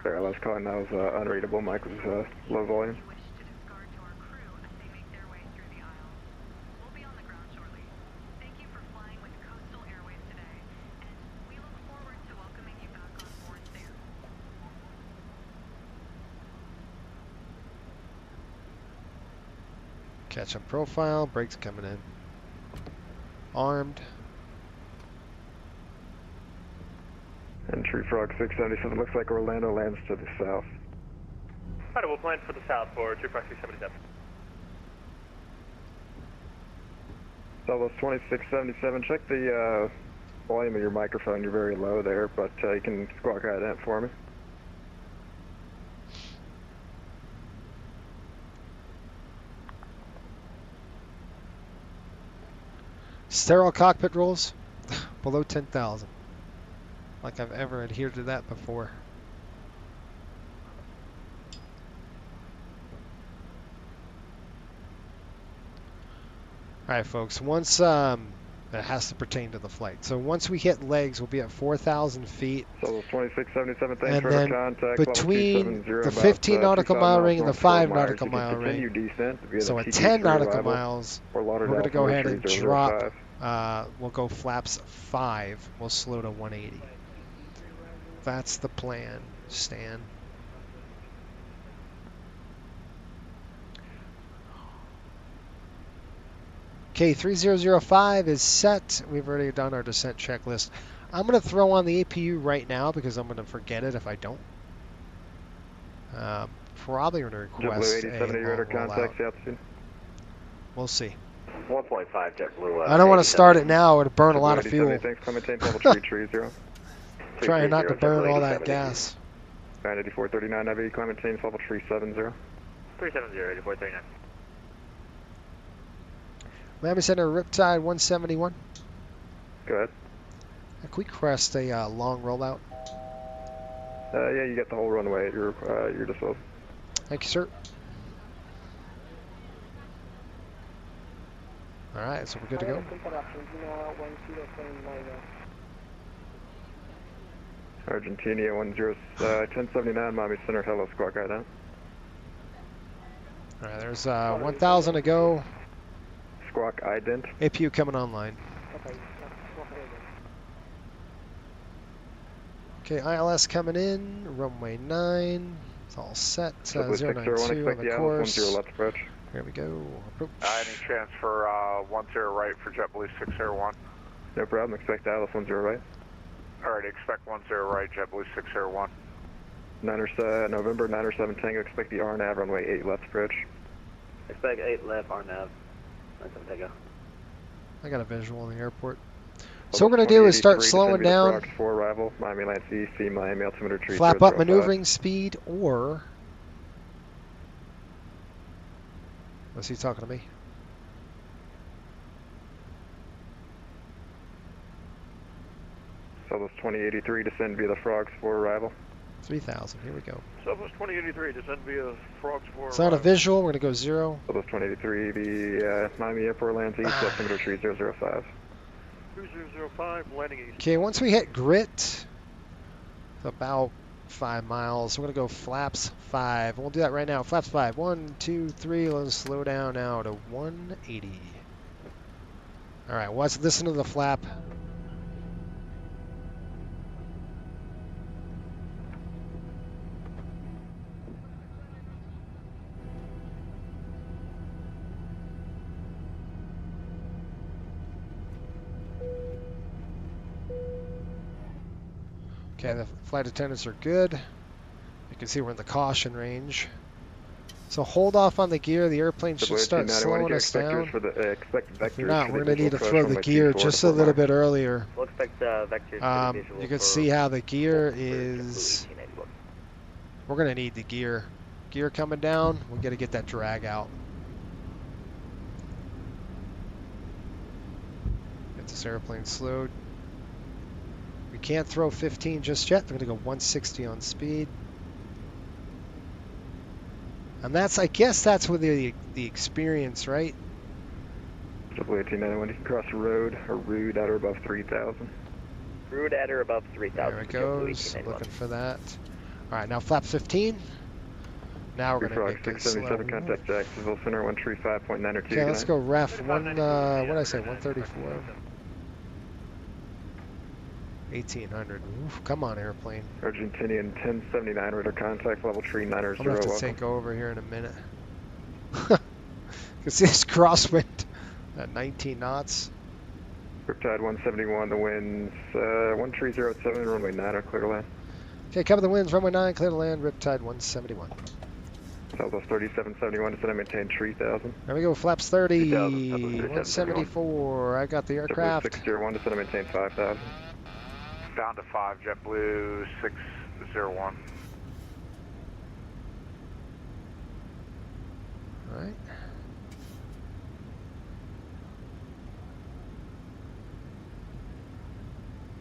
Sorry, I was calling that was unreadable. Mike was low volume. Catch up profile, brakes coming in. Armed. And Tree Frog 677, looks like Orlando lands to the south. Alright, we'll plan for the south for Tree Frog 677. Southwest 2677, check the volume of your microphone. You're very low there, but you can squawk out that for me. Sterile cockpit rules below 10,000. Like I've ever adhered to that before. Alright folks, once that has to pertain to the flight. So once we hit legs, we'll be at 4,000 feet. So 2677, thanks And for then the contact. between Level 270, the 15 about, nautical 2 mile miles ring and the north of 5 Fort Myers. nautical You can mile ring. continue descent via So the at PG 10 nautical arrival, miles, Fort we're Lauderdale going to go ahead and 305. drop. We'll go flaps 5. We'll slow to 180. That's the plan, Stan. Okay, 3005 is set. We've already done our descent checklist. I'm going to throw on the APU right now because I'm going to forget it if I don't. Probably going to request a long rollout. Altitude. We'll see. 1.5 JetBlue. I don't want to start it now. It would burn a lot of fuel. Thanks, Clementine, level 330. Trying not to burn all that gas. 8439, Navy, Clementine, level 370. 370, 8439. Miami Center, Riptide 171. Go ahead. Can we crest a long rollout? Yeah, you get the whole runway at your disposal. Thank you, sir. All right, so we're good to go. Argentina 1079, Miami Center, hello, squawk right now. All right, there's 1,000 to go. Squawk ident. APU coming online. Okay, ILS coming in, runway 9. It's all set. 092 on the course. 10 left approach. Here we go. Approach. Any chance for 10 right for JetBlue 601? No problem. Expect Alice 10 right. Alright, expect 10 right, JetBlue 601. November 907 Tango. Expect the RNAV runway 8 left approach. Expect 8 left RNAV 97 Tango. I got a visual in the airport. So what we're going to do is start slowing down. For arrival, Miami Land CEC, Miami altimeter tree. Flap up maneuvering speed, or... Was he talking to me? Southwest 2083, descend via the Frogs for arrival. 3,000, here we go. Southwest 2083, descend via Frogs for It's not a visual, we're going to go 0. Southwest 2083, the Miami Airport lands east, altimeter tree 005. 3005, landing east. Okay, once we hit grit, it's about 5 miles. We're going to go flaps 5. We'll do that right now. Flaps 5. 1, 2, 3. Let's slow down now to 180. All right, let's listen to the flap. Okay, the flight attendants are good. You can see we're in the caution range. So hold off on the gear. The airplane should start slowing us down. If not, we're going to need to throw the gear just a little bit earlier. We'll expect vectors You can see how the gear is... We're going to need the gear. Gear coming down. We're going to get that drag out. Get this airplane slowed. We can't throw 15 just yet. They're going to go 160 on speed. And that's, I guess that's with the experience, right? Double 1891, you can cross the road or route at or above 3,000. Route at or above 3,000. There it goes. Looking for that. All right, now flap 15. Now we're going to get 677, contact Jacksonville Center 135.9 or 2. Okay, let's go ref 1, what did I say, 134? 1800. Oof, come on, airplane. Argentinian 1079, radar contact level tree 900. I'm going to have to take over here in a minute. You can see this crosswind at 19 knots. Riptide 171, the winds 1307, runway 9 clear to land. Okay, cover the winds, runway 9, clear to land, Riptide 171. Southwest 3771, descend and maintain 3000. There we go, flaps 30, 174. I got the aircraft. 601, descend and maintain 5000. Down to 5, JetBlue 601. All right.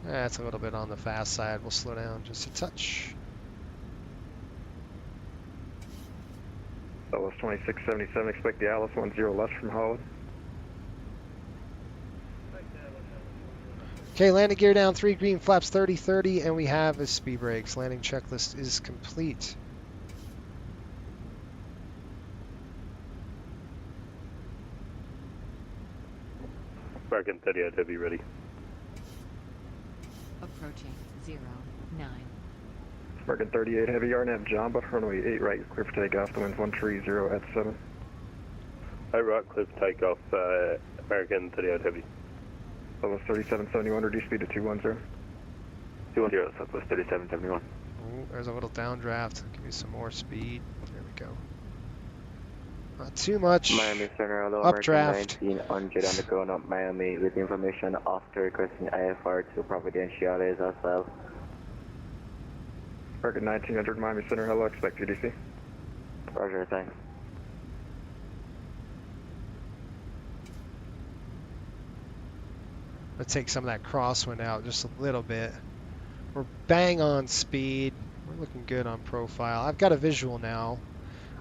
That's a little bit on the fast side. We'll slow down just a touch. Southwest 2677, expect the Alice 10 left from Holland. Okay, landing gear down, 3 green flaps, 30, and we have a speed brakes. Landing checklist is complete. American 38 heavy ready. Approaching 09. American 38 heavy, RNAV Jamba, runway 8 right, clear for takeoff, the wind's 130 at 7. Hi, right, clear for takeoff, American 38 heavy. Southwest 3771, reduce speed to 210. 210, Southwest 3771. Ooh, there's a little downdraft. Give me some more speed. There we go. Not too much. Miami Center, hello, Updraft. American 19 on jet undergoing up Miami with information after requesting IFR to Providenciales as well. American 1900, Miami Center, hello, expect UDC. Roger, thanks. Let's take some of that crosswind out just a little bit. We're bang on speed. We're looking good on profile. I've got a visual now,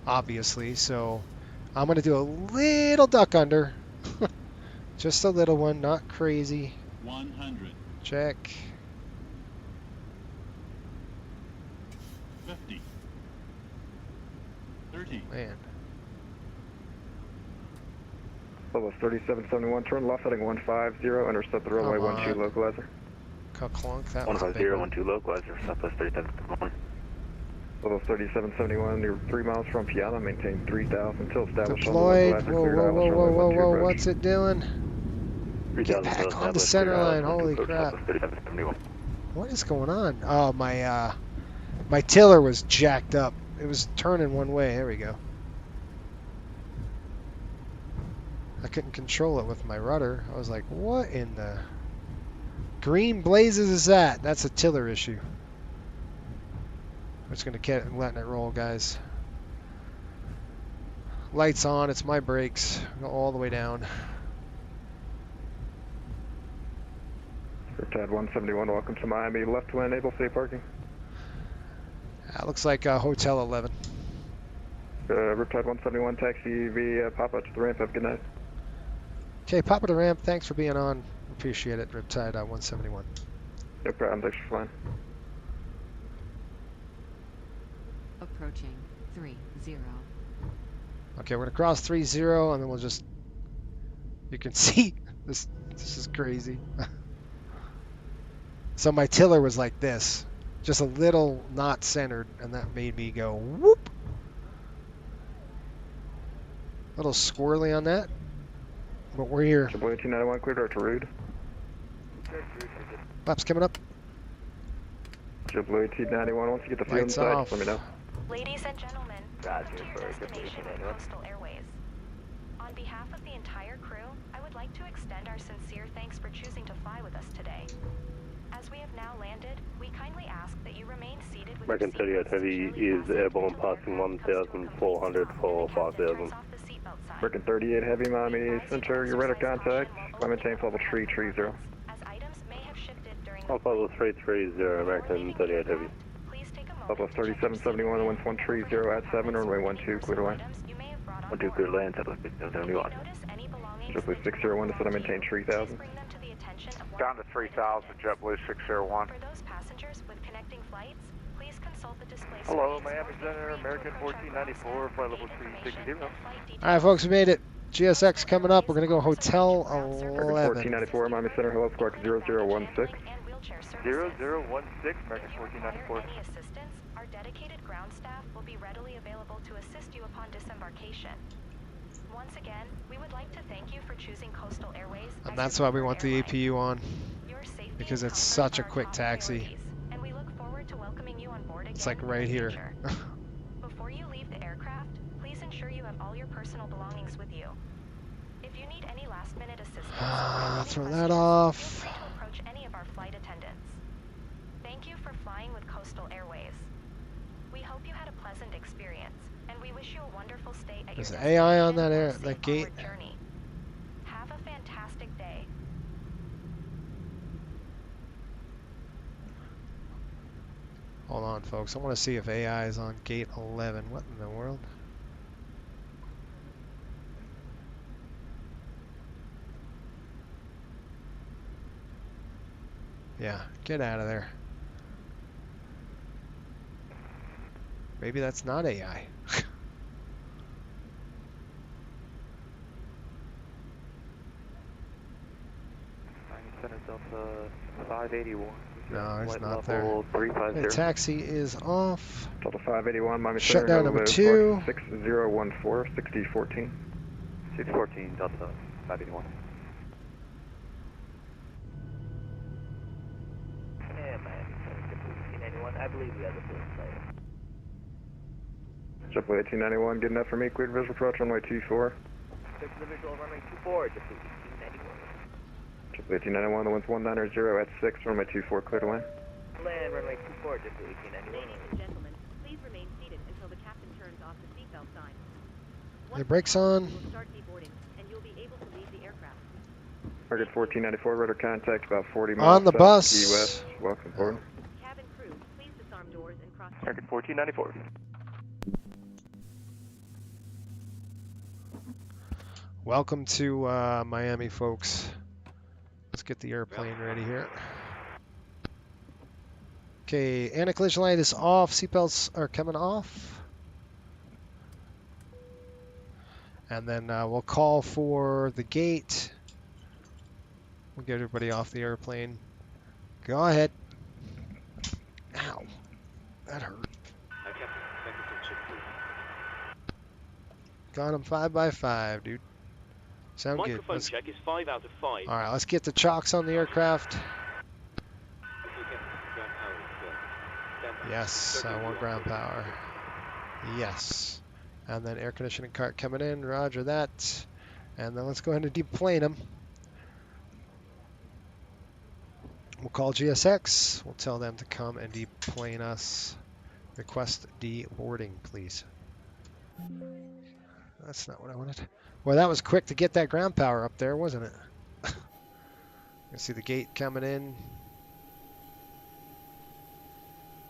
obviously, so I'm going to do a little duck under. Just a little one, not crazy. 100. Check. 50. 30. Man. Level 3771, turn left heading 150, intercept the runway 12 localizer. Clunk, that was a big 150, 12 localizer, Southwest 3771. Level 3771, you're 3 miles from Piana, maintain 3000 until established Deployed. on the Whoa, localizer, whoa, whoa, whoa, whoa, whoa, what's it doing? 3000 Get back on the center line, holy crap. 3771. What is going on? Oh, my tiller was jacked up. It was turning one way. There we go. I couldn't control it with my rudder. I was like, what in the green blazes is that? That's a tiller issue. I'm just going to keep letting it roll, guys. Lights on. It's my brakes. Go all the way down. Riptide 171, welcome to Miami. Left wind, able safe parking. That looks like Hotel 11. Riptide 171, taxi via pop out to the ramp. Have a good night. Okay, pop at the ramp. Thanks for being on. Appreciate it, Riptide 171. No problem. Thanks for flying. Approaching 30. Okay, we're gonna cross 30, and then we'll just. You can see this. This is crazy. So my tiller was like this, just a little not centered, and that made me go whoop. A little squirrely on that, but we're here. Boy 291, cleared out to Rude. Laps coming up. JetBlue 291, once you get the field Lights inside, off. let me know. Ladies and gentlemen, welcome to your destination, Coastal Airways. On behalf of the entire crew, I would like to extend our sincere thanks for choosing to fly with us today. As we have now landed, we kindly ask that you remain seated with American 38 Heavy is airborne passing 1,400 for 5,000. American 38 Heavy, Miami Center, your radar contact. I maintain level 330. Alpha level 330, American 38 Heavy. Level 3771, winds 130 at 7, runway 12, clear to land. 12 clear to land, Southwest 71. JetBlue 601, descend and maintain 3000. Down to 3000, JetBlue 601. For those passengers with connecting flights, please consult the display. Hello, Miami Center, American 1494, flight level 360. All right, folks, we made it. GSX coming up. We're gonna go Hotel 11. 1494, Miami Center, hello, squawk 0016. 0016, American 1494. Any assistance, our dedicated ground staff will be readily available to assist you upon disembarkation. Once again, we would like to thank you for choosing Coastal Airways. And that's why we want the APU on, because it's such a quick taxi. And we look forward to welcoming you on board again. It's like right here. Before you leave the aircraft, please ensure you have all your personal belongings with you. If you need any last-minute assistance, throw that off. feel free to approach any of our flight attendants. Thank you for flying with Coastal Airways. We hope you had a pleasant experience, and we wish you a wonderful stay at your There's AI on that gate. journey. Have a fantastic day. Hold on, folks. I want to see if AI is on gate 11. What in the world? Yeah, get out of there. Maybe that's not AI. Center Delta 581. No, it's not level there. 350. The taxi is off. Delta 581, Miami Shutdown Center, number hello, 2. 6014, 6014. 614, Delta 581. Yeah, Miami Center, 1891. I believe we have the full flight. JetBlue 1891, good enough for me, cleared visual approach, runway 24. Six the visual, runway 24, JetBlue 1891. JetBlue 1891, the wind's 190 at 6, runway 24, clear to land. Land, runway 24, JetBlue 1891. Ladies and gentlemen, please remain seated until the captain turns off the seatbelt sign. The brakes on. We'll start deboarding, and you'll be able to leave the aircraft. Target 1494, radar contact about 40 miles On the south bus. US. Welcome aboard. Cabin crew, please disarm doors and American 1494. Welcome to Miami, folks. Let's get the airplane ready here. Okay, anti-collision light is off. Seatbelts are coming off. And then we'll call for the gate. We'll get everybody off the airplane. Go ahead. Ow. That hurt. Got him 5x5, dude. Sound good. Microphone check is 5 out of 5. All right, let's get the chocks on the aircraft. Yes, I want ground power. Yes. And then air conditioning cart coming in. Roger that. And then let's go ahead and deplane them. We'll call GSX. We'll tell them to come and deplane us. Request deboarding, please. That's not what I wanted. Well, that was quick to get that ground power up there, wasn't it? You see the gate coming in.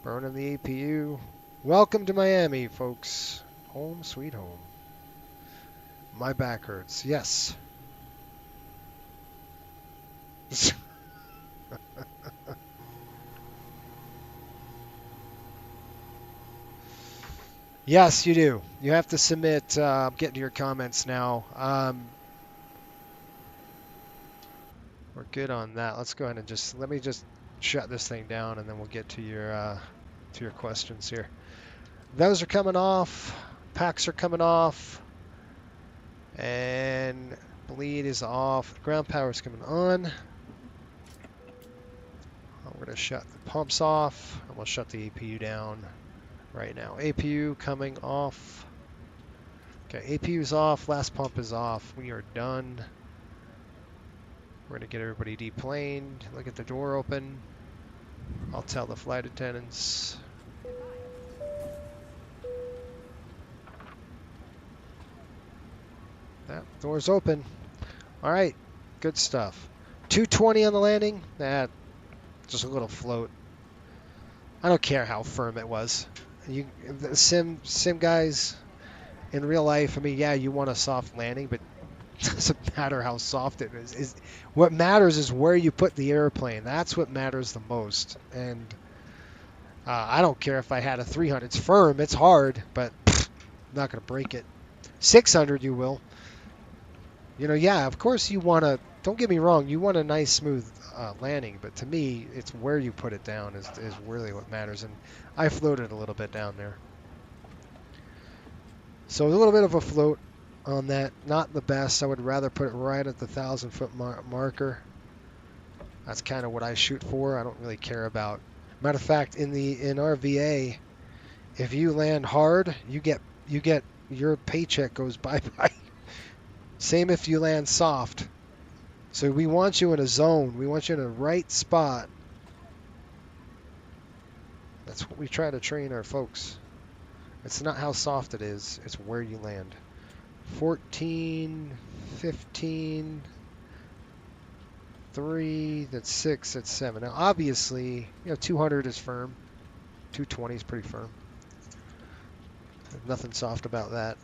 Burning the APU. Welcome to Miami, folks. Home sweet home. My back hurts. Yes. Yes, you do. You have to submit. I'm getting to your comments now. We're good on that. Let's go ahead and let me just shut this thing down, and then we'll get to your questions here. Those are coming off. Packs are coming off, and bleed is off. Ground power is coming on. We're gonna shut the pumps off, and we'll shut the APU down right now. APU coming off. Okay, APU is off. Last pump is off. We are done. We're gonna get everybody deplaned. Look at the door open. I'll tell the flight attendants. That door's open. All right, good stuff. 220 on the landing. Just a little float. I don't care how firm it was. The sim guys, in real life, I mean, yeah, you want a soft landing, but it doesn't matter how soft it is. What matters is where you put the airplane. That's what matters the most. And I don't care if I had a 300. It's firm. It's hard, but I'm not going to break it. 600, you will. You know, yeah, of course you want to. Don't get me wrong. You want a nice, smooth landing, but to me, it's where you put it down is really what matters. And I floated a little bit down there. So a little bit of a float on that. Not the best. I would rather put it right at the 1,000-foot marker. That's kind of what I shoot for. I don't really care about. Matter of fact, in our VA, if you land hard, you get your paycheck goes bye-bye. Same if you land soft. So we want you in a zone. We want you in a right spot. That's what we try to train our folks. It's not how soft it is. It's where you land. 14, 15, 3, that's 6, that's 7. Now, obviously, 200 is firm. 220 is pretty firm. There's nothing soft about that.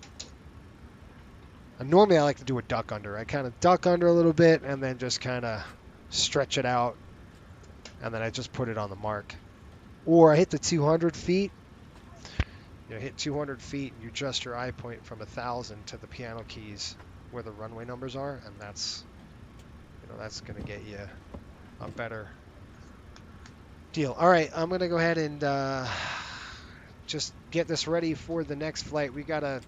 And normally I like to do a duck under. I kind of duck under a little bit and then just kind of stretch it out. And then I just put it on the mark. Or I hit the 200 feet. Hit 200 feet and you adjust your eye point from 1,000 to the piano keys where the runway numbers are. And that's going to get you a better deal. All right, I'm going to go ahead and just get this ready for the next flight. We got to...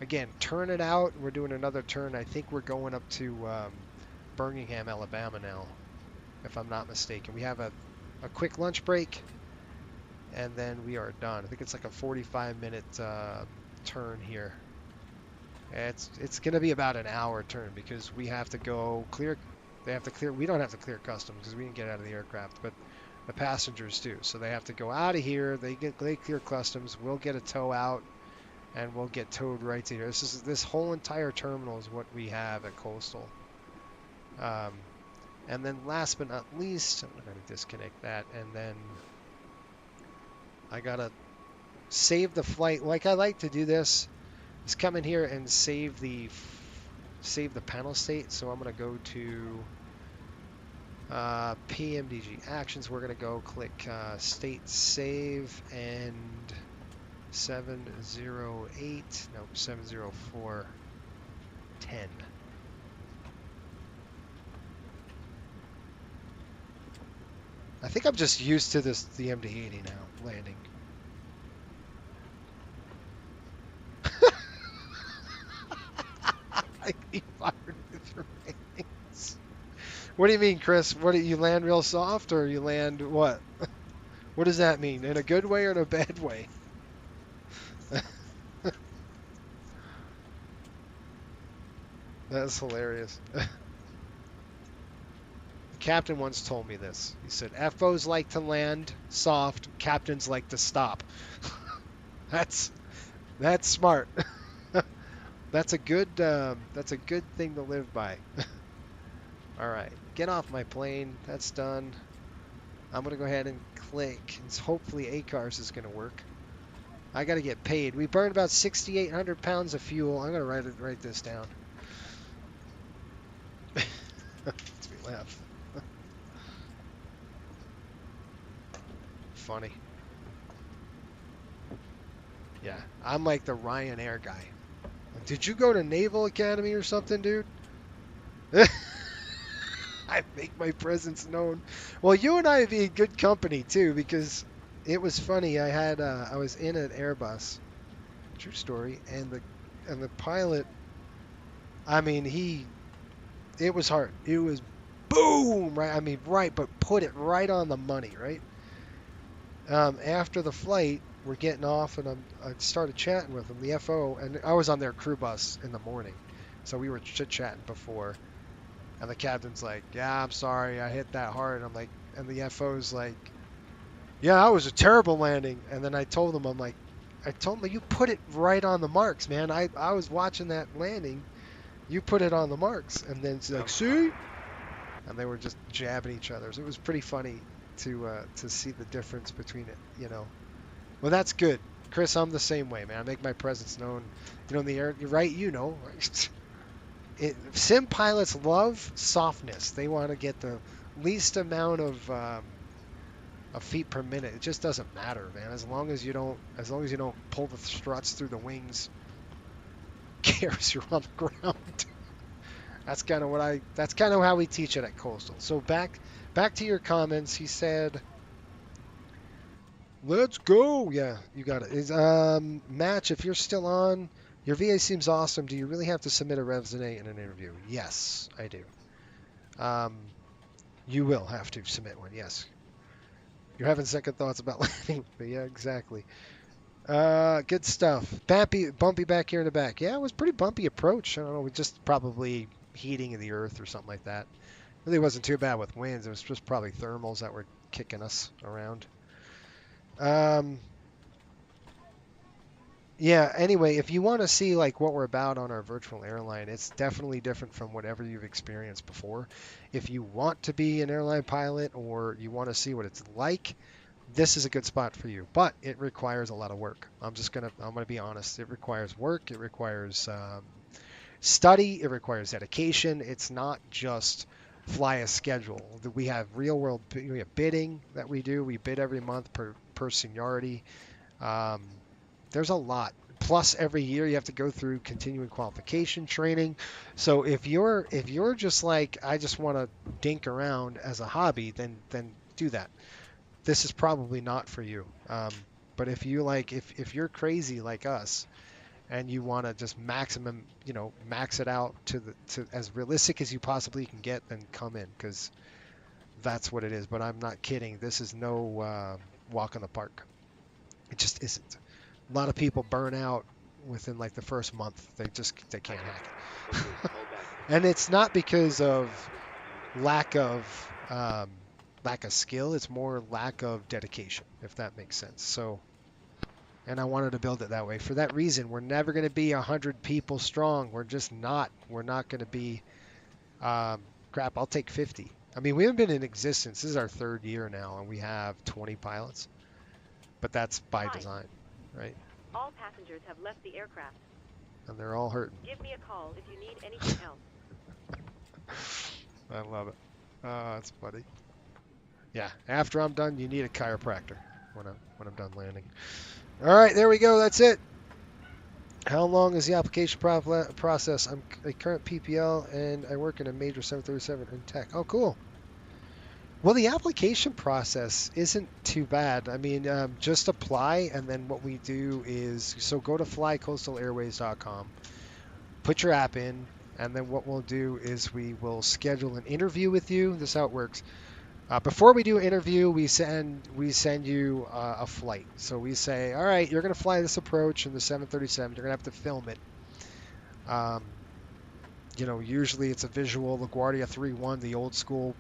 Again, turn it out. We're doing another turn. I think we're going up to Birmingham, Alabama now, if I'm not mistaken. We have a quick lunch break, and then we are done. I think it's like a 45-minute turn here. It's going to be about an hour turn because we have to go clear. They have to clear. We don't have to clear customs because we didn't get out of the aircraft, but the passengers do. So they have to go out of here. They clear customs. We'll get a tow out. And we'll get towed right to here. This whole entire terminal is what we have at Coastal. And then last but not least, I'm going to disconnect that. And then I got to save the flight. Like I like to do this is come in here and save the panel state. So I'm going to go to PMDG actions. We're going to go click state save and 708, nope, 70410. I think I'm just used to the MD-80 now landing. I be fired with remains. What do you mean, Chris? What do you land real soft or you land what? What does that mean? In a good way or in a bad way? That's hilarious. The captain once told me this. He said, FOs like to land soft, captains like to stop. That's smart. That's a good thing to live by. All right, get off my plane. That's done. I'm gonna go ahead and click. And hopefully ACARS is gonna work. I gotta get paid. We burned about 6,800 pounds of fuel. I'm gonna write this down. Makes me laugh. Funny. Yeah, I'm like the Ryanair guy. Did you go to Naval Academy or something, dude? I make my presence known. Well, you and I would be in good company too, because it was funny. I was in an Airbus, true story, and the pilot. I mean, it was hard. It was boom, right? I mean, right, but put it right on the money, right? After the flight, we're getting off, and I started chatting with him, the FO, and I was on their crew bus in the morning, so we were chit-chatting before, and the captain's like, yeah, I'm sorry, I hit that hard, and I'm like, and the FO's like, yeah, that was a terrible landing, and then I told him, you put it right on the marks, man, I was watching that landing, you put it on the marks, and then it's like, see? And they were just jabbing each other, so it was pretty funny to see the difference between it, you know. Well, that's good. Chris, I'm the same way, man. I make my presence known. You know, in the air, you're right, you know. Sim pilots love softness. They want to get the least amount of feet per minute. It just doesn't matter, man. As long as you don't pull the struts through the wings, cares you're on the ground. That's kind of how we teach it at Coastal. So back to your comments. He said, let's go. Yeah, you got it. Match, if you're still on, your VA seems awesome. Do you really have to submit a resume in an interview? Yes, I do. You will have to submit one, yes. You're having second thoughts about landing. But yeah, exactly. Good stuff. Bumpy back here in the back. Yeah, it was pretty bumpy approach. I don't know, we just probably heating of the earth or something like that. Really wasn't too bad with winds. It was just probably thermals that were kicking us around. Yeah, anyway, if you want to see like what we're about on our virtual airline, it's definitely different from whatever you've experienced before. If you want to be an airline pilot or you want to see what it's like, this is a good spot for you, but it requires a lot of work. I'm gonna be honest. It requires work. It requires study. It requires dedication. It's not just fly a schedule. We have real world. We have bidding that we do. We bid every month per seniority. There's a lot. Plus, every year you have to go through continuing qualification training. So if you're just like, I just want to dink around as a hobby, then do that. This is probably not for you. But if you're crazy like us, and you want to just max it out to as realistic as you possibly can get, then come in, because that's what it is. But I'm not kidding. This is no walk in the park. It just isn't. A lot of people burn out within like the first month. They can't hack it. And it's not because of lack of skill. It's more lack of dedication, if that makes sense. So, and I wanted to build it that way. For that reason, we're never going to be 100 people strong. We're just not. We're not going to be, crap, I'll take 50. I mean, we haven't been in existence. This is our third year now, and we have 20 pilots. But that's by design. right? All passengers have left the aircraft. And they're all hurting. Give me a call if you need anything else. I love it. Oh, that's funny. Yeah, after I'm done, you need a chiropractor when I'm done landing. All right, there we go. That's it. How long is the application process? I'm a current PPL and I work in a major 737 in tech. Oh, cool. Well, the application process isn't too bad. I mean, just apply, and then what we do is, so go to flycoastalairways.com, put your app in, and then what we'll do is we will schedule an interview with you. This is how it works. Before we do an interview, we send you a flight. So we say, all right, you're going to fly this approach in the 737. You're going to have to film it. Usually it's a visual, LaGuardia 3.1, the old school,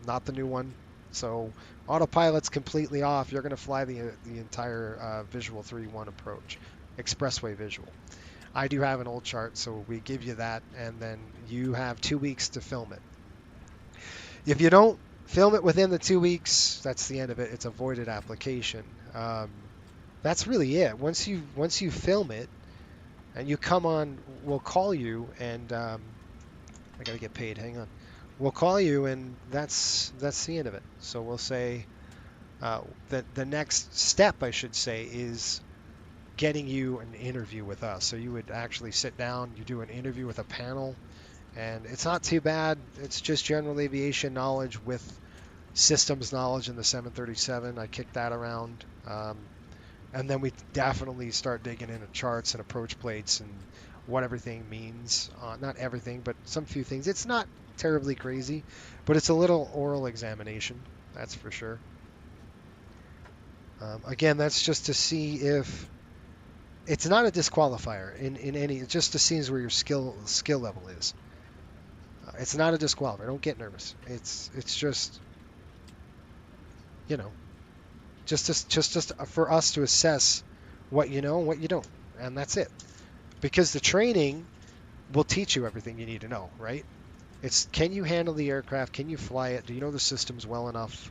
not the new one. So autopilot's completely off. You're going to fly the entire visual 3.1 approach, expressway visual. I do have an old chart, so we give you that, and then you have 2 weeks to film it. If you don't film it within the 2 weeks, that's the end of it. It's a voided application. That's really it. Once you film it and you come on, we'll call you, and I got to get paid. Hang on. We'll call you, and that's the end of it. So we'll say that the next step, I should say, is getting you an interview with us. So you would actually sit down, you do an interview with a panel, and it's not too bad. It's just general aviation knowledge with systems knowledge in the 737. I kick that around. And then we definitely start digging into charts and approach plates and what everything means. Not everything, but some few things. It's not terribly crazy, but it's a little oral examination, that's for sure. Again, that's just to see if it's not a disqualifier in any. It's just to see where your skill level is. It's not a disqualifier. Don't get nervous. It's just just for us to assess what you know and what you don't, and that's it. Because the training will teach you everything you need to know, right? It's, can you handle the aircraft? Can you fly it? Do you know the systems well enough?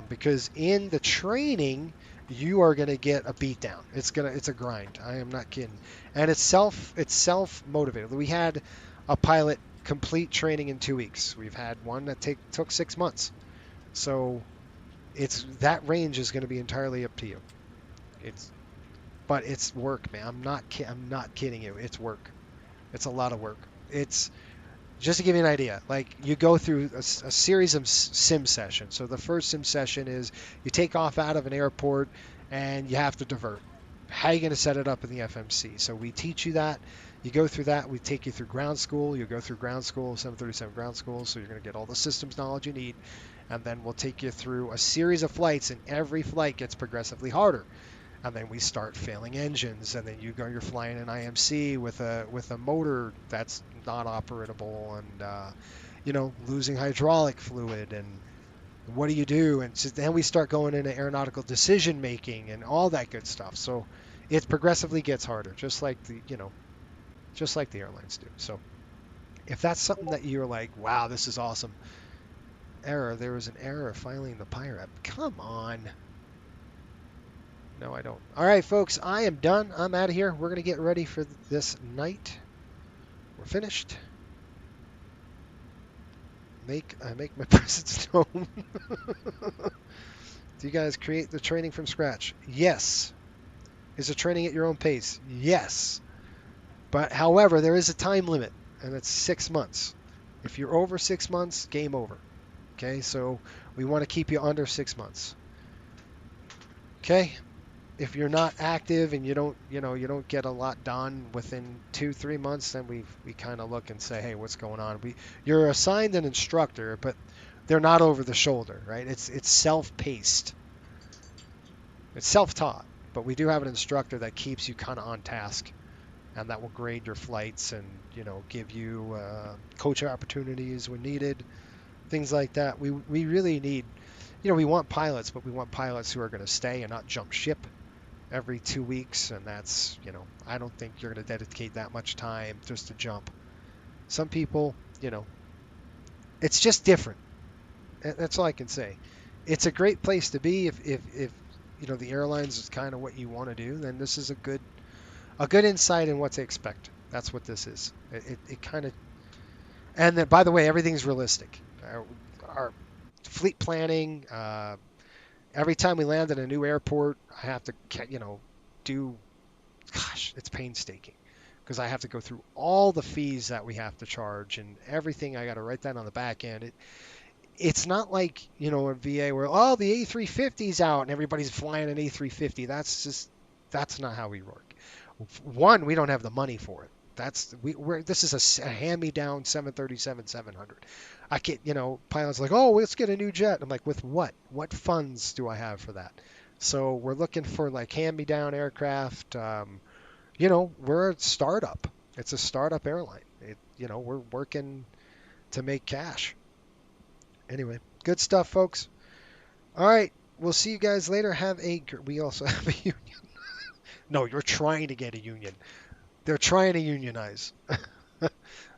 Because in the training, you are going to get a beat down. It's a grind. I am not kidding. And it's self motivated. We had a pilot complete training in 2 weeks. We've had one that took 6 months. So that range is going to be entirely up to you. But it's work, man. I'm not kidding you. It's work. It's a lot of work. It's just to give you an idea. Like, you go through a series of sim sessions. So the first sim session is you take off out of an airport and you have to divert. How are you going to set it up in the FMC? So we teach you that. You go through that. We take you through ground school. You go through ground school, 737 ground school. So you're going to get all the systems knowledge you need. And then we'll take you through a series of flights, and every flight gets progressively harder. And then we start failing engines, and then you're flying an IMC with a motor that's not operable, and losing hydraulic fluid, and what do you do? And so then we start going into aeronautical decision making and all that good stuff. So it progressively gets harder, just like the airlines do. So if that's something that you're like, wow, this is awesome. There was an error filing the PIRAP. Come on. No, I don't. All right, folks, I am done. I'm out of here. We're going to get ready for this night. We're finished. I make my presence known. Do you guys create the training from scratch? Yes. Is the training at your own pace? Yes. But, however, there is a time limit, and it's 6 months. If you're over 6 months, game over. Okay, so we want to keep you under 6 months. Okay? If you're not active and you don't get a lot done within 2-3 months, then we kind of look and say, hey, what's going on? You're assigned an instructor, but they're not over the shoulder, right? It's self-paced. It's self-taught, but we do have an instructor that keeps you kind of on task, and that will grade your flights and give you coach opportunities when needed, things like that. We really need, we want pilots, but we want pilots who are going to stay and not jump ship every 2 weeks, and that's, I don't think you're going to dedicate that much time just to jump. Some people, it's just different. That's all I can say. It's a great place to be if the airlines is kind of what you want to do, then this is a good insight in what to expect. That's what this is. It kind of, and then, by the way, everything's realistic. Our fleet planning, every time we land at a new airport, I have to, it's painstaking because I have to go through all the fees that we have to charge and everything. I got to write that on the back end. It's not like, in VA where, the A350's out and everybody's flying an A350. That's not how we work. One, we don't have the money for it. This is a hand-me-down 737-700. I get, pilots like, let's get a new jet. I'm like, with what? What funds do I have for that? So we're looking for like hand-me-down aircraft. We're a startup. It's a startup airline. We're working to make cash. Anyway, good stuff, folks. All right, we'll see you guys later. We also have a union. No, you're trying to get a union. They're trying to unionize. All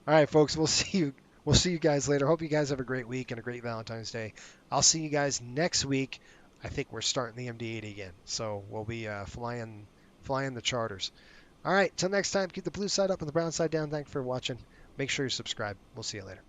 right, folks, we'll see you guys later. Hope you guys have a great week and a great Valentine's Day. I'll see you guys next week. I think we're starting the MD-80 again, so we'll be flying the charters. All right, till next time, keep the blue side up and the brown side down. Thanks for watching. Make sure you subscribe. We'll see you later.